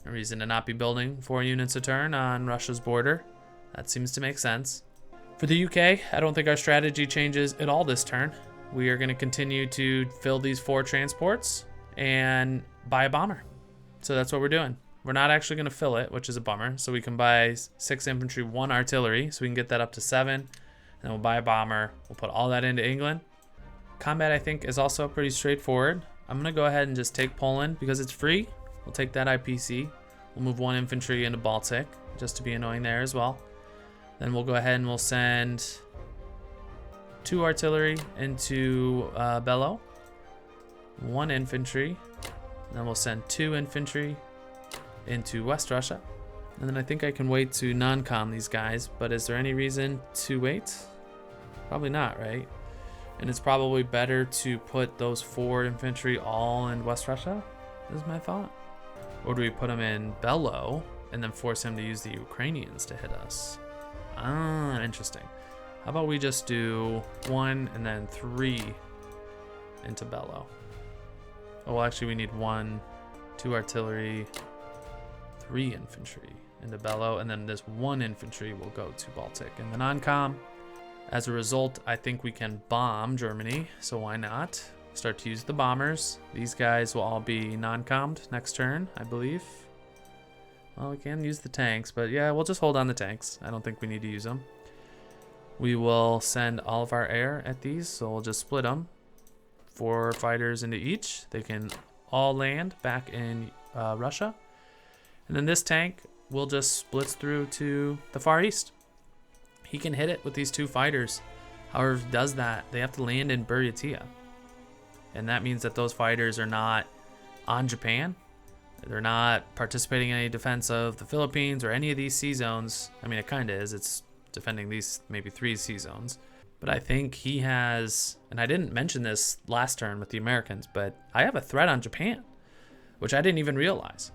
A reason to not be building 4 units a turn on Russia's border. That seems to make sense. For the UK, I don't think our strategy changes at all this turn. We are going to continue to fill these 4 transports and buy a bomber. So that's what we're doing. We're not actually going to fill it, which is a bummer. So we can buy 6 infantry, 1 artillery, so we can get that up to 7. And then we'll buy a bomber. We'll put all that into England. Combat, I think, is also pretty straightforward. I'm going to go ahead and just take Poland because it's free. We'll take that IPC. We'll move 1 infantry into Baltic, just to be annoying there as well. Then we'll go ahead and we'll send 2 artillery into Bellow, 1 infantry, and then we'll send 2 infantry into West Russia. And then I think I can wait to non-com these guys, but is there any reason to wait? Probably not, right? And it's probably better to put those 4 infantry all in West Russia, is my thought. Or do we put them in Bellow and then force him to use the Ukrainians to hit us? Ah, interesting. How about we just do 1 and then 3 into Bellow? Oh, well, actually we need 1, 2 artillery, 3 infantry into Bellow, and then this 1 infantry will go to Baltic and the non-com. As a result, I think we can bomb Germany, so why not? Start to use the bombers. These guys will all be non-commed next turn, I believe. Well, we can use the tanks, but yeah, we'll just hold on the tanks. I don't think we need to use them. We will send all of our air at these, so we'll just split them. 4 fighters into each. They can all land back in Russia. And then this tank will just splits through to the Far East. He can hit it with these 2 fighters. However, if he does that, they have to land in Buryatia. And that means that those fighters are not on Japan. They're not participating in any defense of the Philippines or any of these sea zones. I mean, it kind of is. It's defending these maybe 3 sea zones. But I think he has, and I didn't mention this last turn with the Americans, but I have a threat on Japan, which I didn't even realize.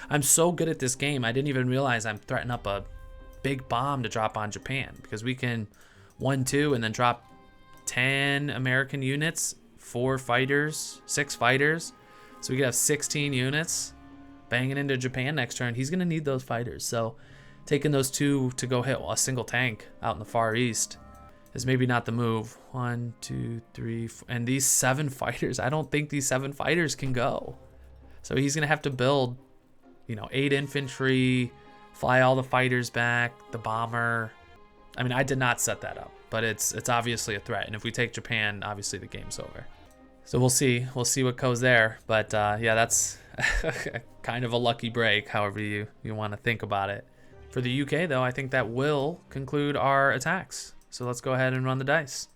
I'm so good at this game, I didn't even realize I'm threatening up a big bomb to drop on Japan, because we can 1-2 and then drop 10 American units, 4 fighters, 6 fighters. So we could have 16 units banging into Japan next turn. He's going to need those fighters. So taking those 2 to go hit a single tank out in the Far East is maybe not the move. 1, 2, 3, 4. And these 7 fighters, I don't think these 7 fighters can go. So he's going to have to build, 8 infantry, fly all the fighters back, the bomber. I mean, I did not set that up, but it's obviously a threat. And if we take Japan, obviously the game's over. So we'll see what goes there. But yeah, that's kind of a lucky break, however you want to think about it. For the UK, though, I think that will conclude our attacks. So let's go ahead and run the dice.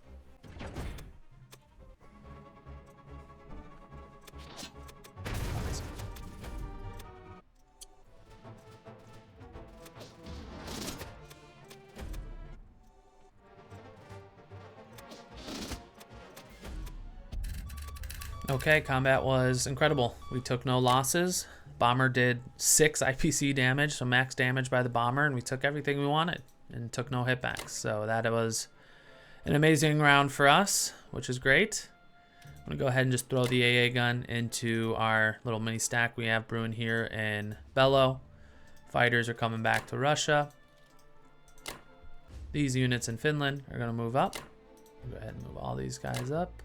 Okay, combat was incredible. We took no losses. Bomber did 6 IPC damage, so max damage by the bomber, and we took everything we wanted and took no hitbacks. So that was an amazing round for us, which is great. I'm gonna go ahead and just throw the AA gun into our little mini stack we have brewing here in Bellow. Fighters are coming back to Russia. These units in Finland are gonna move up. We'll go ahead and move all these guys up.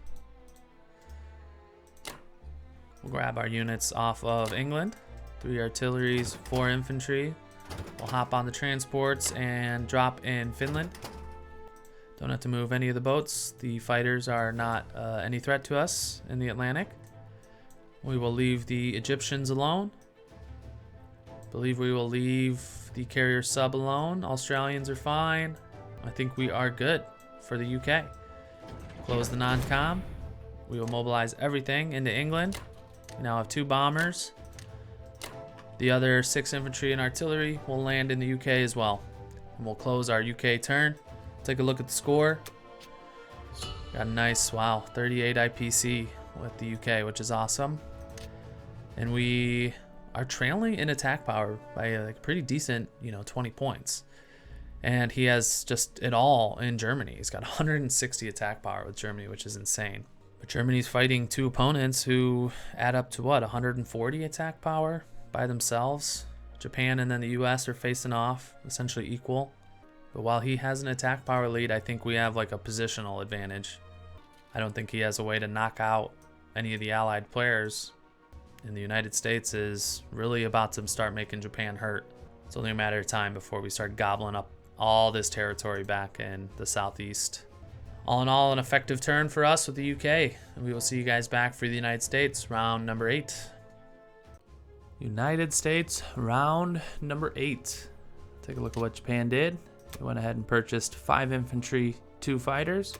We'll grab our units off of England. 3 artilleries, 4 infantry. We'll hop on the transports and drop in Finland. Don't have to move any of the boats. The fighters are not any threat to us in the Atlantic. We will leave the Egyptians alone. Believe we will leave the carrier sub alone. Australians are fine. I think we are good for the UK. Close the non-com. We will mobilize everything into England. We now have 2 bombers. The other 6 infantry and artillery will land in the UK as well. And we'll close our UK turn. Take a look at the score. Got a nice, 38 IPC with the UK, which is awesome. And we are trailing in attack power by a pretty decent, 20 points. And he has just it all in Germany. He's got 160 attack power with Germany, which is insane. But Germany's fighting two opponents who add up to what, 140 attack power by themselves. Japan and then the US are facing off, essentially equal. But while he has an attack power lead, I think we have like a positional advantage. I don't think he has a way to knock out any of the allied players. And the United States is really about to start making Japan hurt. It's only a matter of time before we start gobbling up all this territory back in the southeast. All in all, an effective turn for us with the UK. And we will see you guys back for the United States, round number 8. United States, round number 8. Take a look at what Japan did. They went ahead and purchased 5 infantry, 2 fighters.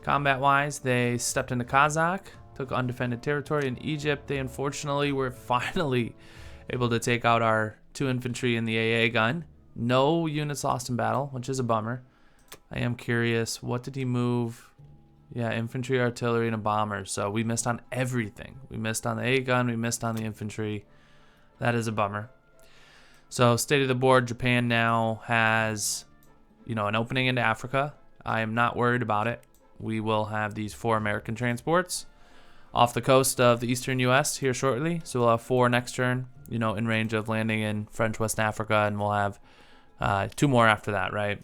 Combat-wise, they stepped into Kazakh, took undefended territory. In Egypt, they unfortunately were finally able to take out our 2 infantry and the AA gun. No units lost in battle, which is a bummer. I am curious, what did he move? Yeah, infantry, artillery, and a bomber. So we missed on everything. We missed on the AA gun, we missed on the infantry. That is a bummer. So state of the board, Japan now has, an opening into Africa. I am not worried about it. We will have these 4 American transports off the coast of the eastern U.S. here shortly. So we'll have 4 next turn, in range of landing in French West Africa, and we'll have 2 more after that, right?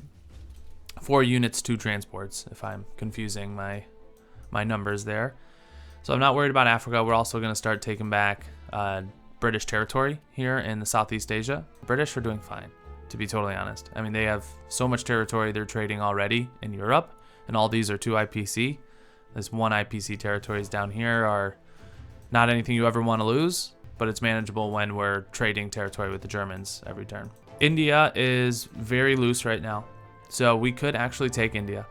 4 units, 2 transports, if I'm confusing my numbers there. So I'm not worried about Africa. We're also going to start taking back British territory here in the Southeast Asia. The British are doing fine, to be totally honest. I mean, they have so much territory they're trading already in Europe, and all these are 2 IPC. This 1 IPC territories down here are not anything you ever want to lose, but it's manageable when we're trading territory with the Germans every turn. India is very loose right now. So we could actually take India.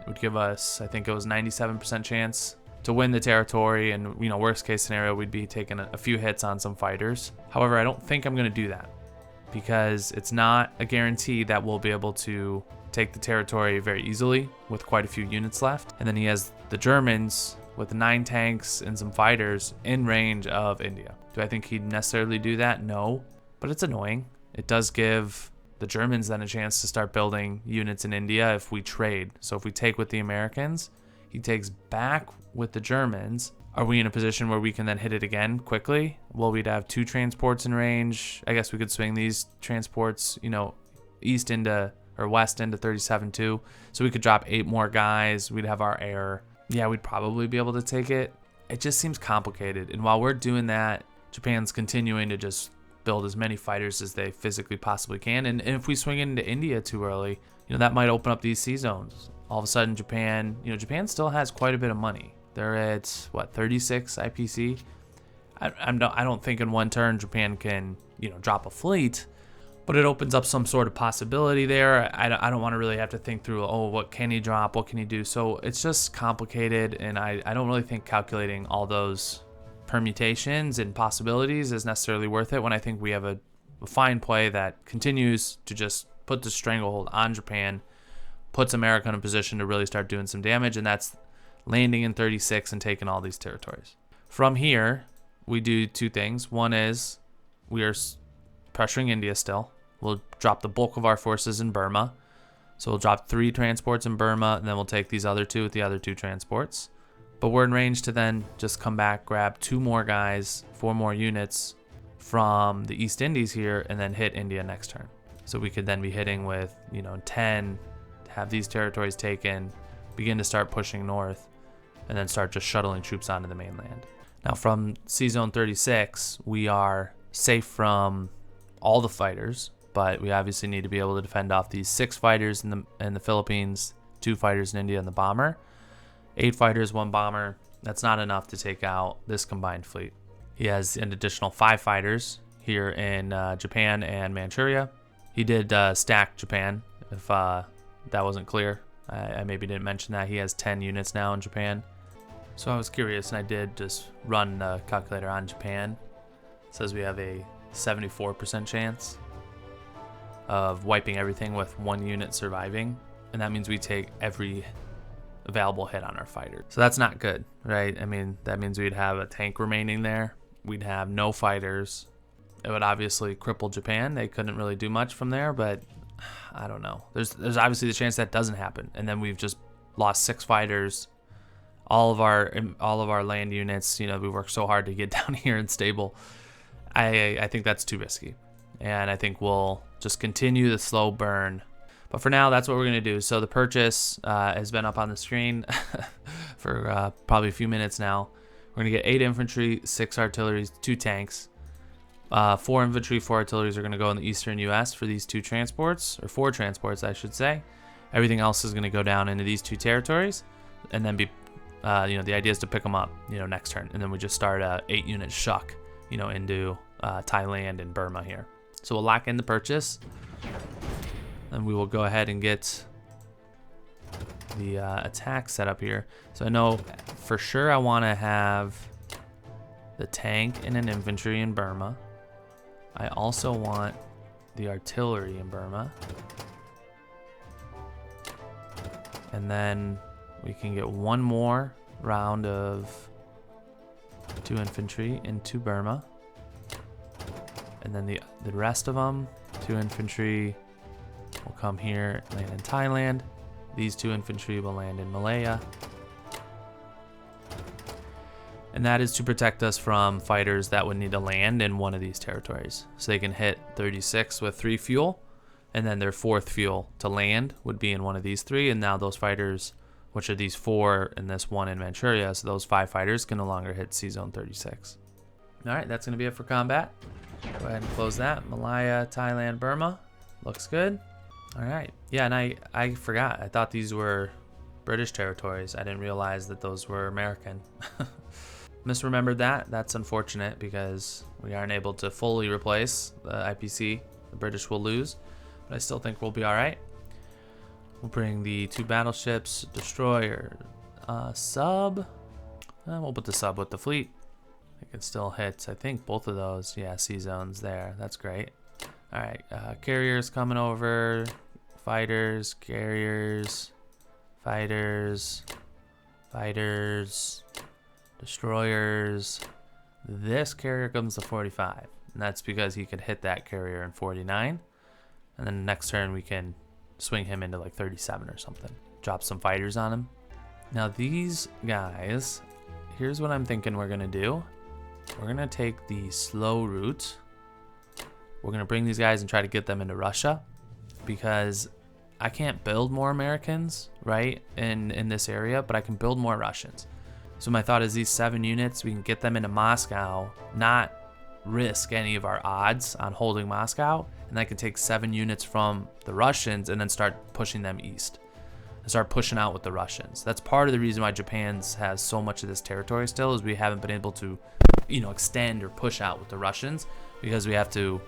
It would give us, I think it was 97% chance to win the territory, and worst case scenario, we'd be taking a few hits on some fighters. However, I don't think I'm going to do that because it's not a guarantee that we'll be able to take the territory very easily with quite a few units left. And then he has the Germans with 9 tanks and some fighters in range of India. Do I think he'd necessarily do that? No, but it's annoying. It does give the Germans then a chance to start building units in India if we trade. So if we take with the Americans, he takes back with the Germans. Are we in a position where we can then hit it again quickly? Well, we'd have 2 transports in range. I guess we could swing these transports, east into or west into 37 too. So we could drop 8 more guys. We'd have our air. Yeah, we'd probably be able to take it. It just seems complicated. And while we're doing that, Japan's continuing to just build as many fighters as they physically possibly can. And if we swing into India too early, that might open up these sea zones. All of a sudden, Japan still has quite a bit of money. They're at, 36 IPC? I don't think in one turn Japan can, drop a fleet, but it opens up some sort of possibility there. I don't want to really have to think through, what can he drop? What can he do? So it's just complicated, and I don't really think calculating all those permutations and possibilities is necessarily worth it when I think we have a fine play that continues to just put the stranglehold on Japan, puts America in a position to really start doing some damage, and that's landing in 36 and taking all these territories. From here, we do 2 things. One is we are pressuring India still. We'll drop the bulk of our forces in Burma. So we'll drop 3 transports in Burma, and then we'll take these other 2 with the other 2 transports. But we're in range to then just come back, grab 2 more guys, 4 more units from the East Indies here, and then hit India next turn. So we could then be hitting with, 10, have these territories taken, begin to start pushing north, and then start just shuttling troops onto the mainland. Now from Sea Zone 36, we are safe from all the fighters, but we obviously need to be able to defend off these 6 fighters in the Philippines, 2 fighters in India, and the bomber. 8 fighters, 1 bomber. That's not enough to take out this combined fleet. He has an additional 5 fighters here in Japan and Manchuria. He did stack Japan, if that wasn't clear. I maybe didn't mention that. He has 10 units now in Japan. So I was curious, and I did just run the calculator on Japan. It says we have a 74% chance of wiping everything with 1 unit surviving, and that means we take every available hit on our fighter. So that's not good, right? I mean, that means we'd have a tank remaining there. We'd have no fighters. It would obviously cripple Japan. They couldn't really do much from there, but I don't know. There's obviously the chance that doesn't happen, and then we've just lost 6 fighters. All of our land units, we worked so hard to get down here and stable. I think that's too risky, and I think we'll just continue the slow burn. But for now, that's what we're gonna do. So the purchase has been up on the screen for probably a few minutes now. We're gonna get 8 infantry, 6 artillery, 2 tanks. 4 infantry, 4 artilleries are gonna go in the eastern U.S. for these 2 transports, or 4 transports, I should say. Everything else is gonna go down into these 2 territories, and then be, the idea is to pick them up, next turn, and then we just start a 8-unit shuck, into Thailand and Burma here. So we'll lock in the purchase, and we will go ahead and get the attack set up here. So I know for sure I want to have the tank and an infantry in Burma. I also want the artillery in Burma. And then we can get one more round of 2 infantry into Burma. And then the rest of them, 2 infantry will come here, land in Thailand. These 2 infantry will land in Malaya. And that is to protect us from fighters that would need to land in one of these territories. So they can hit 36 with 3 fuel, and then their 4th fuel to land would be in one of these 3. And now those fighters, which are these 4 and this 1 in Manchuria, so those 5 fighters can no longer hit C-Zone 36. All right, that's gonna be it for combat. Go ahead and close that. Malaya, Thailand, Burma. Looks good. All right. Yeah, and I forgot. I thought these were British territories. I didn't realize that those were American. Misremembered that. That's unfortunate because we aren't able to fully replace the IPC. The British will lose, but I still think we'll be all right. We'll bring the 2 battleships, destroyer, sub. We'll put the sub with the fleet. It can still hit, I think, both of those. Yeah, sea zones there. That's great. All right, carriers coming over, fighters, carriers, fighters, destroyers. This carrier comes to 45, and that's because he could hit that carrier in 49. And then next turn we can swing him into like 37 or something. Drop some fighters on him. Now these guys, here's what I'm thinking we're gonna do. We're gonna take the slow route. We're gonna bring these guys and try to get them into Russia, because I can't build more Americans, right, in this area, but I can build more Russians. So my thought is these 7 units, we can get them into Moscow, not risk any of our odds on holding Moscow, and I can take 7 units from the Russians and then start pushing them east. And start pushing out with the Russians. That's part of the reason why Japan's has so much of this territory still, is we haven't been able to, extend or push out with the Russians, because we have to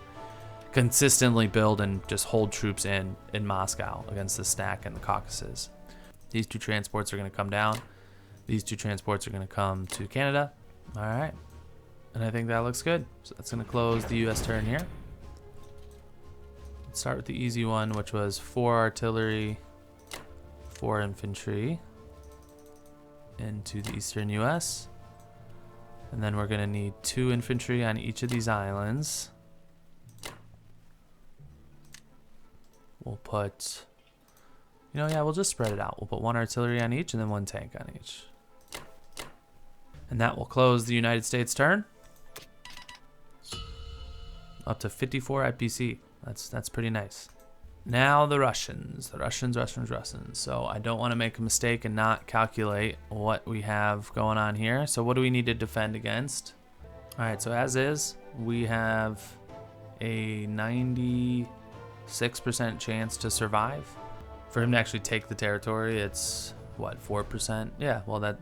consistently build and just hold troops in Moscow against the stack and the Caucasus. These 2 transports are going to come down. These 2 transports are going to come to Canada. All right. And I think that looks good. So that's going to close the U.S. turn here. Let's start with the easy one, which was 4 artillery, 4 infantry into the eastern U.S. And then we're going to need 2 infantry on each of these islands. We'll put, we'll just spread it out. We'll put 1 artillery on each and then 1 tank on each. And that will close the United States turn. Up to 54 IPC. That's pretty nice. Now the Russians. So I don't want to make a mistake and not calculate what we have going on here. So what do we need to defend against? All right, so as is, we have a 96% chance to survive. For him to actually take the territory, it's what, 4%? Yeah, that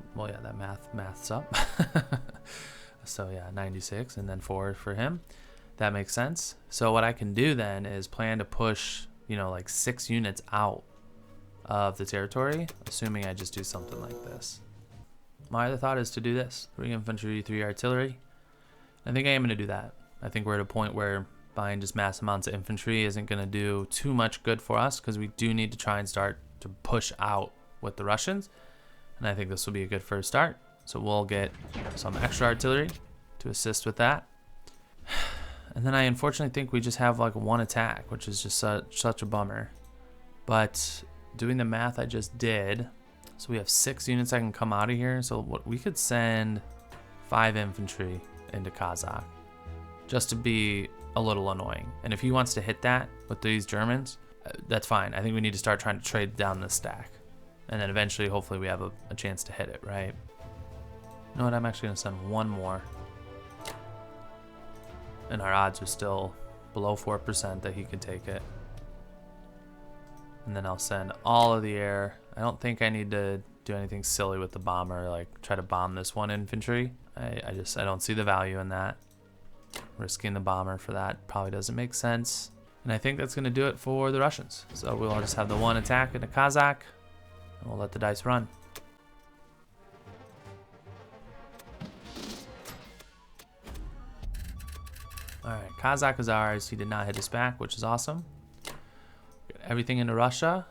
maths up. So yeah, 96 and then 4 for him. That makes sense. So what I can do then is plan to push, like 6 units out of the territory, assuming I just do something like this. My other thought is to do this: 3 infantry, 3 artillery. I think I am going to do that. I think we're at a point where buying just mass amounts of infantry isn't going to do too much good for us, because we do need to try and start to push out with the Russians. And I think this will be a good first start. So we'll get some extra artillery to assist with that. And then I unfortunately think we just have like one attack, which is just such a bummer. But doing the math I just did, so we have 6 units that can come out of here. So what we could send 5 infantry into Kazakh just to be a little annoying. And if he wants to hit that with these Germans, that's fine. I think we need to start trying to trade down the stack. And then eventually, hopefully, we have a chance to hit it, right? You know what? I'm actually going to send 1 more. And our odds are still below 4% that he could take it. And then I'll send all of the air. I don't think I need to do anything silly with the bomber, like try to bomb this 1 infantry. I don't see the value in that. Risking the bomber for that probably doesn't make sense. And I think that's going to do it for the Russians. So we'll just have the 1 attack into Kazakh, and we'll let the dice run. Alright, Kazakh is ours. He did not hit us back, which is awesome. Get everything into Russia,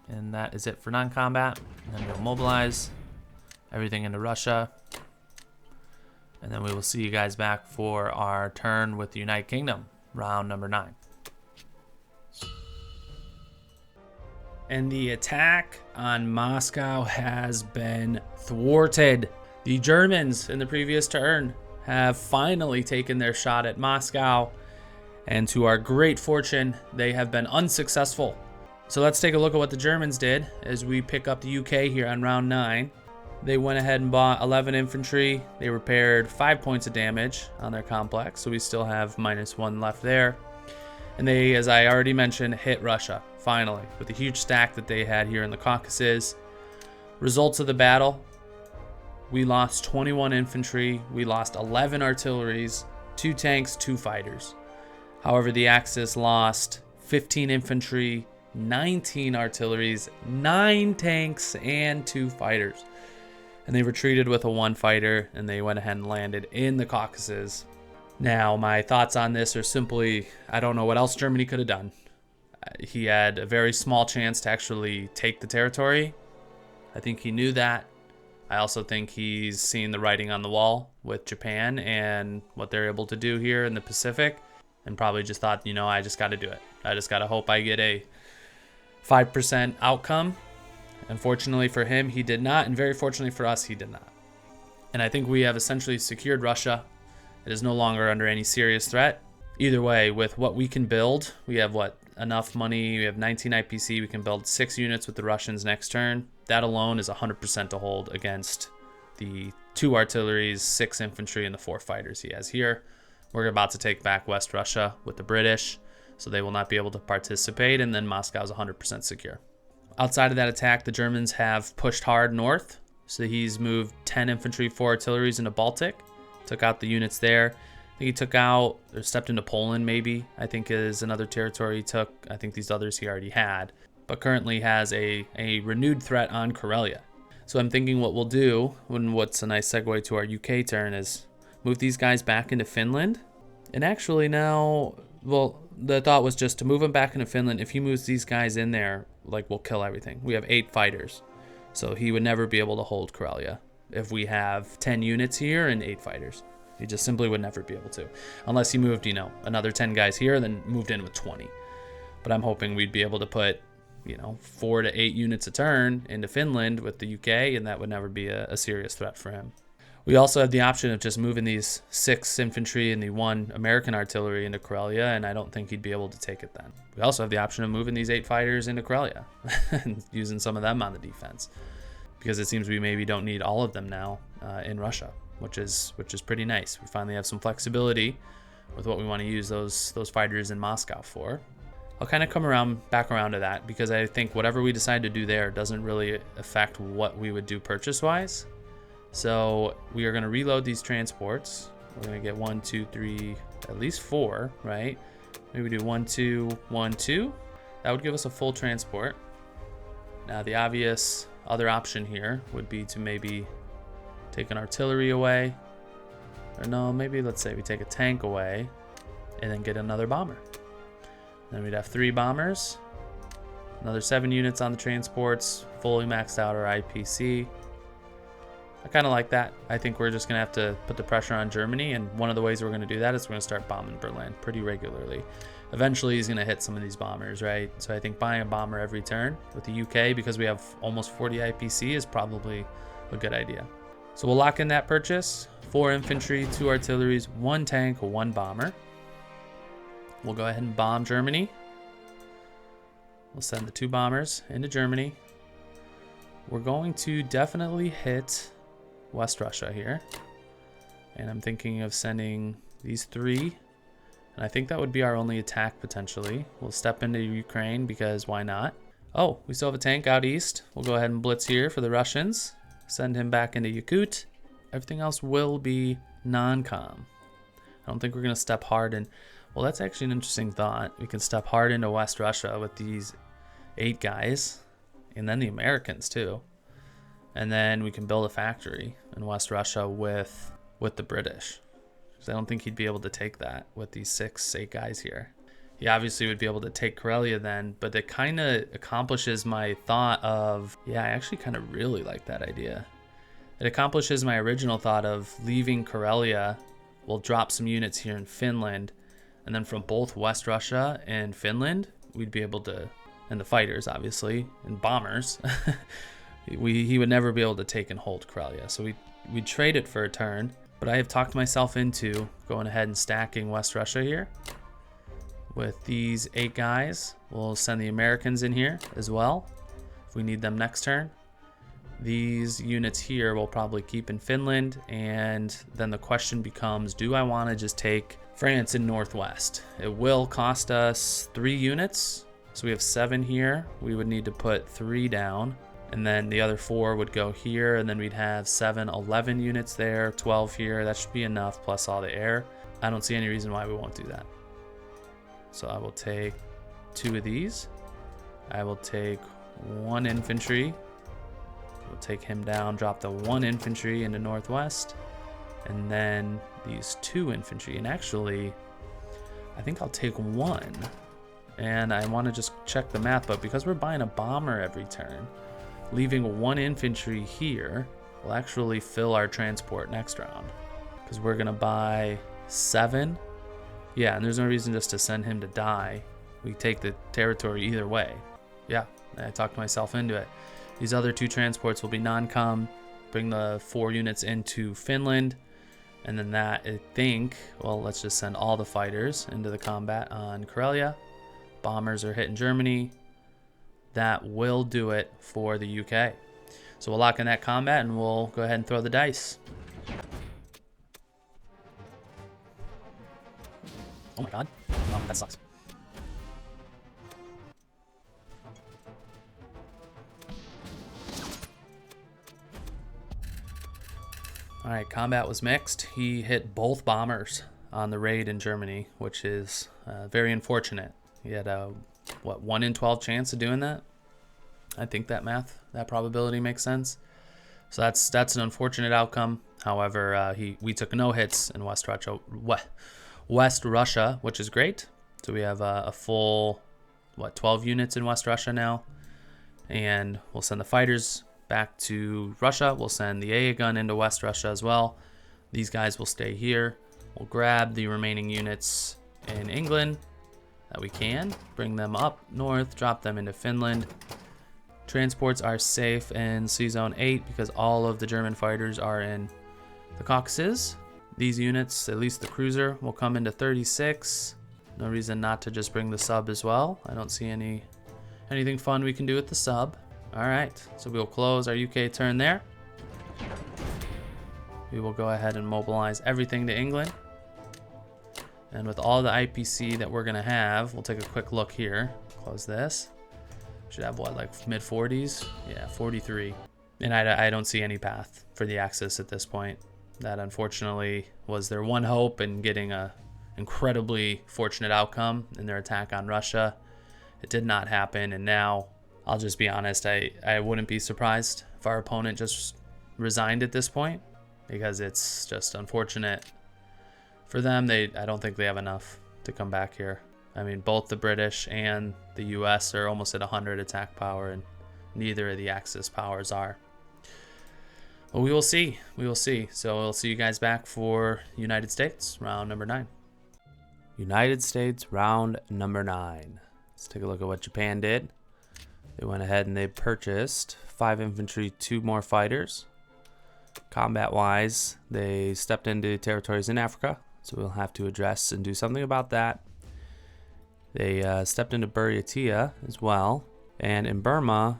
and that is it for non-combat. And then we'll mobilize everything into Russia. And then we will see you guys back for our turn with the United Kingdom, round number 9. And the attack on Moscow has been thwarted. The Germans in the previous turn have finally taken their shot at Moscow, and to our great fortune, they have been unsuccessful. So let's take a look at what the Germans did as we pick up the UK here on round 9. They went ahead and bought 11 infantry. They repaired 5 points of damage on their complex, so we still have -1 left there. And they, as I already mentioned, hit Russia, finally, with a huge stack that they had here in the Caucasus. Results of the battle: we lost 21 infantry, we lost 11 artilleries, 2 tanks, 2 fighters. However, the Axis lost 15 infantry, 19 artilleries, 9 tanks, and 2 fighters. And they retreated with a 1 fighter, and they went ahead and landed in the Caucasus. Now, my thoughts on this are simply, I don't know what else Germany could have done. He had a very small chance to actually take the territory. I think he knew that. I also think he's seen the writing on the wall with Japan and what they're able to do here in the Pacific, and probably just thought, you know, I just got to do it. I just got to hope I get a 5% outcome. Unfortunately for him, he did not, and very fortunately for us, he did not. And I think we have essentially secured Russia. It is no longer under any serious threat. Either way, with what we can build, we have enough money. We have 19 IPC. We can build 6 units with the Russians next turn. That alone is 100% to hold against the 2 artilleries, 6 infantry, and the 4 fighters he has here. We're about to take back West Russia with the British, so they will not be able to participate, and then Moscow is 100% secure. Outside of that attack, the Germans have pushed hard north. So he's moved 10 infantry, 4 artilleries into Baltic. Took out the units there. I think he took out, or stepped into Poland maybe, I think is another territory he took. I think these others he already had. But currently has a renewed threat on Karelia. So I'm thinking what we'll do, and what's a nice segue to our UK turn, is move these guys back into Finland. And actually now, well, the thought was just to move them back into Finland. If he moves these guys in there, like, we'll kill everything. We have 8 fighters, so he would never be able to hold Karelia if we have 10 units here and 8 fighters. He just simply would never be able to, unless he moved, you know, another 10 guys here and then moved in with 20. But I'm hoping we'd be able to put, you know, 4 to 8 units a turn into Finland with the UK, and that would never be a serious threat for him. We also have the option of just moving these 6 infantry and the 1 American artillery into Karelia, and I don't think he'd be able to take it then. We also have the option of moving these 8 fighters into Karelia and using some of them on the defense, because it seems we maybe don't need all of them now in Russia, which is pretty nice. We finally have some flexibility with what we want to use those fighters in Moscow for. I'll kind of come back around to that, because I think whatever we decide to do there doesn't really affect what we would do purchase-wise. So we are going to reload these transports. We're going to get 1, 2, 3, at least 4, right? Maybe do 1, 2, 1, 2. That would give us a full transport. Now the obvious other option here would be to maybe take an artillery away. Or no, maybe let's say we take a tank away and then get another bomber. Then we'd have 3 bombers, another 7 units on the transports, fully maxed out our IPC. I kind of like that. I think we're just going to have to put the pressure on Germany, and one of the ways we're going to do that is we're going to start bombing Berlin pretty regularly. Eventually, he's going to hit some of these bombers, right? So I think buying a bomber every turn with the UK, because we have almost 40 IPC, is probably a good idea. So we'll lock in that purchase. 4 infantry, 2 artilleries, 1 tank, 1 bomber. We'll go ahead and bomb Germany. We'll send the 2 bombers into Germany. We're going to definitely hit West Russia here. And I'm thinking of sending these 3. And I think that would be our only attack potentially. We'll step into Ukraine because why not? Oh, we still have a tank out east. We'll go ahead and blitz here for the Russians. Send him back into Yakut. Everything else will be non-com. I don't think we're going to step hard in. Well, that's actually an interesting thought. We can step hard into West Russia with these 8 guys. And then the Americans too. And then we can build a factory in West Russia with the British. Because I don't think he'd be able to take that with these 8 guys here. He obviously would be able to take Karelia then, but it kind of accomplishes my thought of, yeah, I actually kind of really like that idea. It accomplishes my original thought of leaving Karelia. We'll drop some units here in Finland, and then from both West Russia and Finland, we'd be able to, and the fighters obviously, and bombers, he would never be able to take and hold Karelia. So we'd trade it for a turn, but I have talked myself into going ahead and stacking West Russia here. With these 8 guys, we'll send the Americans in here as well if we need them next turn. These units here we'll probably keep in Finland, and then the question becomes, do I want to just take France in Northwest? It will cost us 3 units, so we have 7 here. We would need to put 3 down, and then the other 4 would go here, and then we'd have 7, 11 units there, 12 here. That should be enough, plus all the air. I don't see any reason why we won't do that. So I will take 2 of these. I will take 1 infantry. We'll take him down, drop the 1 infantry into Northwest, and then these 2 infantry. And actually, I think I'll take 1. And I want to just check the math, but because we're buying a bomber every turn, leaving 1 infantry here will actually fill our transport next round. Because we're going to buy 7. Yeah, and there's no reason just to send him to die. We take the territory either way. Yeah, I talked myself into it. These other 2 transports will be non-com. Bring the 4 units into Finland. And then that, I think, well, let's just send all the fighters into the combat on Karelia. Bombers are hitting Germany. That will do it for the UK. So we'll lock in that combat and we'll go ahead and throw the dice. Oh my god. Oh, that sucks. Alright, combat was mixed. He hit both bombers on the raid in Germany, which is very unfortunate. He had a, 1 in 12 chance of doing that? I think that probability makes sense. So that's an unfortunate outcome. However, we took no hits in West Russia, which is great. So we have a full 12 units in West Russia now, and we'll send the fighters back to Russia. We'll send the AA gun into West Russia as well. These guys will stay here. We'll grab the remaining units in England that we can, bring them up north, drop them into Finland. Transports are safe in Sea Zone 8 because all of the German fighters are in the Caucasus. These units, at least the cruiser, will come into 36. No reason not to just bring the sub as well. I don't see anything fun we can do with the sub. All right, so we'll close our UK turn there. We will go ahead and mobilize everything to England. And with all the IPC that we're gonna have, we'll take a quick look here. Close this. Should have like mid 40s? Yeah, 43. And I don't see any path for the Axis at this point. That unfortunately was their one hope in getting a incredibly fortunate outcome in their attack on Russia. It did not happen, and now I'll just be honest, I wouldn't be surprised if our opponent just resigned at this point, because it's just unfortunate for them. I don't think they have enough to come back here. I mean, both the British and the US are almost at 100 attack power, and neither of the Axis powers are. Well, we will see. We will see. So we'll see you guys back for United States, round number 9. United States, round number 9. Let's take a look at what Japan did. They went ahead and they purchased 5 infantry, 2 more fighters. Combat-wise, they stepped into territories in Africa, so we'll have to address and do something about that. They stepped into Buryatia as well, and in Burma,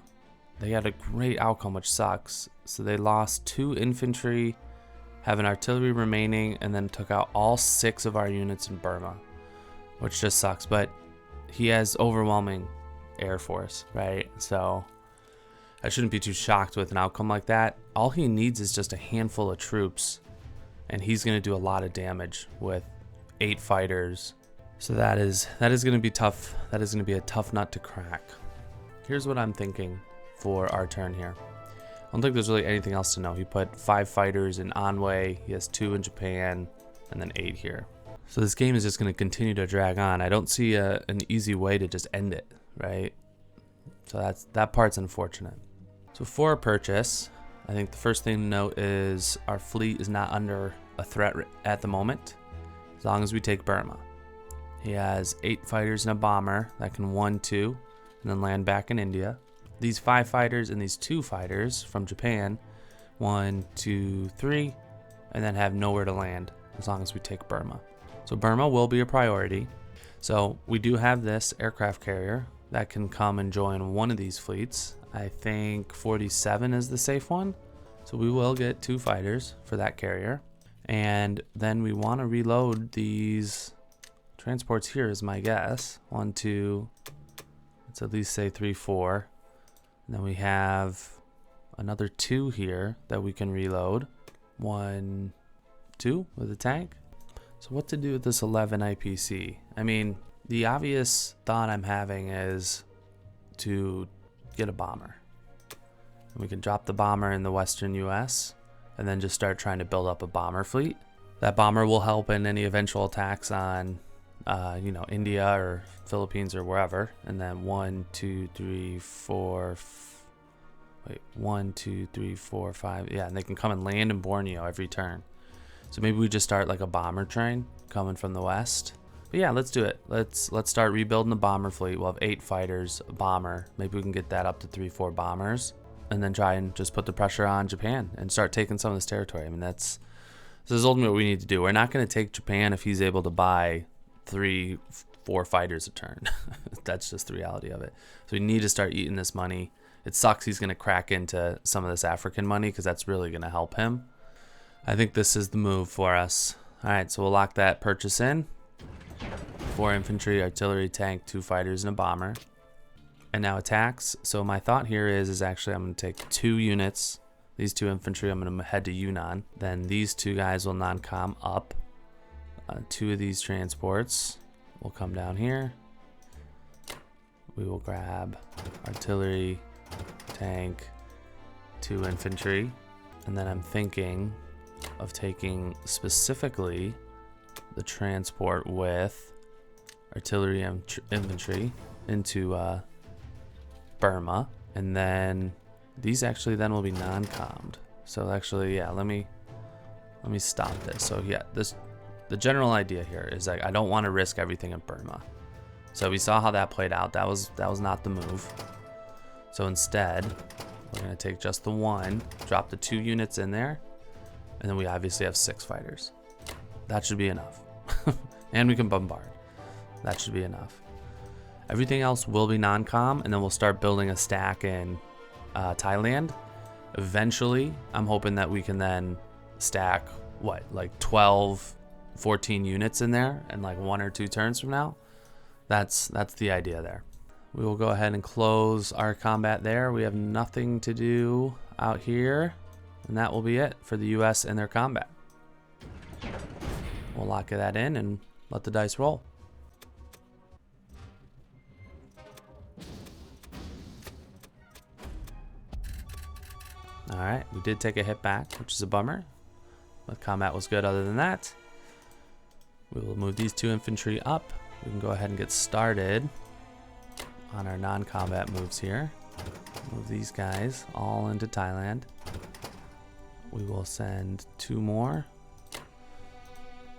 they had a great outcome, which sucks. So they lost 2 infantry, have an artillery remaining, and then took out all 6 of our units in Burma, which just sucks. But he has overwhelming air force, right? So I shouldn't be too shocked with an outcome like that. All he needs is just a handful of troops, and he's going to do a lot of damage with 8 fighters. So that is going to be tough. That is going to be a tough nut to crack. Here's what I'm thinking for our turn here. I don't think there's really anything else to know. He put 5 fighters in Anhui. He has 2 in Japan, and then 8 here. So this game is just going to continue to drag on. I don't see an easy way to just end it, right? So that part's unfortunate. So for a purchase, I think the first thing to note is our fleet is not under a threat at the moment, as long as we take Burma. He has 8 fighters and a bomber that can 1-2 and then land back in India. These 5 fighters and these 2 fighters from Japan, 1, 2, 3, and then have nowhere to land as long as we take Burma. So Burma will be a priority. So we do have this aircraft carrier that can come and join one of these fleets. I think 47 is the safe one. So we will get 2 fighters for that carrier. And then we want to reload these transports here is my guess. 1, 2, let's at least say 3, 4. And then we have another 2 here that we can reload. 1, 2 with a tank. So what to do with this 11 IPC? I mean, the obvious thought I'm having is to get a bomber. And we can drop the bomber in the western US and then just start trying to build up a bomber fleet. That bomber will help in any eventual attacks on India or Philippines or wherever. And then 1, 2, 3, 4, 1, 2, 3, 4, 5. Yeah, and they can come and land in Borneo every turn. So maybe we just start like a bomber train coming from the west. But yeah, let's do it. Let's start rebuilding the bomber fleet. We'll have 8 fighters, a bomber. Maybe we can get that up to 3, 4 bombers, and then try and just put the pressure on Japan and start taking some of this territory. I mean, this is ultimately what we need to do. We're not going to take Japan if he's able to buy 3, 4 fighters a turn. That's just the reality of it. So we need to start eating this money. It sucks he's going to crack into some of this African money because that's really going to help him. I think this is the move for us. All right, so we'll lock that purchase in. 4 infantry, artillery, tank, 2 fighters, and a bomber. And now attacks. So my thought here is actually I'm going to take 2 units. These 2 infantry, I'm going to head to Yunnan. Then these 2 guys will non-com up. 2 of these transports will come down here. We will grab artillery, tank, 2 infantry. And then I'm thinking of taking specifically the transport with artillery and infantry into Burma, and then these actually then will be non-commed. So actually, yeah, let me stop this. So yeah, the general idea here is like I don't want to risk everything in Burma. So we saw how that played out. That was not the move. So instead, we're gonna take just the 1, drop the 2 units in there, and then we obviously have 6 fighters. That should be enough. And we can bombard. That should be enough. Everything else will be non-com, and then we'll start building a stack in Thailand. Eventually, I'm hoping that we can then stack, like 12, 14 units in there in like 1 or 2 turns from now. That's the idea there. We will go ahead and close our combat there. We have nothing to do out here, and that will be it for the US and their combat. We'll lock that in and let the dice roll. All right, we did take a hit back, which is a bummer, but combat was good other than that. We will move these 2 infantry up. We can go ahead and get started on our non-combat moves here. Move these guys all into Thailand. we will send 2 more.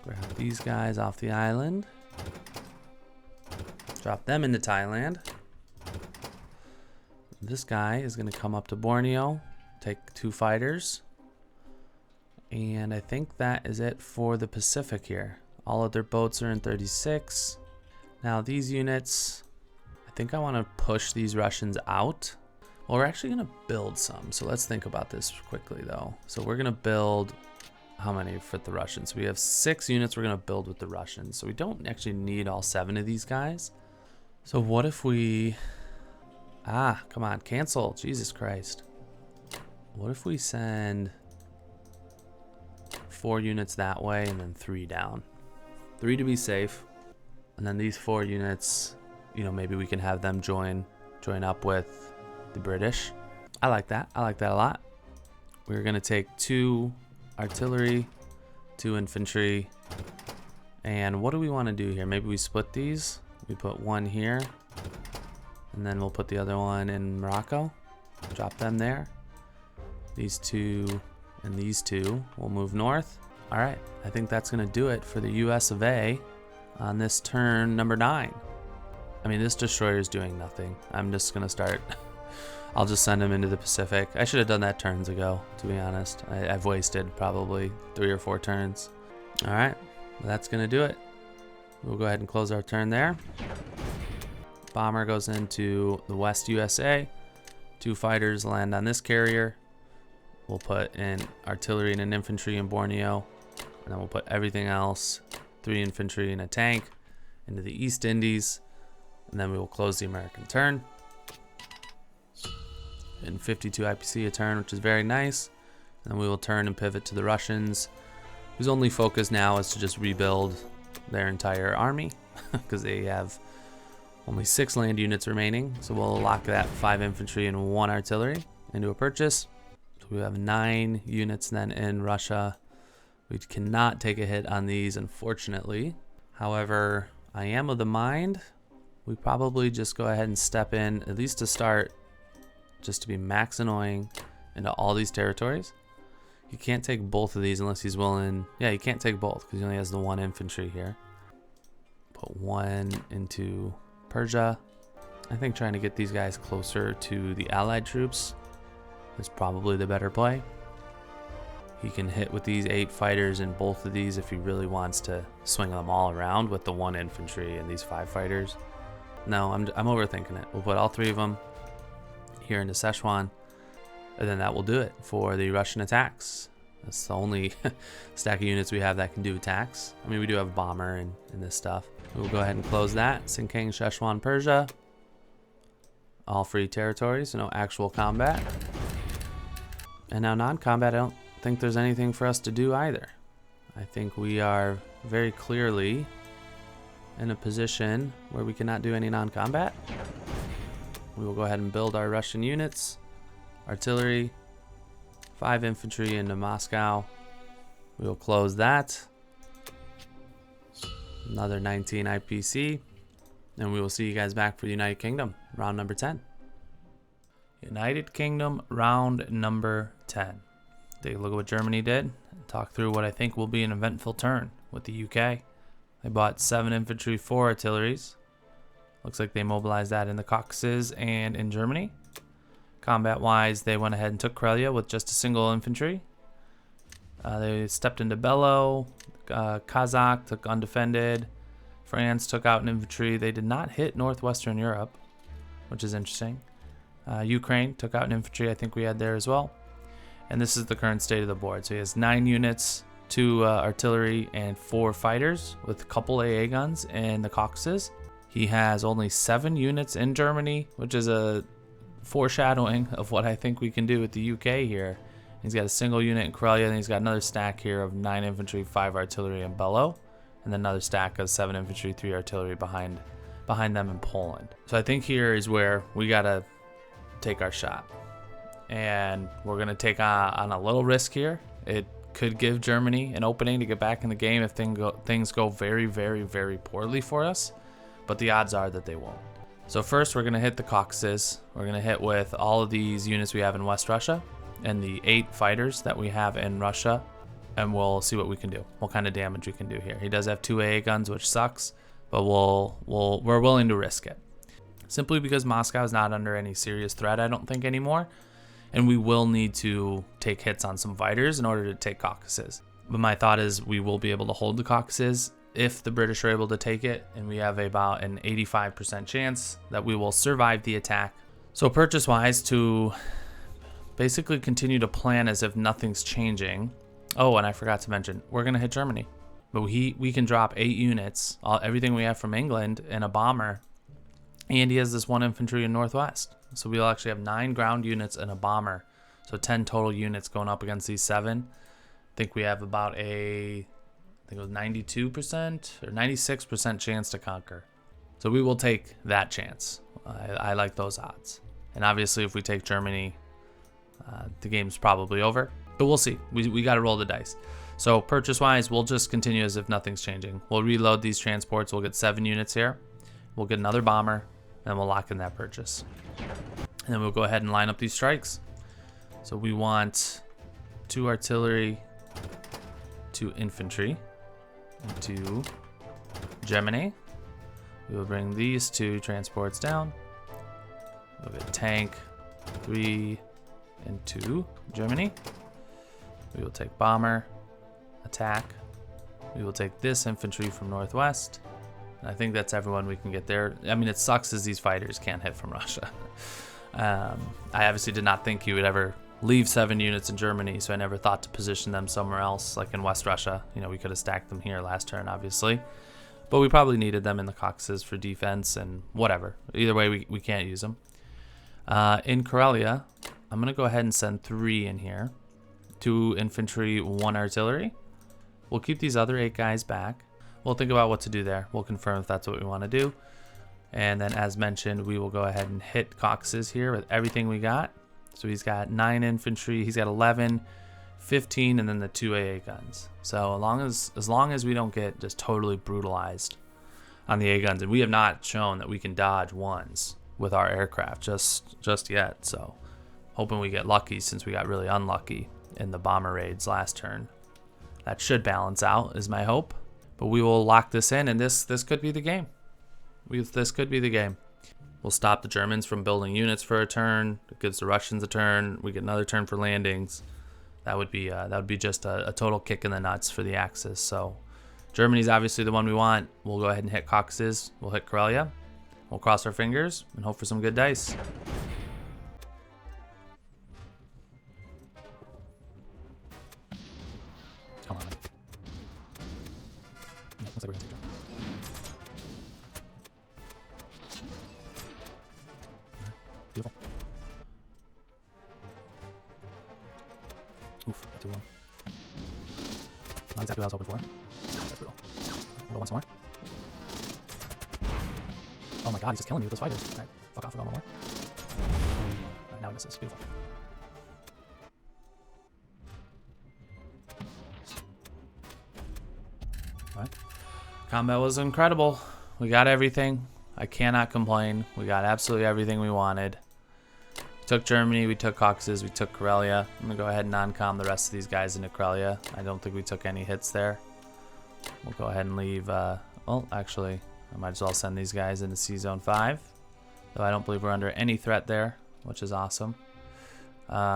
Grab these guys off the island. Drop them into Thailand. This guy is going to come up to Borneo, take 2 fighters. And I think that is it for the Pacific here. All of their boats are in 36. Now these units, I think I want to push these Russians out. Well, we're actually going to build some. So let's think about this quickly though. So we're going to build, how many for the Russians? We have 6 units we're going to build with the Russians. So we don't actually need all 7 of these guys. So what if we, come on, cancel, Jesus Christ. What if we send 4 units that way and then 3 down? 3 to be safe. And then these 4 units, you know, maybe we can have them join up with the British. I like that. I like that a lot. We're going to take 2 artillery, 2 infantry. And what do we want to do here? Maybe we split these. We put 1 here. And then we'll put the other one in Morocco. Drop them there. These 2 and these 2 will move north. All right. I think that's going to do it for the US of A on this turn number 9. I mean, this destroyer is doing nothing. I'm just going to start. I'll just send him into the Pacific. I should have done that turns ago, to be honest. I've wasted probably 3 or 4 turns. All right, well, that's going to do it. We'll go ahead and close our turn there. Bomber goes into the West USA. 2 fighters land on this carrier. We'll put in artillery and an infantry in Borneo. And then we'll put everything else, 3 infantry and a tank, into the East Indies. And then we will close the American turn. In 52 IPC a turn, which is very nice. And then we will turn and pivot to the Russians, whose only focus now is to just rebuild their entire army, because they have only 6 land units remaining. So we'll lock that 5 infantry and 1 artillery into a purchase. So we have 9 units then in Russia. We cannot take a hit on these, unfortunately. However, I am of the mind we probably just go ahead and step in, at least to start, just to be max annoying into all these territories. You can't take both of these unless he's willing. Yeah, you can't take both because he only has the 1 infantry here. Put 1 into Persia. I think trying to get these guys closer to the Allied troops is probably the better play. He can hit with these 8 fighters in both of these if he really wants to swing them all around with the 1 infantry and these 5 fighters. No, I'm overthinking it. We'll put all 3 of them here into Szechuan, and then that will do it for the Russian attacks. That's the only stack of units we have that can do attacks. I mean, we do have bomber and this stuff. We'll go ahead and close that. Sinking, Szechuan, Persia. All free territories, so no actual combat. And now non-combat, I don't think there's anything for us to do either. I think we are very clearly in a position where we cannot do any non-combat. We will go ahead and build our Russian units. Artillery, 5 infantry into Moscow. We will close that. Another 19 IPC. And we will see you guys back for United Kingdom, round number 10. United Kingdom, round number 10. Take a look at what Germany did and talk through what I think will be an eventful turn with the UK. They bought 7 infantry, 4 artilleries. Looks like they mobilized that in the Caucasus and in Germany. Combat-wise, they went ahead and took Karelia with just a single infantry. They stepped into Bello. Kazakh took undefended. France took out an infantry. They did not hit northwestern Europe, which is interesting. Ukraine took out an infantry. I think we had there as well. And this is the current state of the board. So he has 9 units, 2 artillery, and 4 fighters with a couple AA guns in the Caucasus. He has only 7 units in Germany, which is a foreshadowing of what I think we can do with the UK here. He's got a single unit in Karelia, and he's got another stack here of 9 infantry, 5 artillery in Bello, and then another stack of 7 infantry, 3 artillery behind them in Poland. So I think here is where we gotta take our shot, and we're gonna take on a little risk here. It could give Germany an opening to get back in the game if things go very, very, very poorly for us, but the odds are that they won't. So first we're gonna hit the Caucasus. We're gonna hit with all of these units we have in West Russia. and the 8 fighters that we have in Russia, and we'll see what we can do, what kind of damage we can do here. He does have 2 AA guns, which sucks, but we're willing to risk it. Simply because Moscow is not under any serious threat, I don't think, anymore, and we will need to take hits on some fighters in order to take Caucasus. But my thought is we will be able to hold the Caucasus if the British are able to take it, and we have about an 85% chance that we will survive the attack. So purchase-wise, to basically continue to plan as if nothing's changing. Oh, and I forgot to mention, we're going to hit Germany. But we can drop 8 units, everything we have from England, and a bomber. And he has this 1 infantry in Northwest. So we'll actually have 9 ground units and a bomber. So 10 total units going up against these 7. I think we have about I think it was 92% or 96% chance to conquer. So we will take that chance. I like those odds. And obviously if we take Germany, the game's probably over. But we'll see. We got to roll the dice. So purchase-wise, we'll just continue as if nothing's changing. We'll reload these transports. We'll get 7 units here. We'll get another bomber, and we'll lock in that purchase. And then we'll go ahead and line up these strikes. So we want 2 artillery, 2 infantry, and 2 Gemini. We will bring these 2 transports down. We'll get tank, 3, and 2 Gemini. We will take bomber, attack. We will take this infantry from Northwest. I think that's everyone we can get there. I mean, it sucks as these fighters can't hit from Russia. I obviously did not think he would ever leave 7 units in Germany, so I never thought to position them somewhere else, like in West Russia. You know, we could have stacked them here last turn, obviously. But we probably needed them in the Caucasus for defense and whatever. Either way, we can't use them. In Karelia, I'm going to go ahead and send 3 in here. 2 infantry, 1 artillery. We'll keep these other 8 guys back. We'll think about what to do there. We'll confirm if that's what we want to do. And then, as mentioned, we will go ahead and hit Caucasus here with everything we got. So he's got 9 infantry, he's got 11, 15, and then the 2 AA guns. So as long as we don't get just totally brutalized on the AA guns, and we have not shown that we can dodge ones with our aircraft just yet. So hoping we get lucky, since we got really unlucky in the bomber raids last turn. That should balance out, is my hope. But we will lock this in, and this could be the game. This could be the game. We'll stop the Germans from building units for a turn. It gives the Russians a turn. We get another turn for landings. That would be just a total kick in the nuts for the Axis. So Germany's obviously the one we want. We'll go ahead and hit Caucasus. We'll hit Karelia. We'll cross our fingers and hope for some good dice. Come on. Looks like we're gonna take Germany. Beautiful. Oof, that's too long. Not exactly what I was hoping for. That's brutal. We'll go once more. Oh my god, he's just killing me with those fighters. Alright, fuck off, we'll go one more. Alright, now he misses. Beautiful. Alright. Combat was incredible. We got everything. I cannot complain. We got absolutely everything we wanted. We took Germany, we took Caucasus, we took Karelia. I'm going to go ahead and non-com the rest of these guys into Karelia. I don't think we took any hits there. We'll go ahead and leave, well, actually, I might as well send these guys into C-Zone 5. Though I don't believe we're under any threat there, which is awesome.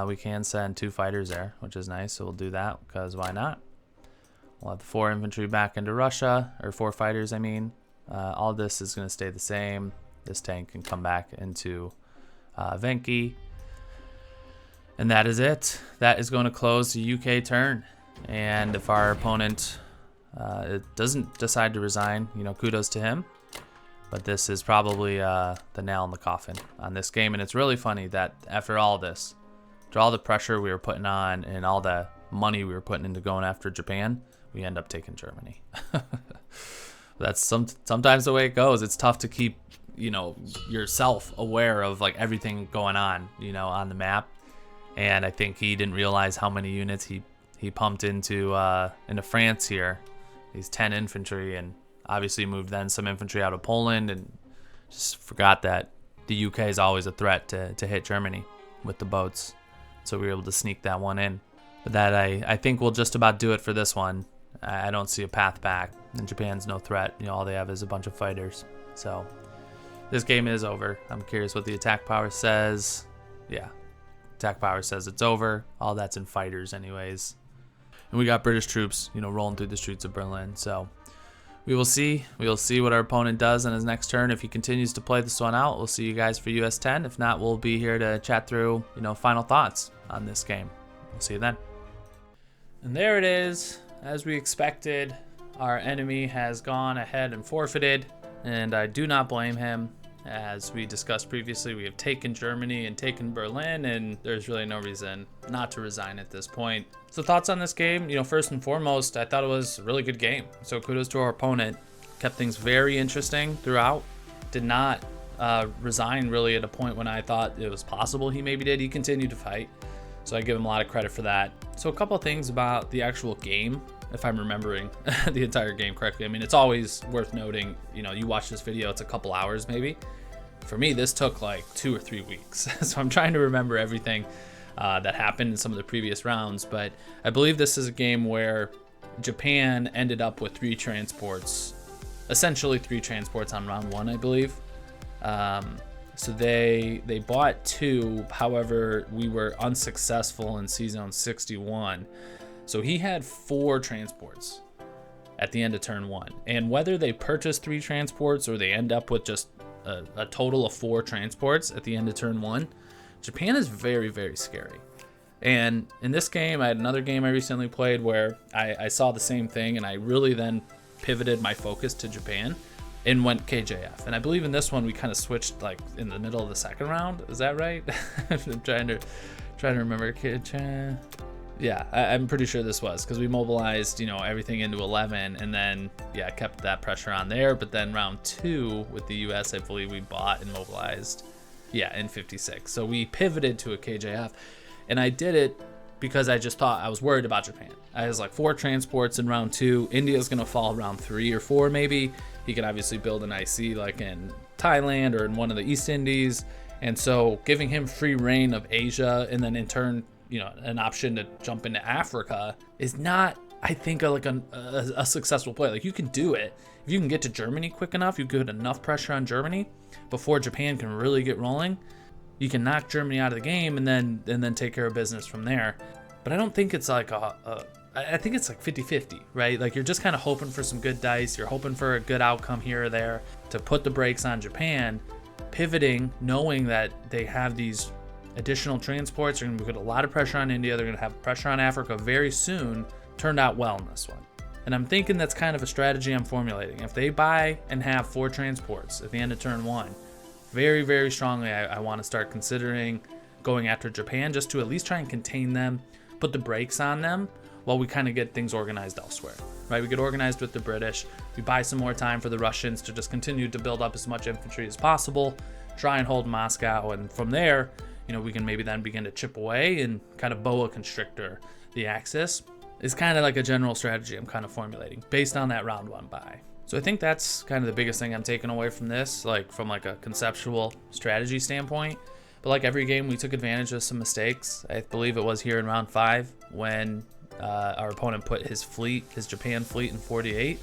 We can send 2 fighters there, which is nice, so we'll do that, because why not? We'll have the 4 infantry back into Russia, or 4 fighters, I mean. All this is going to stay the same. This tank can come back into Venki. And that is it. That is going to close the UK turn. And if our opponent doesn't decide to resign, you know, kudos to him. But this is probably the nail in the coffin on this game. And it's really funny that after all this, after all the pressure we were putting on and all the money we were putting into going after Japan, we end up taking Germany. That's sometimes the way it goes. It's tough to keep, you know, yourself aware of like everything going on, you know, on the map. And I think he didn't realize how many units he pumped into France here. These 10 infantry, and obviously moved then some infantry out of Poland, and just forgot that the UK is always a threat to hit Germany with the boats. so we were able to sneak that one in. But that I think will just about do it for this one. I don't see a path back, and Japan's no threat. All they have is a bunch of fighters. So this game is over. I'm curious what the attack power says. Yeah, attack power says it's over. All that's in fighters anyways. And we got British troops, rolling through the streets of Berlin. So we will see. We'll see what our opponent does in his next turn. If he continues to play this one out, we'll see you guys for US 10. If not, we'll be here to chat through, final thoughts on this game. We'll see you then. And there it is. As we expected, our enemy has gone ahead and forfeited, and I do not blame him. As we discussed previously, we have taken Germany and taken Berlin, and there's really no reason not to resign at this point. So thoughts on this game? First and foremost, I thought it was a really good game. So kudos to our opponent. Kept things very interesting throughout. Did not resign really at a point when I thought it was possible he maybe did. He continued to fight. So I give him a lot of credit for that. So a couple of things about the actual game, if I'm remembering the entire game correctly. I mean, it's always worth noting, you watch this video, it's a couple hours maybe. For me, this took like 2 or 3 weeks. So I'm trying to remember everything that happened in some of the previous rounds. But I believe this is a game where Japan ended up with 3 transports, essentially 3 transports on round 1, I believe. So they bought 2, however, we were unsuccessful in C-Zone 61. So he had 4 transports at the end of turn 1. And whether they purchase 3 transports or they end up with just a total of 4 transports at the end of turn 1, Japan is very, very scary. And in this game, I had another game I recently played where I saw the same thing, and I really then pivoted my focus to Japan and went KJF. And I believe in this one we kind of switched like in the middle of the second round. Is that right? I'm trying to remember. Yeah, I'm pretty sure this was because we mobilized, everything into 11, and then kept that pressure on there. But then round 2 with the US, I believe we bought and mobilized, in 56. So we pivoted to a KJF, and I did it because I just thought I was worried about Japan. I was like 4 transports in round 2. India's gonna fall round 3 or 4 maybe. He can obviously build an IC like in Thailand or in one of the East Indies, and so giving him free reign of Asia and then in turn, an option to jump into Africa is not, I think, a successful play. Like, you can do it if you can get to Germany quick enough. You put enough pressure on Germany before Japan can really get rolling. You can knock Germany out of the game and then take care of business from there. But I don't think it's like I think it's like 50-50, right? Like, you're just kind of hoping for some good dice. You're hoping for a good outcome here or there to put the brakes on Japan, pivoting, knowing that they have these additional transports. They're going to put a lot of pressure on India. They're going to have pressure on Africa very soon. Turned out well in this one. And I'm thinking that's kind of a strategy I'm formulating. If they buy and have 4 transports at the end of turn 1, very, very strongly I want to start considering going after Japan just to at least try and contain them, put the brakes on them while we kind of get things organized elsewhere, right? We get organized with the British. We buy some more time for the Russians to just continue to build up as much infantry as possible, try and hold Moscow, and from there, we can maybe then begin to chip away and kind of boa constrictor the Axis. Is kind of like a general strategy I'm kind of formulating based on that round 1 buy. So I think that's kind of the biggest thing I'm taking away from this, like from like a conceptual strategy standpoint. But like every game, we took advantage of some mistakes. I believe it was here in round 5 when our opponent put his Japan fleet in 48.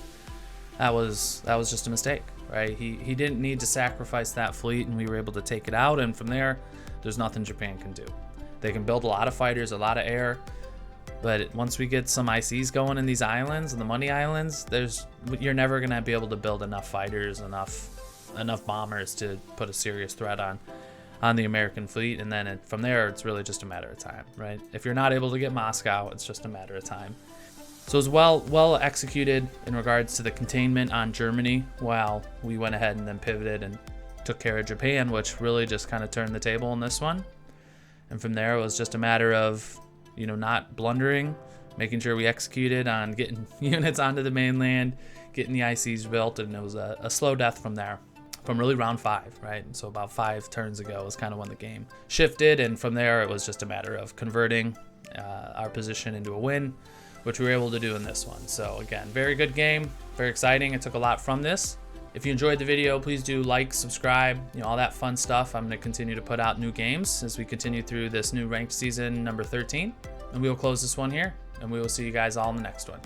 That was just a mistake, right? He didn't need to sacrifice that fleet, and we were able to take it out. And from there, there's nothing Japan can do. They can build a lot of fighters, a lot of air, but once we get some ICs going in these islands and the money islands, you're never gonna be able to build enough fighters, enough bombers to put a serious threat on the American fleet. And then from there, it's really just a matter of time, right? If you're not able to get Moscow, it's just a matter of time. So it was well executed in regards to the containment on Germany, while we went ahead and then pivoted and took care of Japan, which really just kind of turned the table in this one. And from there, it was just a matter of, not blundering, making sure we executed on getting units onto the mainland, getting the ICs built, and it was a slow death from there. From really round 5, right? And so about 5 turns ago was kind of when the game shifted, and from there, it was just a matter of converting our position into a win, which we were able to do in this one. So again, very good game, very exciting. I took a lot from this. If you enjoyed the video, please do like, subscribe, all that fun stuff. I'm going to continue to put out new games as we continue through this new ranked season number 13. And we will close this one here, and we will see you guys all in the next one.